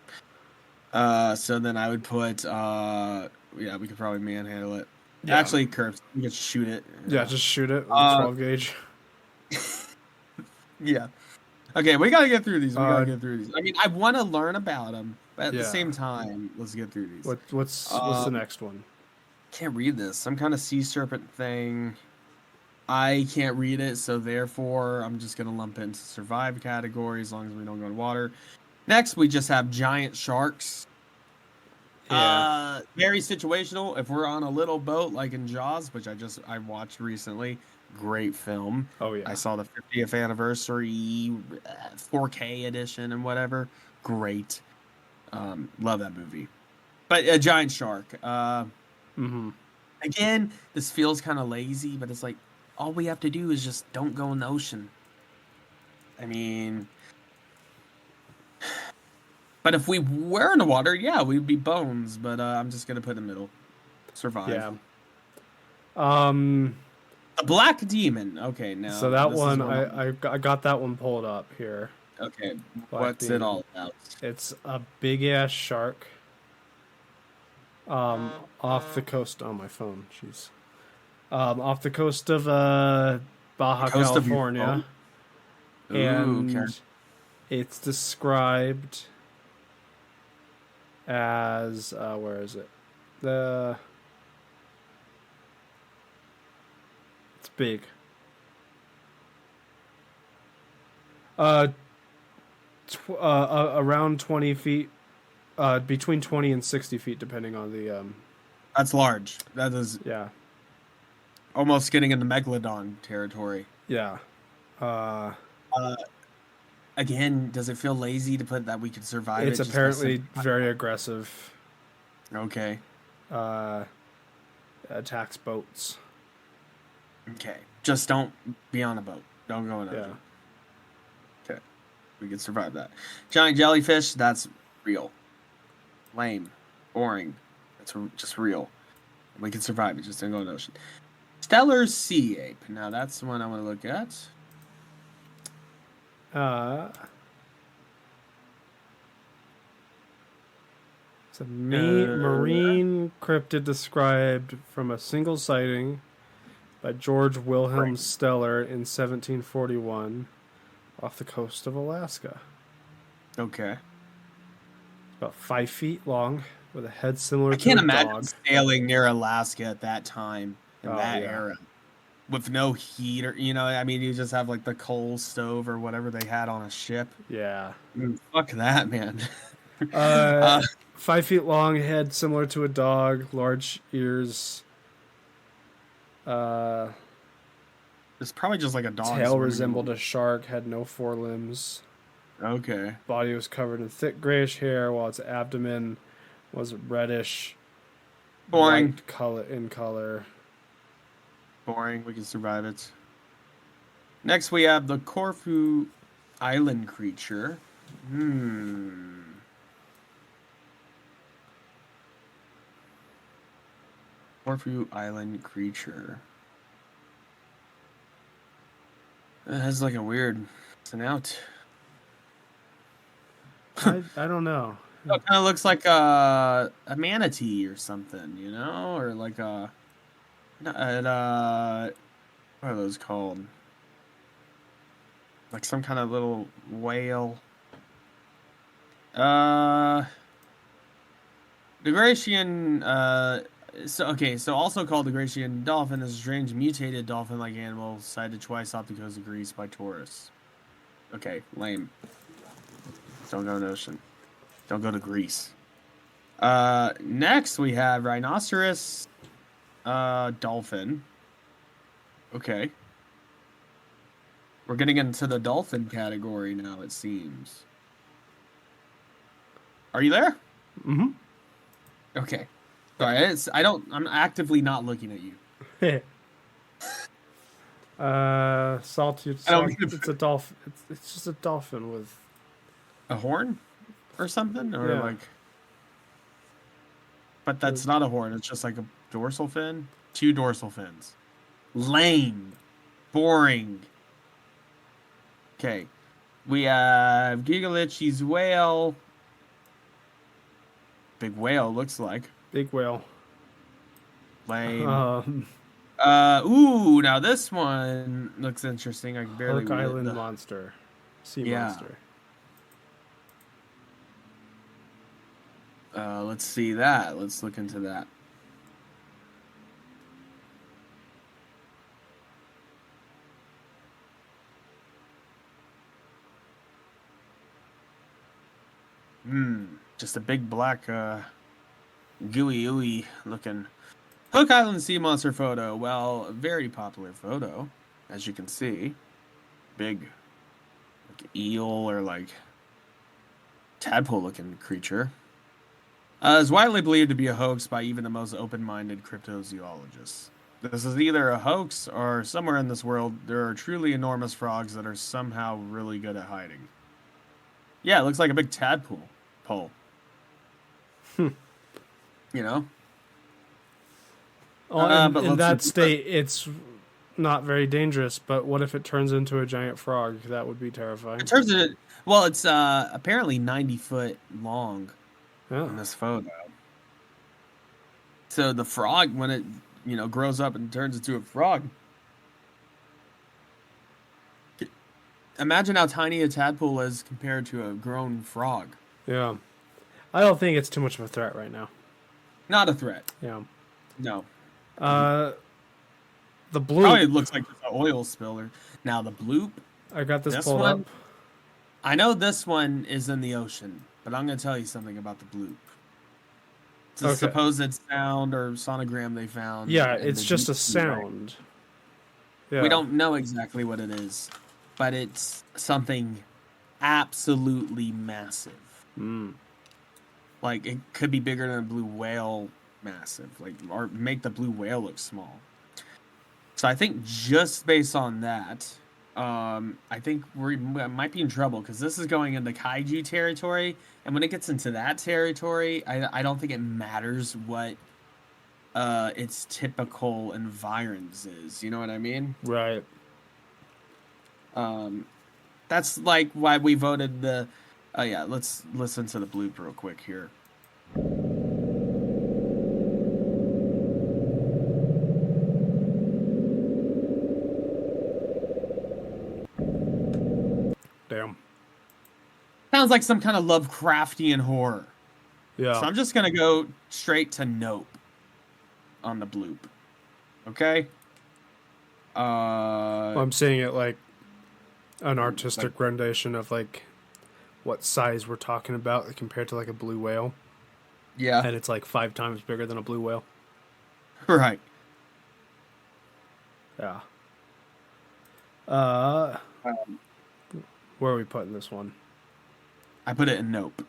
So then I would put we could probably manhandle it. Yeah. Actually, Curbs, you could shoot it. Yeah, just shoot it with a 12 gauge. Yeah. Okay, we gotta get through these. I mean, I want to learn about them, but at the Yeah. same time, let's get through these. What's the next one? Can't read this. Some kind of sea serpent thing. I can't read it, so therefore I'm just gonna lump it into survive category as long as we don't go in water. Next, we just have giant sharks. Yeah. Very situational. If we're on a little boat like in Jaws, which I watched recently, great film. Oh yeah. I saw the 50th anniversary 4K edition and whatever. Great. Love that movie. But a giant shark. Mm-hmm. Again, this feels kind of lazy, but it's like all we have to do is just don't go in the ocean. I mean, but if we were in the water, yeah, we'd be bones. But I'm just gonna put in the middle. Survive. Yeah. A black demon. Okay, now. So that this is one, one I got that one pulled up here. Okay, Black what's it demon. all about? It's a big ass shark. Off the coast on my phone. Jeez. Off the coast of Baja Coast of your California, Ooh, and okay. it's described as where is it? It's big. Around 20 feet, between 20 and 60 feet, depending on the That's large. That is yeah. almost getting into megalodon territory. Yeah. Again, does it feel lazy to put that we could survive? It's it just apparently doesn't- very aggressive. Okay. Attacks boats. Okay. Just don't be on a boat. Don't go in Yeah. it. Okay. We can survive that. Giant jellyfish, that's real. Lame. Boring. That's just real. We can survive it. Just don't go in the ocean. Stellar sea ape. Now that's the one I want to look at. It's a marine cryptid described from a single sighting by George Wilhelm Right. Steller in 1741 off the coast of Alaska. Okay. About 5 feet long with a head similar I to can't a imagine dog. sailing near Alaska at that time, in Oh, that yeah. era. with no heat or I mean, you just have like the coal stove or whatever they had on a ship. Yeah. Fuck that, man. 5 feet long, head similar to a dog, large ears. It's probably just like a dog. Tail resembled a shark, had no forelimbs. Okay. Body was covered in thick grayish hair, while its abdomen was reddish, Boring. white color. Boring. We can survive it. Next, we have the Corfu Island creature. Corfu Island creature. It has like a weird snout. I don't know. It kind of looks like a manatee or something, or like what are those called? Like some kind of little whale. The Grecian, so also called the Grecian dolphin is a strange mutated dolphin-like animal sighted twice off the coast of Greece by tourists. Okay, lame. Don't go to the ocean. Don't go to Greece. Next we have rhinoceros, dolphin. Okay. We're getting into the dolphin category now, it seems. Are you there? Mm-hmm. Okay. Sorry, I'm actively not looking at you. Sawtooth. I don't mean to- It's a dolphin. It's just a dolphin with A horn? Or something? Or Yeah. like... But that's not a horn, it's just like a dorsal fin? 2 dorsal fins. Lame. Boring. Okay. We have Gigalich's whale. Big whale, looks like. big whale. Lame. Ooh, now this one looks interesting. I can barely Hook read it. Island monster, sea Yeah. monster. Let's see that. Let's look into that. Just a big black, gooey ooey looking Hook Island sea monster photo. Well, a very popular photo, as you can see. Big, like eel or like tadpole looking creature. Is widely believed to be a hoax by even the most open-minded cryptozoologists. This is either a hoax or somewhere in this world there are truly enormous frogs that are somehow really good at hiding. Yeah, it looks like a big tadpole. You know? Oh, but in let's that see- state, it's not very dangerous. But what if it turns into a giant frog? That would be terrifying. In terms of it, well, it's apparently 90 foot long Yeah. in this photo. So the frog, when it grows up and turns into a frog, imagine how tiny a tadpole is compared to a grown frog. Yeah. I don't think it's too much of a threat right now. Not a threat. Yeah. No. The bloop. Probably it looks like just an oil spiller. Now the bloop. I got this This pulled one? up. I know this one is in the ocean, but I'm going to tell you something about the bloop. It's a Okay. supposed sound or sonogram they found. Yeah, in it's the just a deep sea, right? sound. Yeah. We don't know exactly what it is, but it's something absolutely massive. Like, it could be bigger than a blue whale massive, like, or make the blue whale look small. So I think just based on that, I think we might be in trouble because this is going into kaiju territory, and when it gets into that territory, I don't think it matters what its typical environs is. You know what I mean? Right. That's like why we voted the. Oh yeah, let's listen to the bloop real quick here. Damn. Sounds like some kind of Lovecraftian horror. Yeah. So I'm just gonna go straight to nope on the bloop. Okay. I'm seeing it like an artistic rendition of like what size we're talking about compared to like a blue whale, Yeah. and it's like 5 times bigger than a blue whale. Right. Yeah. Where are we putting this one? I put it in nope.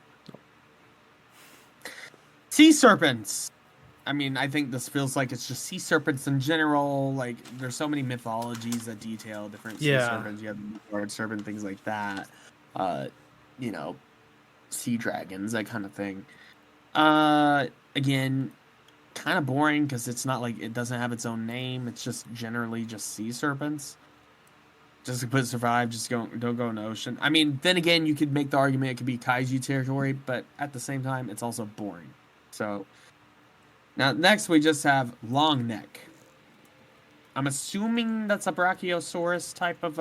Sea serpents. I mean, I think this feels like it's just sea serpents in general. Like, there's so many mythologies that detail different sea serpents. You have guard serpent, things like that. You know, sea dragons, that kind of thing. Again, kind of boring because it's not like it doesn't have its own name. It's just generally just sea serpents. Just to put survive, just don't go in the ocean. I mean, then again, you could make the argument it could be kaiju territory, but at the same time, it's also boring. So, now next we just have long neck. I'm assuming that's a Brachiosaurus type of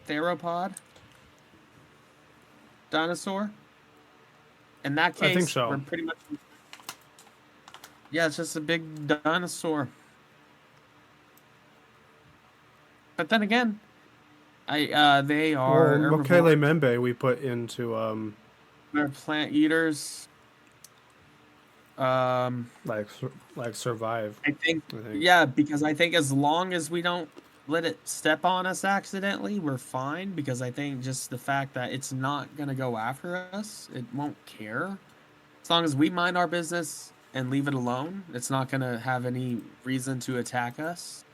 theropod dinosaur. In that case, I think so. We're pretty much... Yeah, it's just a big dinosaur. But then again, they are Mokele Membe we put into they're plant eaters. like survive. I think yeah, because I think as long as we don't let it step on us accidentally, we're fine. Because I think just the fact that it's not gonna go after us, it won't care. As long as we mind our business and leave it alone, it's not gonna have any reason to attack us.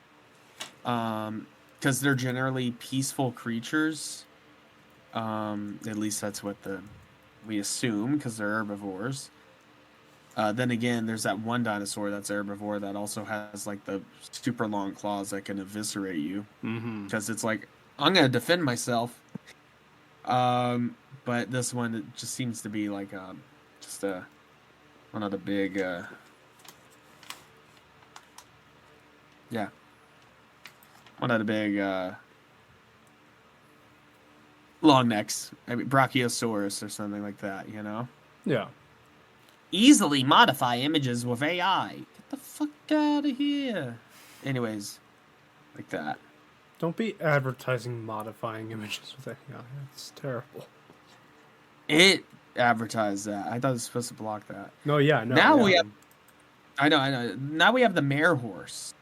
Because they're generally peaceful creatures. At least that's what we assume, because they're herbivores. Then again, there's that one dinosaur that's herbivore that also has like the super long claws that can eviscerate you. Because it's like, I'm gonna defend myself. But this one, it just seems to be like just one of the big one of the big long necks. I mean, Brachiosaurus or something like that, you know? Yeah. Easily modify images with AI. Get the fuck out of here. Anyways, like that. Don't be advertising modifying images with AI. It's terrible. It advertised that. I thought it was supposed to block that. No, yeah, no. Now yeah. we have... I know. Now we have the mare horse.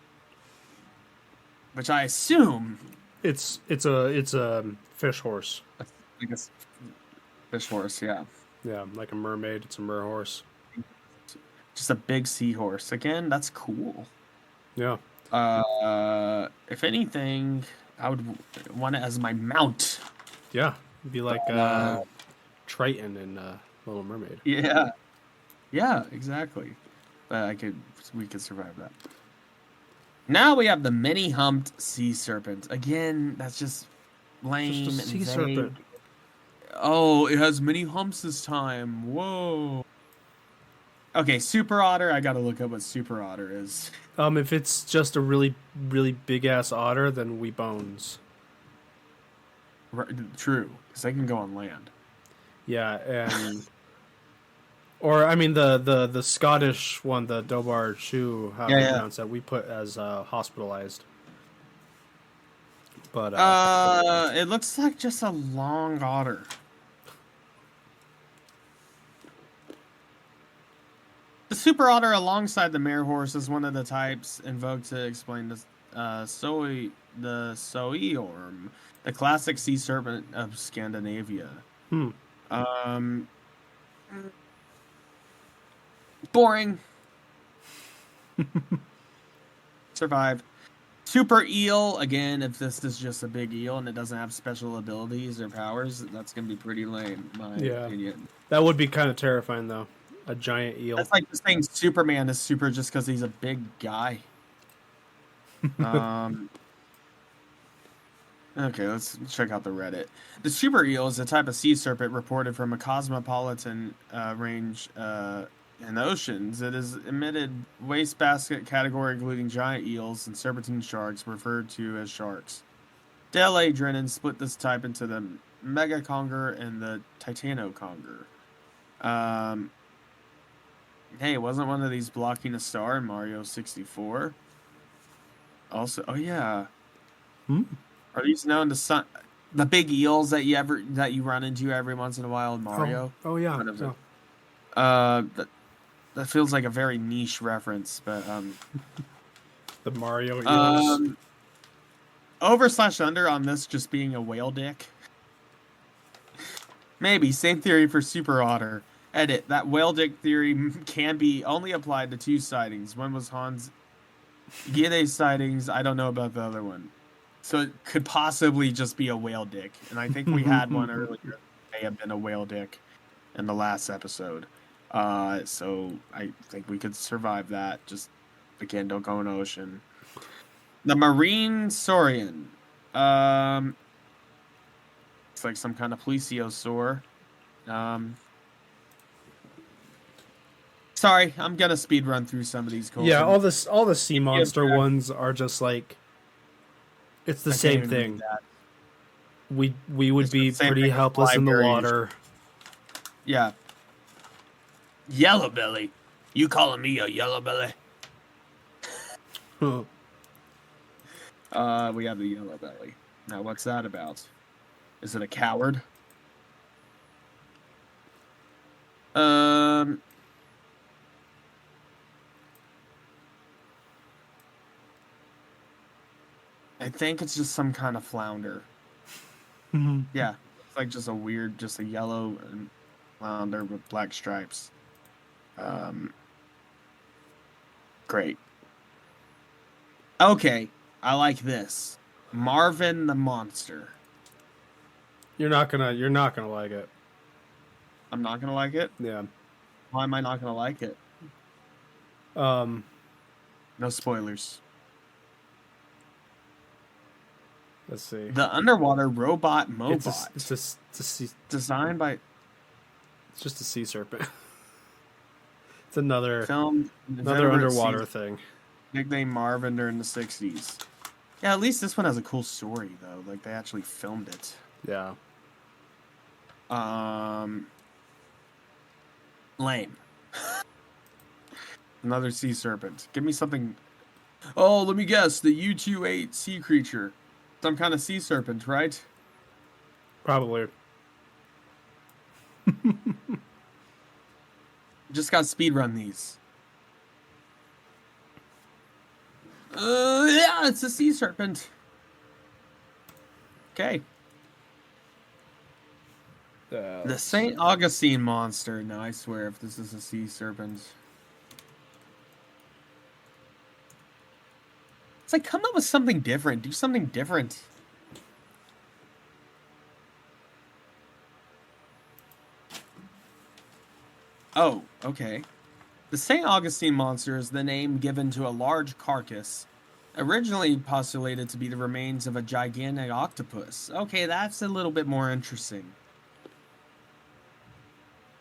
Which I assume... It's a fish horse. I guess fish horse, yeah. Yeah, like a mermaid. It's a mer horse. Just a big seahorse. Again, that's cool. Yeah. If anything, I would want it as my mount. Yeah. It'd be like Triton in Little Mermaid. Yeah. Yeah, exactly. But we could survive that. Now we have the many-humped sea serpent. Again, that's just lame. Just a sea and serpent. vague. Oh, it has many humps this time. Whoa. Okay, super otter. I gotta look up what super otter is. If it's just a really, really big ass otter, then we bones. Right, true, because they can go on land. Yeah, and or I mean the Scottish one, the Dobar Shoe, how you pronounce that, we put as hospitalized. But it looks like just a long otter. The super otter alongside the mare horse is one of the types invoked to explain the soiorm, the classic sea serpent of Scandinavia. Boring. Survive. Super eel, again, if this is just a big eel and it doesn't have special abilities or powers, that's going to be pretty lame, in my opinion. That would be kind of terrifying, though. A giant eel. That's like just saying Superman is super just because he's a big guy. Okay, let's check out the Reddit. The super eel is a type of sea serpent reported from a cosmopolitan range in the oceans. It is emitted wastebasket category, including giant eels and serpentine sharks, referred to as sharks. Dale A. Drennan split this type into the Megaconger and the Titanoconger. Hey, wasn't one of these blocking a star in Mario 64? Also, oh yeah. Are these known to the big eels that you run into every once in a while in Mario? Oh yeah. One of them. Oh. That feels like a very niche reference, but The Mario eels. over/under on this just being a whale dick. Maybe same theory for super otter. Edit that whale dick theory can be only applied to 2 sightings. One was Hans Gide sightings. I don't know about the other one. So it could possibly just be a whale dick. And I think we had one earlier that may have been a whale dick in the last episode. So I think we could survive that. Just, again, don't go in the ocean. The marine saurian. It's like some kind of plesiosaur. Sorry, I'm gonna speed run through some of these. Yeah, all the sea monster ones are just like, it's the same thing. We would be pretty helpless in the water. Yeah. Yellow belly. You calling me a yellow belly? We have the yellow belly. Now, what's that about? Is it a coward? I think it's just some kind of flounder. Yeah, it's like just a yellow flounder with black stripes. Great. Okay, I like this. Marvin the monster. You're not gonna like it. I'm not gonna like it? Yeah. Why am I not gonna like it? No spoilers. Let's see. The underwater robot Mobot. It's designed by. It's just a sea serpent. It's another film. Another underwater thing. Nicknamed Marvin during the '60s. Yeah, at least this one has a cool story though. Like they actually filmed it. Yeah. Lame. Another sea serpent. Give me something. Oh, let me guess. The U-28 sea creature. Some kind of sea serpent, right? Probably. Just got speed run these. Yeah, it's a sea serpent. Okay. The St. Augustine monster. No, I swear, if this is a sea serpent. It's like, come up with something different. Do something different. Oh, okay. The St. Augustine monster is the name given to a large carcass, originally postulated to be the remains of a gigantic octopus. Okay, that's a little bit more interesting.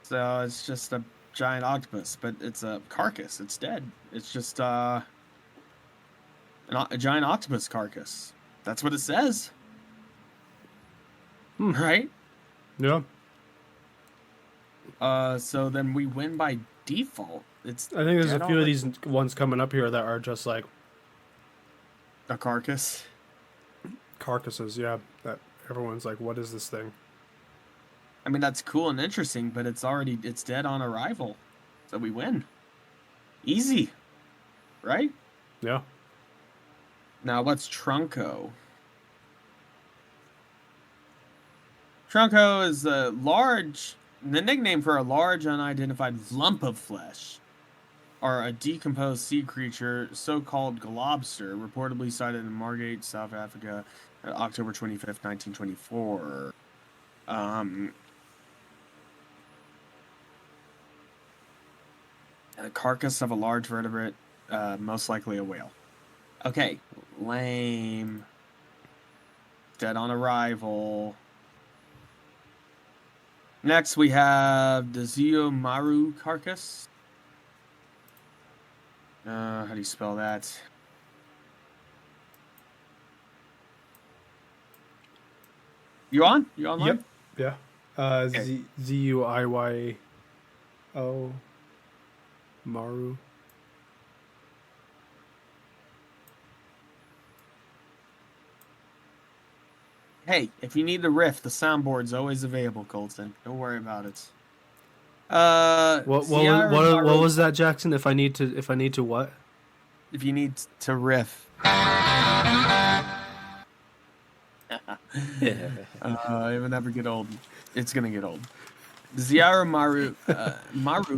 So it's just a giant octopus, but it's a carcass. It's dead. It's just a giant octopus carcass. That's what it says. Right? Yeah. So then we win by default. I think there's a few of these ones coming up here that are just like a carcass. Carcasses, yeah. That everyone's like, what is this thing? I mean, that's cool and interesting, but it's dead on arrival. So we win. Easy. Right? Yeah. Now, what's Trunco? Trunco is the nickname for a large unidentified lump of flesh, or a decomposed sea creature, so-called globster, reportedly sighted in Margate, South Africa, October 25th, 1924. A carcass of a large vertebrate, most likely a whale. Okay, lame. Dead on arrival. Next, we have the Ziomaru carcass. How do you spell that? You on? You online? Yep. Yeah. Okay. Zuiyo Maru. Hey, if you need to riff, the soundboard's always available, Colton. Don't worry about it. What Sierra what Maru- was that, Jackson? If I need to what? If you need to riff. It will never get old. It's gonna get old. The Ziara Maru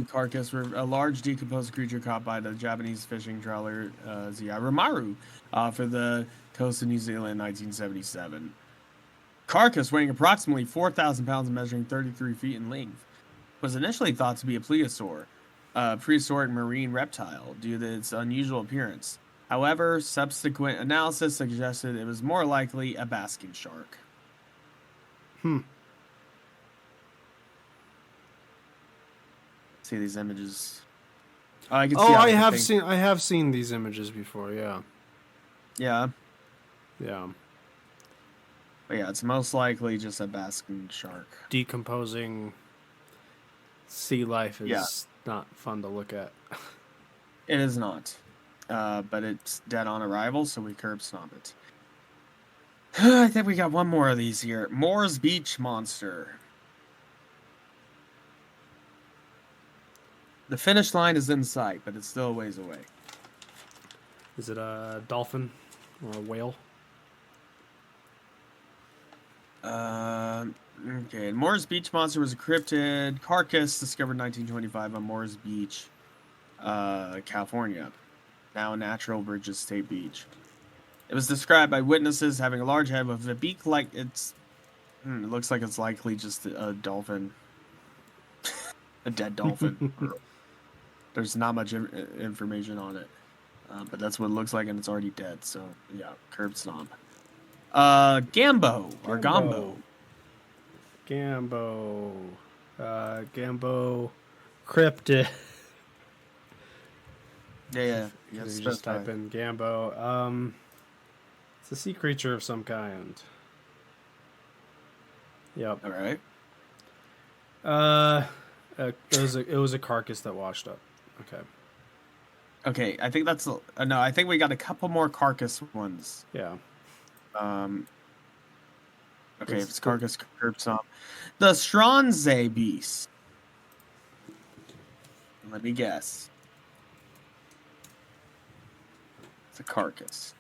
carcass were a large decomposed creature caught by the Japanese fishing trawler Ziara Maru for the coast of New Zealand in 1977. Carcass, weighing approximately 4,000 pounds and measuring 33 feet in length, was initially thought to be a plesiosaur, a prehistoric marine reptile, due to its unusual appearance. However, subsequent analysis suggested it was more likely a basking shark. See these images. Oh, I can see. Oh, how I the have thing- seen these images before. Yeah, Yeah, yeah. but yeah, it's most likely just a basking shark. Decomposing sea life is Yeah. not fun to look at. It is not, but it's dead on arrival, so we curb stomp it. I think we got one more of these here. Moore's Beach Monster. The finish line is in sight, but it's still a ways away. Is it a dolphin or a whale? Okay. Moore's Beach Monster was a cryptid carcass discovered in 1925 on Moore's Beach, California, now Natural Bridges State Beach. It was described by witnesses having a large head with a beak like it's. It looks like it's likely just a dolphin, a dead dolphin. There's not much information on it, but that's what it looks like, and it's already dead. So yeah, curb stomp. Gambo or Gombo. Gambo, cryptid. Yeah. You just type in Gambo. It's a sea creature of some kind. Yep. All right. It was a carcass that washed up. Okay. Okay, I think that's no. I think we got a couple more carcass ones. Yeah. Okay, if it's carcass, curb stomp. The Stranze beast. Let me guess. It's a carcass.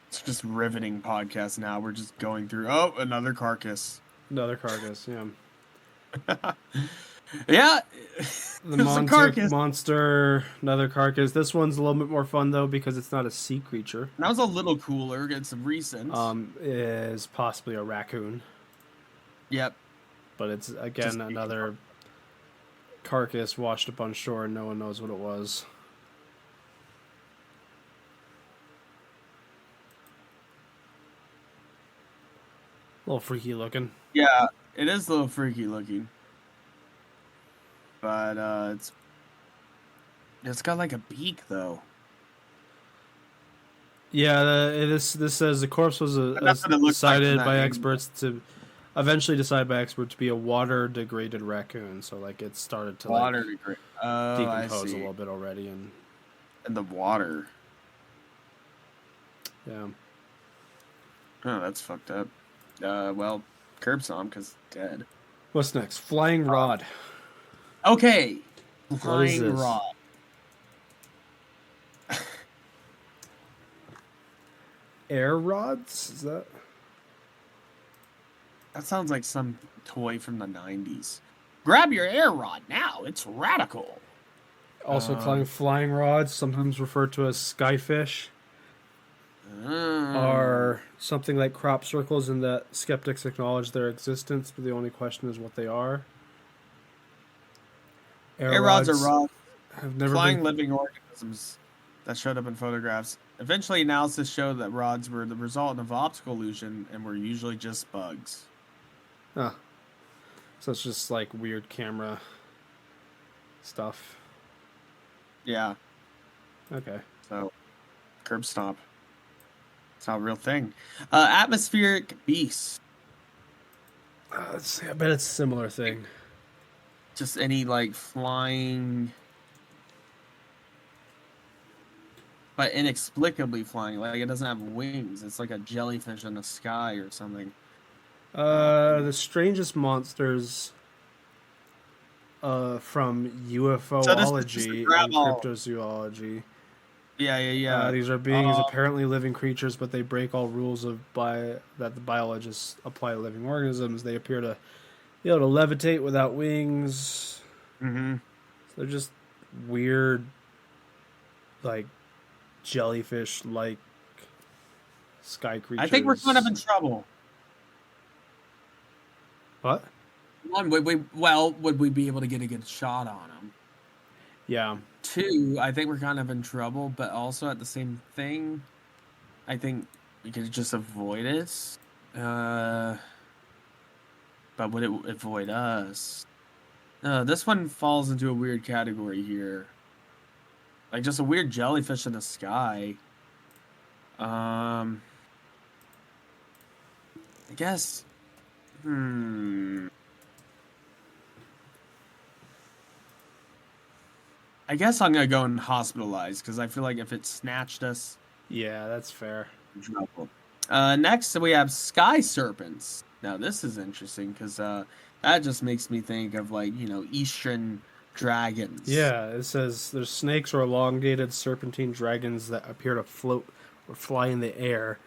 It's just riveting podcast now. We're just going through. Oh, another carcass. Another carcass. Yeah. Yeah. The monster. Another carcass. This one's a little bit more fun though because it's not a sea creature. That was a little cooler. It's recent. Is possibly a raccoon. Yep. But it's again another carcass washed up on shore and no one knows what it was. A little freaky looking. Yeah, it is a little freaky looking. But it's got like a beak though. Yeah, this says the corpse was decided by experts to be a water degraded raccoon. So like it started to decompose a little bit already, and the water. Yeah. Oh, that's fucked up. Well, curb stomp because dead. What's next? Flying rod. Okay. What is Flying this? rod. Air rods? Is that? That sounds like some toy from the 90s. Grab your air rod now. It's radical. Also calling flying rods, sometimes referred to as skyfish, are something like crop circles in that skeptics acknowledge their existence, but the only question is what they are. Air rods are rods. Have never Flying been... living organisms that showed up in photographs. Eventually, analysis showed that rods were the result of optical illusion and were usually just bugs. Huh. So it's just like weird camera stuff. Yeah. Okay. So, curb stomp. It's not a real thing. Atmospheric beast. Let's see. I bet it's a similar thing. Just any like flying. but inexplicably flying. Like it doesn't have wings. It's like a jellyfish in the sky or something. The strangest monsters from So this is just a UFOlogy grab and all. cryptozoology. Yeah. These are beings apparently living creatures, but they break all rules that the biologists apply to living organisms. They appear to be able to levitate without wings. Mm-hmm. They're just weird, like jellyfish-like sky creatures. I think we're kind of in trouble. What? One, would we be able to get a good shot on them? Yeah. Two, I think we're kind of in trouble, but also at the same thing, I think we could just avoid it. But would it avoid us? This one falls into a weird category here. Like just a weird jellyfish in the sky. I guess. I guess I'm gonna go and hospitalize because I feel like if it snatched us, Yeah, that's fair. we're in trouble. Next we have sky serpents. Now this is interesting because that just makes me think of like Eastern dragons. Yeah, it says there's snakes or elongated serpentine dragons that appear to float or fly in the air.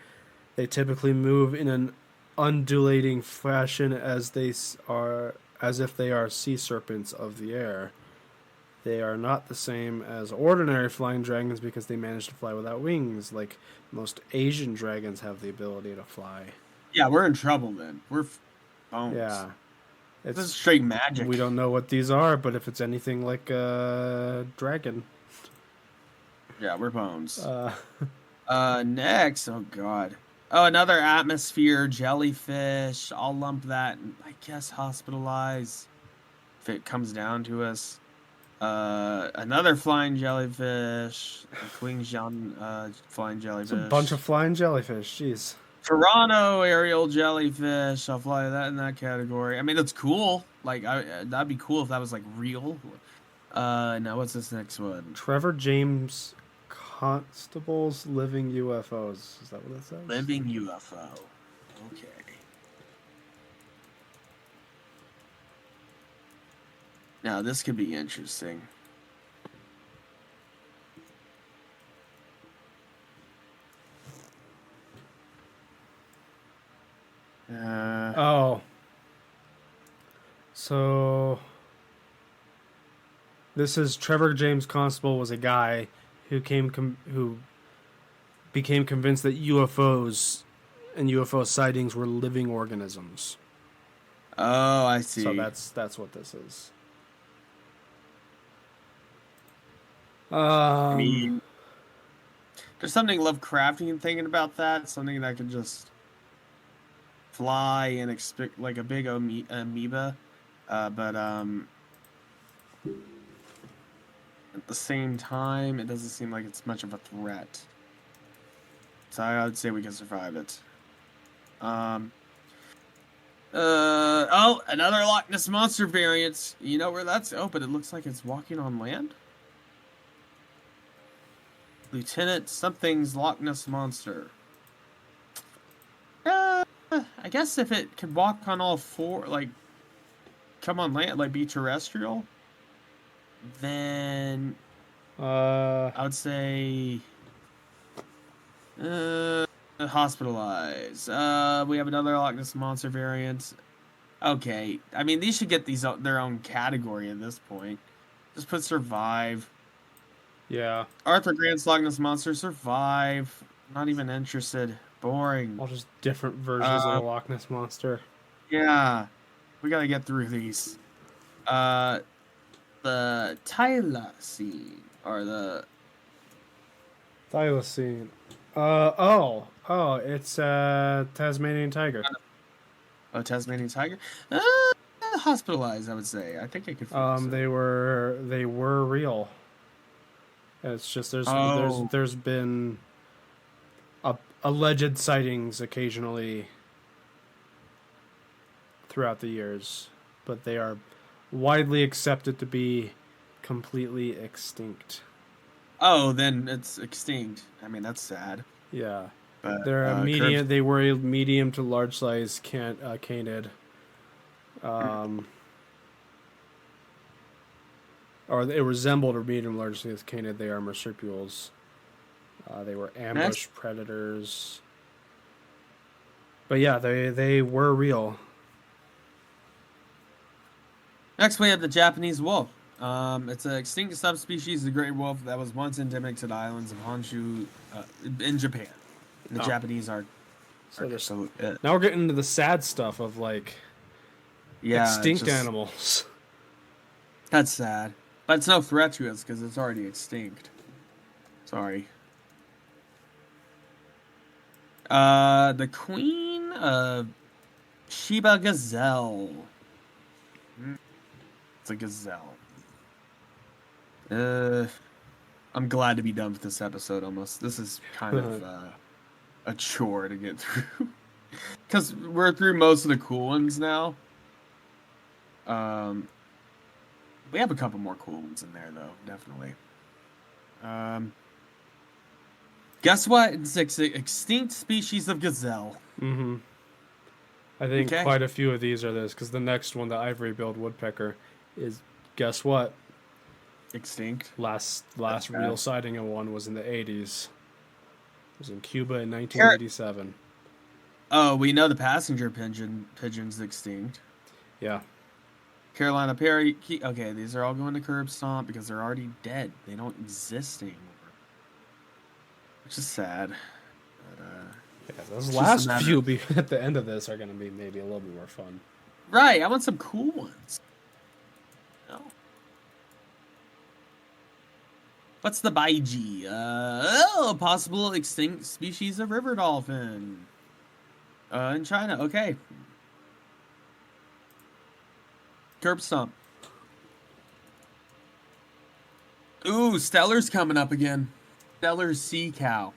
They typically move in an undulating fashion as if they are sea serpents of the air. They are not the same as ordinary flying dragons because they manage to fly without wings, like most Asian dragons have the ability to fly. Yeah, we're in trouble then. We're bones. Yeah. This is straight magic. We don't know what these are, but if it's anything like a dragon. Yeah, we're bones. Next, oh god. Oh, another atmosphere jellyfish. I'll lump that, I guess, hospitalize if it comes down to us. Another flying jellyfish. Flying jellyfish. It's a bunch of flying jellyfish. Jeez. Toronto aerial jellyfish. I'll fly that in that category. I mean, it's cool. Like, that'd be cool if that was like real. Now what's this next one? Trevor James Constable's Living UFOs. Is that what that says? Living UFO. Okay. Now this could be interesting. So this is Trevor James Constable was a guy who became convinced that UFOs and UFO sightings were living organisms. Oh, I see. So that's what this is. I mean, there's something Lovecraftian thinking about that. Something that could just fly and expect like a big amoeba, but at the same time, it doesn't seem like it's much of a threat. So I would say we can survive it. Oh, another Loch Ness Monster variant. You know where that's? Oh, but it looks like it's walking on land. Lieutenant something's Loch Ness Monster. I guess if it could walk on all four, like, come on land, like be terrestrial, then I would say hospitalize. We have another Loch Ness Monster variant. Okay, I mean these should get their own category at this point. Just put survive. Yeah. Arthur Grant's Loch Ness Monster, survive. Not even interested. Boring. All just different versions of the Loch Ness Monster. Yeah. We gotta get through these. The Thylacine, or the... Thylacine. It's Tasmanian tiger. Oh, Tasmanian tiger? Hospitalized, I would say. I think I could they were real. It's just there's been alleged sightings occasionally throughout the years, but they are widely accepted to be completely extinct. Oh, then it's extinct. I mean, that's sad. Yeah. But, They're a medium. They were a medium to large size canid. Or they resembled a medium large size canid. They are marsupials. They were ambush predators. But yeah, they were real. Next, we have the Japanese wolf. It's an extinct subspecies of the gray wolf that was once endemic to the islands of Honshu in Japan. And the Japanese are now we're getting into the sad stuff of like extinct animals. That's sad, but it's no threat to us because it's already extinct. Sorry. The queen of Shiba gazelle. It's a gazelle. I'm glad to be done with this episode almost. This is kind of a chore to get through. Because we're through most of the cool ones now. We have a couple more cool ones in there, though, definitely. Guess what? It's an extinct species of gazelle. Mm-hmm. I think quite a few of these are this, because the next one, the ivory-billed woodpecker, is, guess what? Extinct. Last real sighting of one was in the 80s. It was in Cuba in 1987. Oh, we know the passenger pigeon's extinct. Yeah. Carolina Perry. Okay, these are all going to curb stomp because they're already dead. They don't exist anymore. Which is sad. But, yeah, those last few at the end of this are going to be maybe a little bit more fun. Right, I want some cool ones. No. What's the baiji? Possible extinct species of river dolphin. In China, okay. Curb stomp. Ooh, Stellar's coming up again. Stellar sea cow.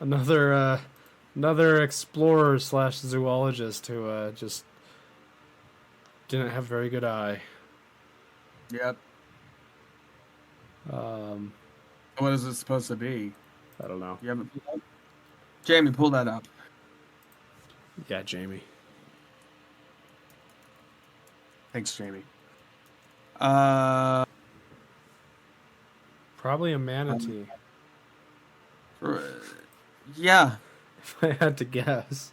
Another explorer / zoologist who just didn't have a very good eye. Yep. What is it supposed to be? I don't know. You haven't pulled that? Jamie, pull that up. Yeah, Jamie. Thanks, Jamie. Probably a manatee. Yeah. If I had to guess.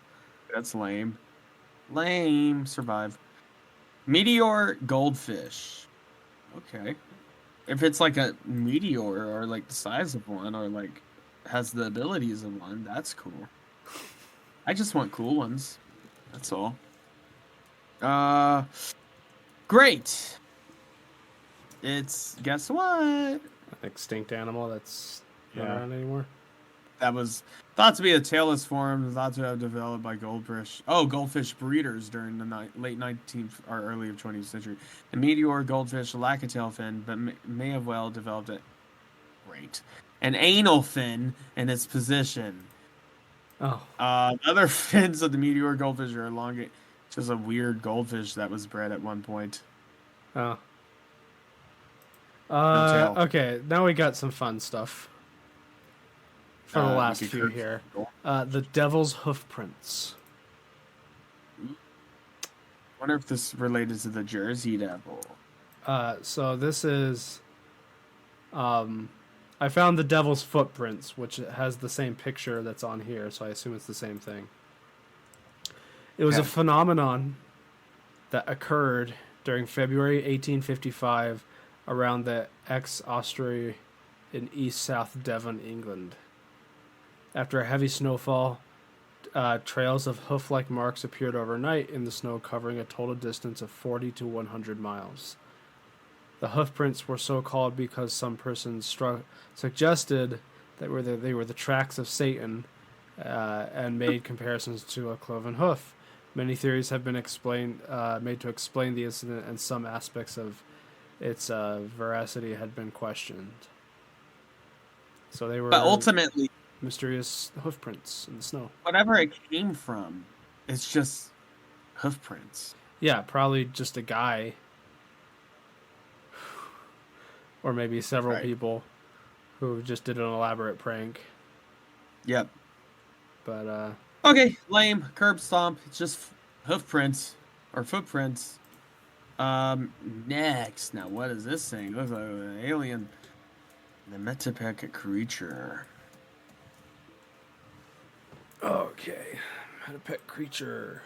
That's lame. Lame. Survive. Meteor goldfish. Okay. If it's like a meteor or like the size of one or like has the abilities of one, that's cool. I just want cool ones. That's all. Great. It's, guess what? An extinct animal that's not around anymore. That was thought to be a tailless form, thought to have developed by goldfish breeders during the late 19th or early 20th century. The meteor goldfish lack a tail fin, but may have well developed an anal fin in its position. Oh. The other fins of the meteor goldfish are elongate. It's just a weird goldfish that was bred at one point. Oh. Okay, now we got some fun stuff. For the last few here. The devil's hoof prints. Wonder if this is related to the Jersey Devil. So this is... I found the devil's footprints, which has the same picture that's on here, so I assume it's the same thing. It was a phenomenon that occurred during February 1855 around the ex-Osprey in east-south Devon, England. After a heavy snowfall, trails of hoof-like marks appeared overnight in the snow, covering a total distance of 40 to 100 miles. The hoof prints were so called because some persons suggested that they were the tracks of Satan and made comparisons to a cloven hoof. Many theories have been made to explain the incident, and some aspects of its veracity had been questioned. So they were... But ultimately... mysterious hoof prints in the snow. Whatever it came from, it's just hoof prints. Yeah, probably just a guy or maybe several Right. people who just did an elaborate prank. Yep. But Okay, lame. Curb stomp. It's just hoof prints or footprints. Next. Now, what is this thing? It looks like an alien. The Metapec creature. okay, had a pet creature.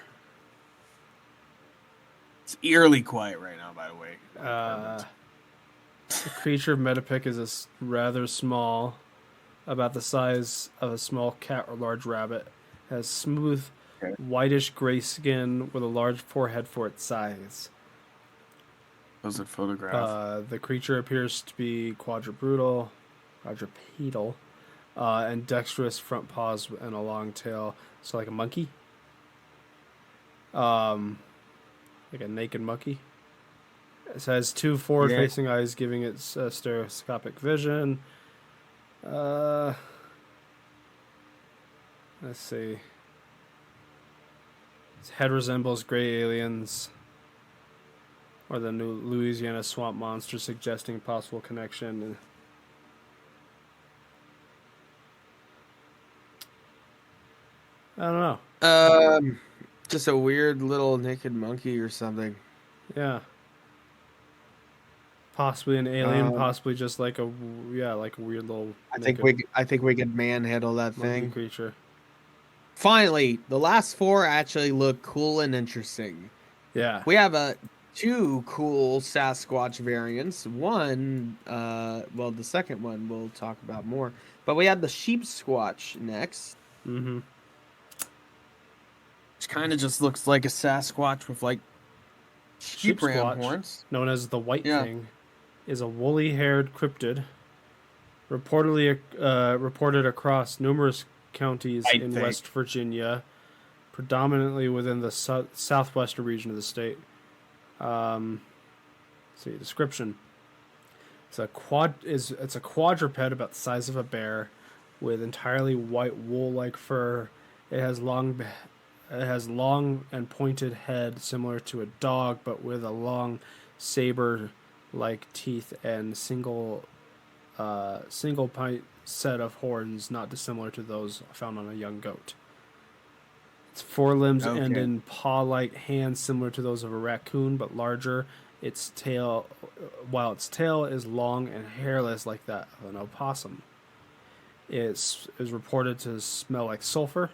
It's eerily quiet right now, by the way. The creature of Metapic is rather small, about the size of a small cat or large rabbit. Has smooth, whitish gray skin with a large forehead for its size. Was it photographed? The creature appears to be quadrupedal, and dexterous front paws and a long tail. So like a monkey. Like a naked monkey. It has two forward-facing eyes, giving it stereoscopic vision. Let's see. Its head resembles gray aliens or the new Louisiana swamp monster, suggesting possible connection. I don't know. Just a weird little naked monkey or something. Yeah. Possibly an alien, possibly just like a weird little. I think we could manhandle that monkey thing. creature. Finally, the last four actually look cool and interesting. Yeah. We have two cool Sasquatch variants. One, well, the second one we'll talk about more. But we have the sheep squatch next. Mm-hmm. Which kind of just looks like a Sasquatch with like sheep ram Squatch, horns. known as the White Yeah. Thing, is a woolly-haired cryptid, reportedly reported across numerous counties White in Thing. West Virginia, predominantly within the southwestern region of the state. See description. It's a quadruped about the size of a bear, with entirely white wool-like fur. It has long and pointed head, similar to a dog, but with a long saber-like teeth and single point set of horns, not dissimilar to those found on a young goat. Its forelimbs end Okay. in paw-like hands, similar to those of a raccoon, but larger. While its tail is long and hairless like that of an opossum. It is reported to smell like sulfur,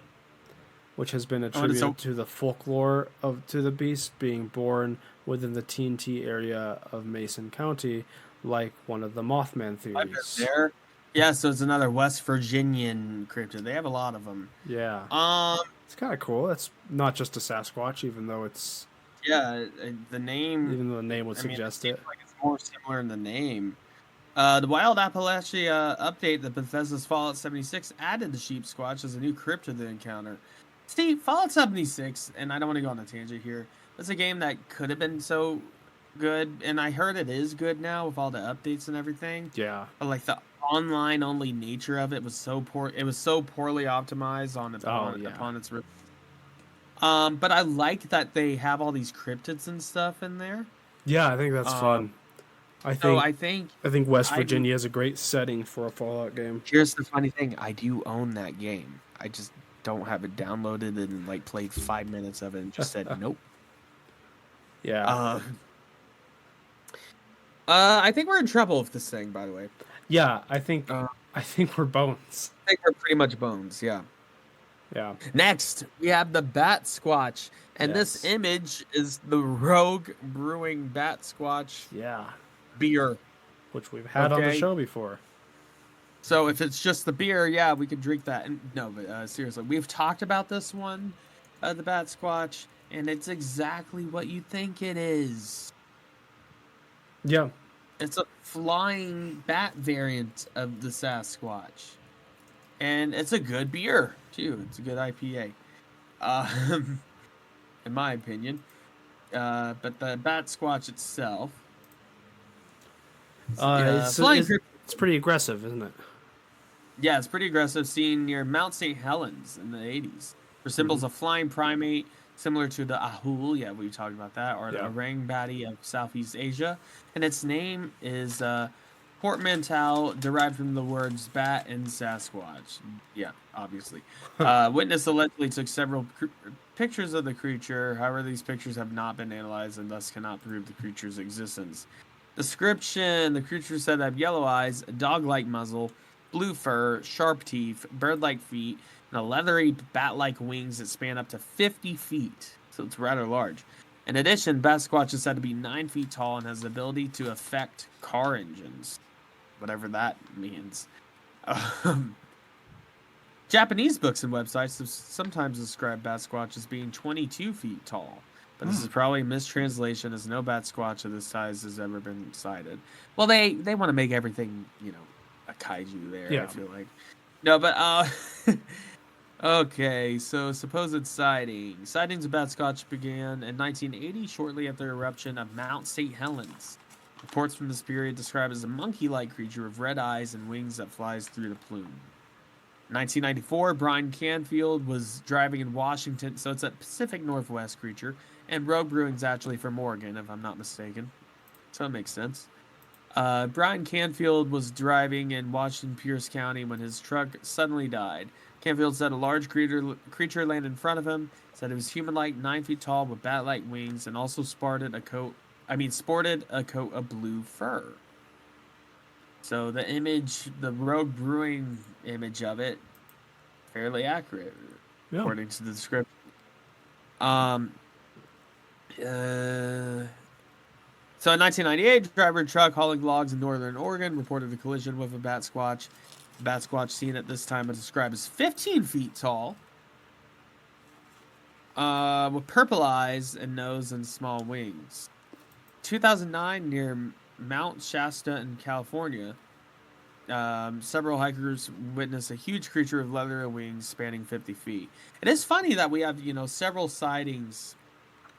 which has been attributed to the folklore to the beast being born within the TNT area of Mason County, like one of the Mothman theories. There. Yeah, so it's another West Virginian cryptid. They have a lot of them. Yeah. Um, It's kind of cool. It's not just a Sasquatch, even though yeah, the name. the name would suggest it. Seems like it's more similar in the name. The Wild Appalachia update, the Bethesda's Fallout 76 added the sheep squatch as a new cryptid to encounter. Steve, Fallout 76, and I don't want to go on a tangent here. It's a game that could have been so good, and I heard it is good now with all the updates and everything. Yeah. But like the online only nature of it was so poor. It was so poorly optimized upon its. But I like that they have all these cryptids and stuff in there. Yeah, I think that's fun. I think West Virginia is a great setting for a Fallout game. Here's the funny thing: I do own that game. I just don't have it downloaded and like played 5 minutes of it and just said nope. Yeah. I think we're in trouble with this thing. By the way, Yeah, I think we're bones. I think we're pretty much bones. Yeah. Yeah. Next, we have the Bat Squatch, and this Yes. image is the Rogue Brewing Bat Squatch Yeah. beer. Which we've had on the Okay. show before. So if it's just the beer, yeah, we could drink that. And no, but seriously, we've talked about this one, the Bat Squatch, and it's exactly what you think it is. Yeah. It's a flying bat variant of the Sasquatch. And it's a good beer, too. It's a good IPA. In my opinion. But the Bat Squatch itself. It's pretty aggressive, isn't it? Yeah, it's pretty aggressive. Seen near Mount St. Helens in the 80s. Resembles a flying primate similar to the ahul, yeah, we talked about that, or the orang batty of Southeast Asia. And its name is portmanteau derived from the words bat and Sasquatch. Yeah, obviously. Witness allegedly took several pictures of the creature. However, these pictures have not been analyzed and thus cannot prove the creature's existence. Description: the creature said to have yellow eyes, a dog-like muzzle, blue fur, sharp teeth, bird-like feet, and a leathery bat-like wings that span up to 50 feet. So it's rather large. In addition, Sasquatch is said to be 9 feet tall and has the ability to affect car engines. Whatever that means. Japanese books and websites sometimes describe Sasquatch as being 22 feet tall. But this is probably a mistranslation, as no Sasquatch of this size has ever been sighted. Well, they want to make everything, a kaiju there, Yeah. I feel like. No, but, okay, so supposed sightings. Sightings of Sasquatch began in 1980, shortly after the eruption of Mount St. Helens. Reports from this period describe it as a monkey-like creature with red eyes and wings that flies through the plume. 1994, Brian Canfield was driving in Washington, so it's a Pacific Northwest creature, and Rogue Brewing's actually from Oregon, if I'm not mistaken. So it makes sense. Brian Canfield was driving in Washington Pierce County when his truck suddenly died. Canfield said a large creature landed in front of him, said it was human-like, 9 feet tall with bat-like wings, and also sported a coat of blue fur. So the image, the Rogue Brewing image of it, fairly accurate, according to the description. So in 1998, a driver of a truck hauling logs in northern Oregon reported a collision with a Sasquatch. The Sasquatch seen at this time was described as 15 feet tall, with purple eyes and nose and small wings. 2009, near Mount Shasta in California, several hikers witnessed a huge creature with leathery wings spanning 50 feet. It is funny that we have, several sightings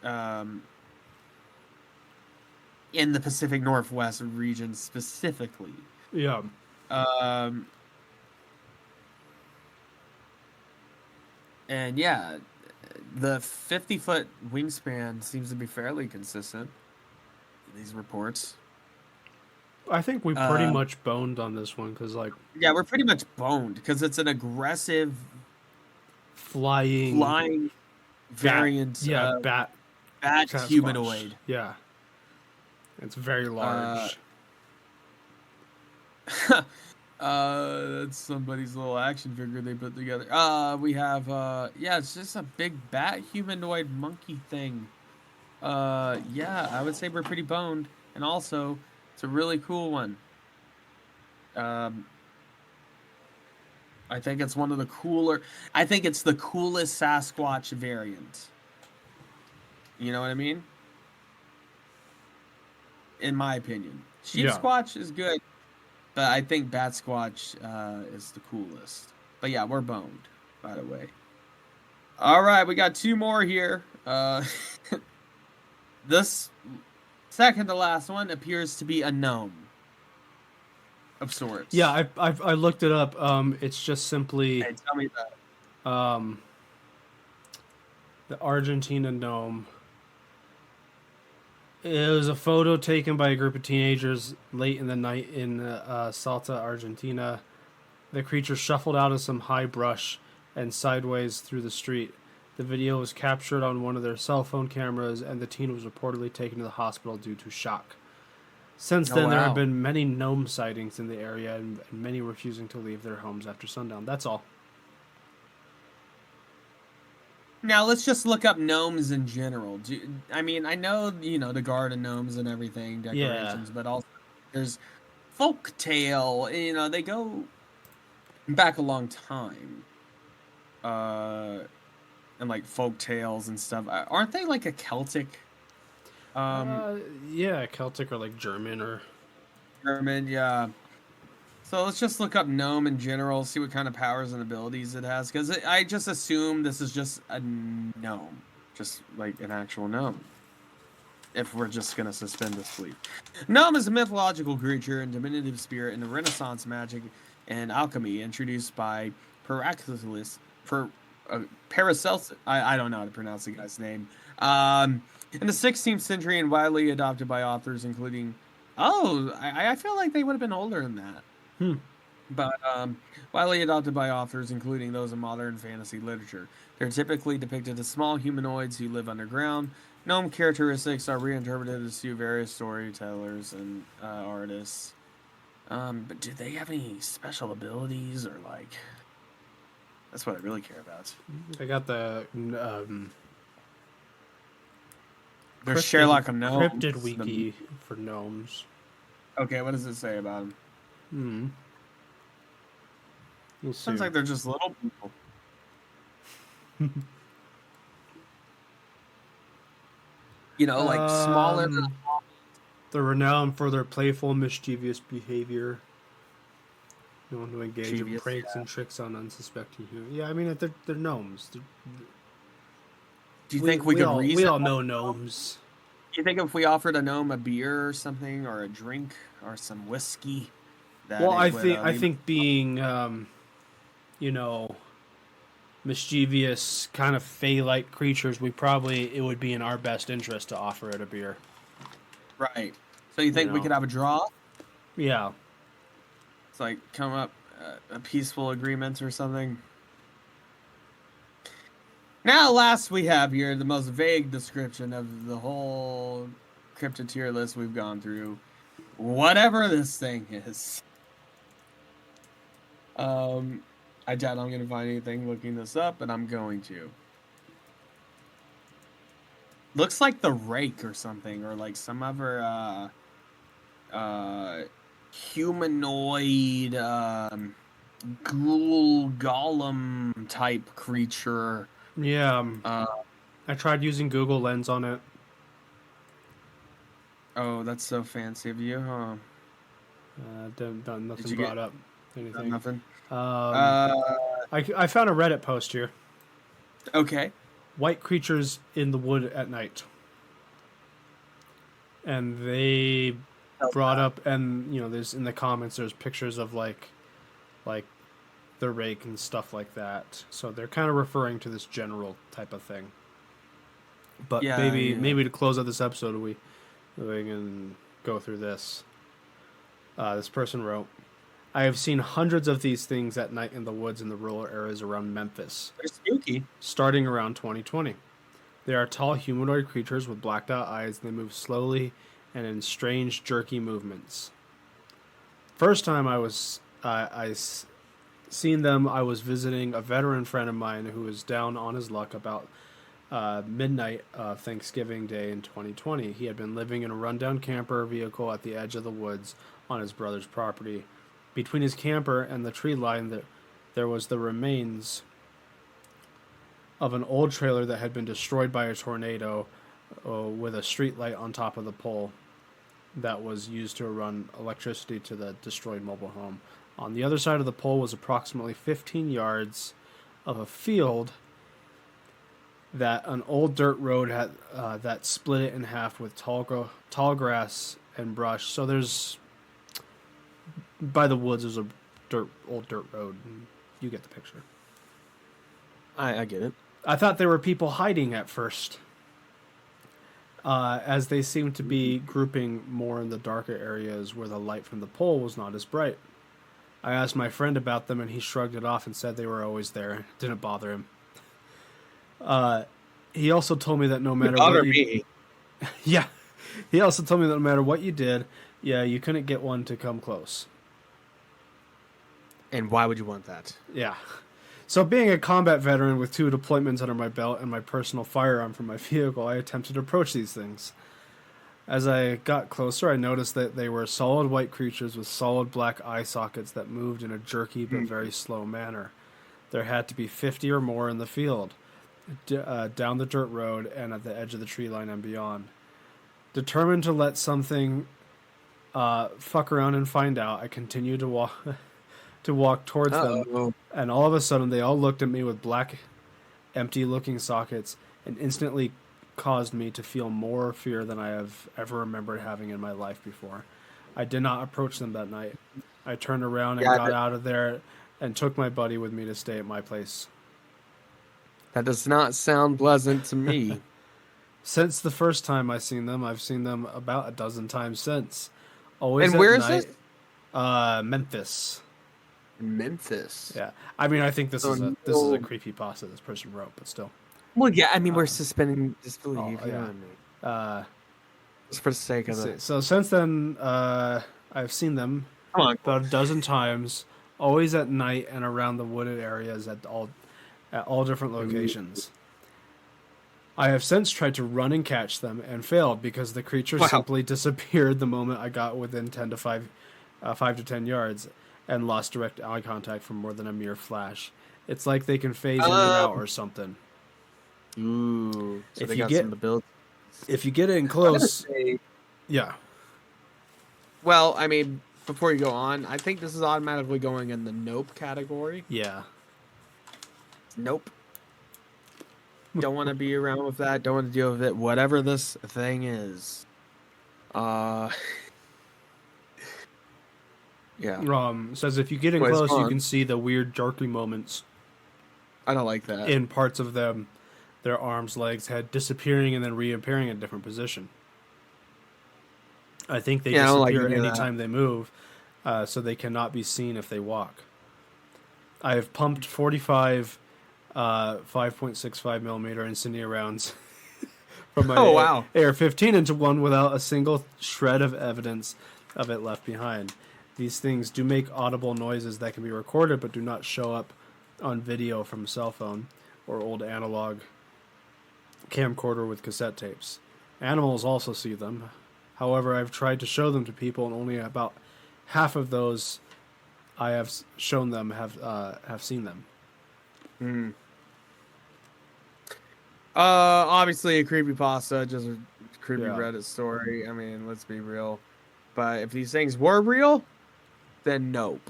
in the Pacific Northwest region specifically. Yeah. And yeah, the 50-foot wingspan seems to be fairly consistent. These reports. I think we pretty much boned on this one because, yeah, we're pretty much boned because it's an aggressive flying variant. bat Sasquatch. Humanoid. Yeah, it's very large. That's somebody's little action figure they put together. We have it's just a big bat humanoid monkey thing. Yeah, I would say we're pretty boned, and also it's a really cool one. I think it's one of the cooler. I think it's the coolest Sasquatch variant. You know what I mean? In my opinion, Sheep Squatch is good, but I think Bat Squatch is the coolest. But yeah, we're boned, by the way. All right, we got 2 more here. This second to last one appears to be a gnome of sorts. Yeah, I looked it up. It's just simply Hey, tell me about it. The Argentina gnome. It was a photo taken by a group of teenagers late in the night in Salta, Argentina. The creature shuffled out of some high brush and sideways through the street. The video was captured on one of their cell phone cameras, and the teen was reportedly taken to the hospital due to shock. Since then, there have been many gnome sightings in the area, and many refusing to leave their homes after sundown. That's all. Now, let's just look up gnomes in general. I mean, I know, the garden gnomes and everything, decorations, but also there's folktale. They go back a long time. And like folk tales and stuff. Aren't they like a Celtic? Yeah, Celtic or like German or... German, yeah. So let's just look up gnome in general, see what kind of powers and abilities it has. Because I just assume this is just a gnome. Just like an actual gnome. If we're just going to suspend disbelief. Gnome is a mythological creature and diminutive spirit in the Renaissance magic and alchemy introduced by Paracelsus. Paracelsus, I don't know how to pronounce the guy's name. In the 16th century and widely adopted by authors including Oh, I feel like they would have been older than that. But widely adopted by authors, including those in modern fantasy literature. They're typically depicted as small humanoids who live underground. Gnome characteristics are reinterpreted as to various storytellers and artists. But do they have any special abilities or like? That's what I really care about. I got the There's Sherlock of Gnomes. Cryptid wiki for gnomes. Okay, what does it say about them? Let's Sounds see. like they're just little people. You know, like smaller than. They're renowned for their playful, mischievous behavior. Known to engage in Mischievous, pranks and tricks on unsuspecting humans. Yeah, I mean, they're gnomes. Do you think we could reason? We all know gnomes. Do you think if we offered a gnome a beer or something, or a drink, or some whiskey, that Well, I it would, think being, you know, mischievous, kind of fey-like creatures, it would be in our best interest to offer it a beer. right? So you think we know. could have a draw? Yeah. It's like come up a peaceful agreement or something. Now, last we have here the most vague description of the whole cryptid tier list we've gone through. Whatever this thing is. I doubt I'm gonna find anything looking this up, but I'm going to. Looks like the rake or something, or like some other humanoid ghoul golem type creature. Yeah. I tried using Google Lens on it. Oh, that's so fancy of you, huh? Nothing you brought get- up anything. Nothing. I found a Reddit post here. Okay. White creatures in the wood at night. And they brought up, and you know, there's in the comments there's pictures of like the rake and stuff like that. So they're kind of referring to this general type of thing. But Yeah, maybe to close out this episode we can go through this. This person wrote, I have seen hundreds of these things at night in the woods in the rural areas around Memphis, They're spooky. starting around 2020. They are tall humanoid creatures with blacked out eyes, and they move slowly and in strange, jerky movements. First time seen them, I was visiting a veteran friend of mine who was down on his luck about midnight of Thanksgiving Day in 2020. He had been living in a rundown camper vehicle at the edge of the woods on his brother's property. Between his camper and the tree line, there was the remains of an old trailer that had been destroyed by a tornado with a street light on top of the pole that was used to run electricity to the destroyed mobile home. On the other side of the pole was approximately 15 yards of a field that an old dirt road had that split it in half with tall grass and brush. So there's, by the woods, there's a old dirt road. You get the picture. I get it. I thought there were people hiding at first, as they seemed to be grouping more in the darker areas where the light from the pole was not as bright. I asked my friend about them, and he shrugged it off and said they were always there. It didn't bother him. He also told me that no matter what yeah, he also told me that no matter what you did, you couldn't get one to come close. And why would you want that? Yeah. So being a combat veteran with 2 deployments under my belt and my personal firearm from my vehicle, I attempted to approach these things. As I got closer, I noticed that they were solid white creatures with solid black eye sockets that moved in a jerky but very slow manner. There had to be 50 or more in the field, down the dirt road and at the edge of the tree line and beyond. Determined to let something fuck around and find out, I continued to walk towards them, and all of a sudden they all looked at me with black, empty-looking sockets and instantly caused me to feel more fear than I have ever remembered having in my life before. I did not approach them that night. I turned around and got out of there and took my buddy with me to stay at my place. That does not sound pleasant to me. Since the first time I've seen them about a dozen times since. Always And at where is night. this? Memphis. Memphis. Yeah, I mean, I think this Oh, is a this is a no. creepypasta this person wrote, but still. Well, yeah. I mean, we're suspending disbelief. Oh, You know yeah. what I mean? Uh, Just for the sake of let's see. it. So since then, I've seen them Come on. about a dozen times, always at night and around the wooded areas at all different locations. I have since tried to run and catch them and failed because the creature Wow. simply disappeared the moment I got within 5 to 10 yards and lost direct eye contact for more than a mere flash. It's like they can phase in and out or something. Ooh. So If they you got get- some ability. If you get in I'm gonna close, say- yeah. Well, I mean, before you go on, I think this is automatically going in the nope category. Yeah. Nope. Don't want to be around with that. Don't want to deal with it. Whatever this thing is. Yeah. Says if you get in Well, it's close, you fun. can see the weird jerky moments I don't like that. in parts of them, their arms, legs, head disappearing and then reappearing in a different position. I think they Yeah, I don't like disappear any of that. anytime they move, so they cannot be seen if they walk. I have pumped 45 5.65 millimeter incendiary rounds from my Oh, wow. AR-15 into one without a single shred of evidence of it left behind. These things do make audible noises that can be recorded but do not show up on video from a cell phone or old analog camcorder with cassette tapes. Animals also see them. However, I've tried to show them to people, and only about half of those I have shown them have seen them. Obviously a creepypasta, just a creepy Yeah. Reddit story. I mean, let's be real. But if these things were real, then nope.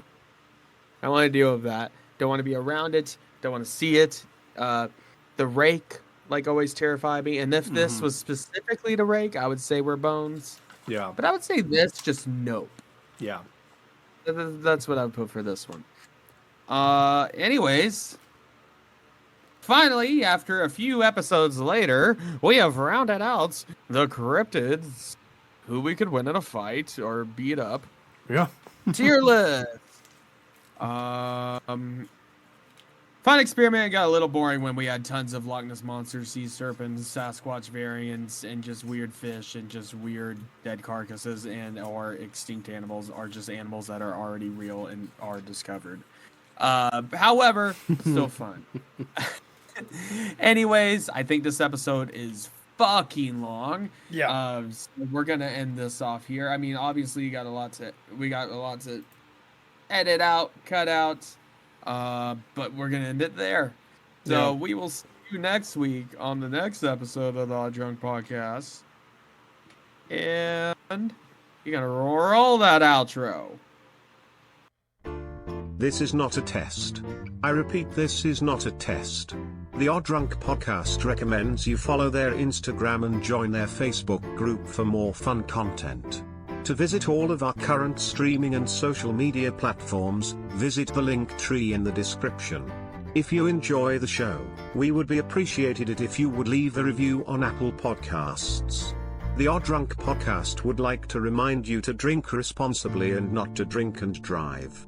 I don't want to deal with that. Don't want to be around it. Don't want to see it. The rake, like, always terrified me. And if this was specifically the rake, I would say we're bones. Yeah, But I would say this, just nope. yeah. That's what I would put for this one. Anyways, finally, after a few episodes later, we have rounded out the cryptids who we could win in a fight or beat up. Yeah. Tier list. Fun experiment got a little boring when we had tons of Loch Ness monsters, sea serpents, Sasquatch variants, and just weird fish and just weird dead carcasses and or extinct animals, or just animals that are already real and are discovered. However, still fun. Anyways, I think this episode is fucking long. Yeah. So we're gonna end this off here. I mean, obviously, we got a lot to edit out, cut out. But we're gonna end it there. So Yeah. we will see you next week on the next episode of the Odd Drunk Podcast. And you're gonna roll that outro. This is not a test. I repeat, this is not a test. The Odd Drunk Podcast recommends you follow their Instagram and join their Facebook group for more fun content. To visit all of our current streaming and social media platforms, visit the link tree in the description. If you enjoy the show, we would be appreciated it if you would leave a review on Apple Podcasts. The Odd Drunk Podcast would like to remind you to drink responsibly and not to drink and drive.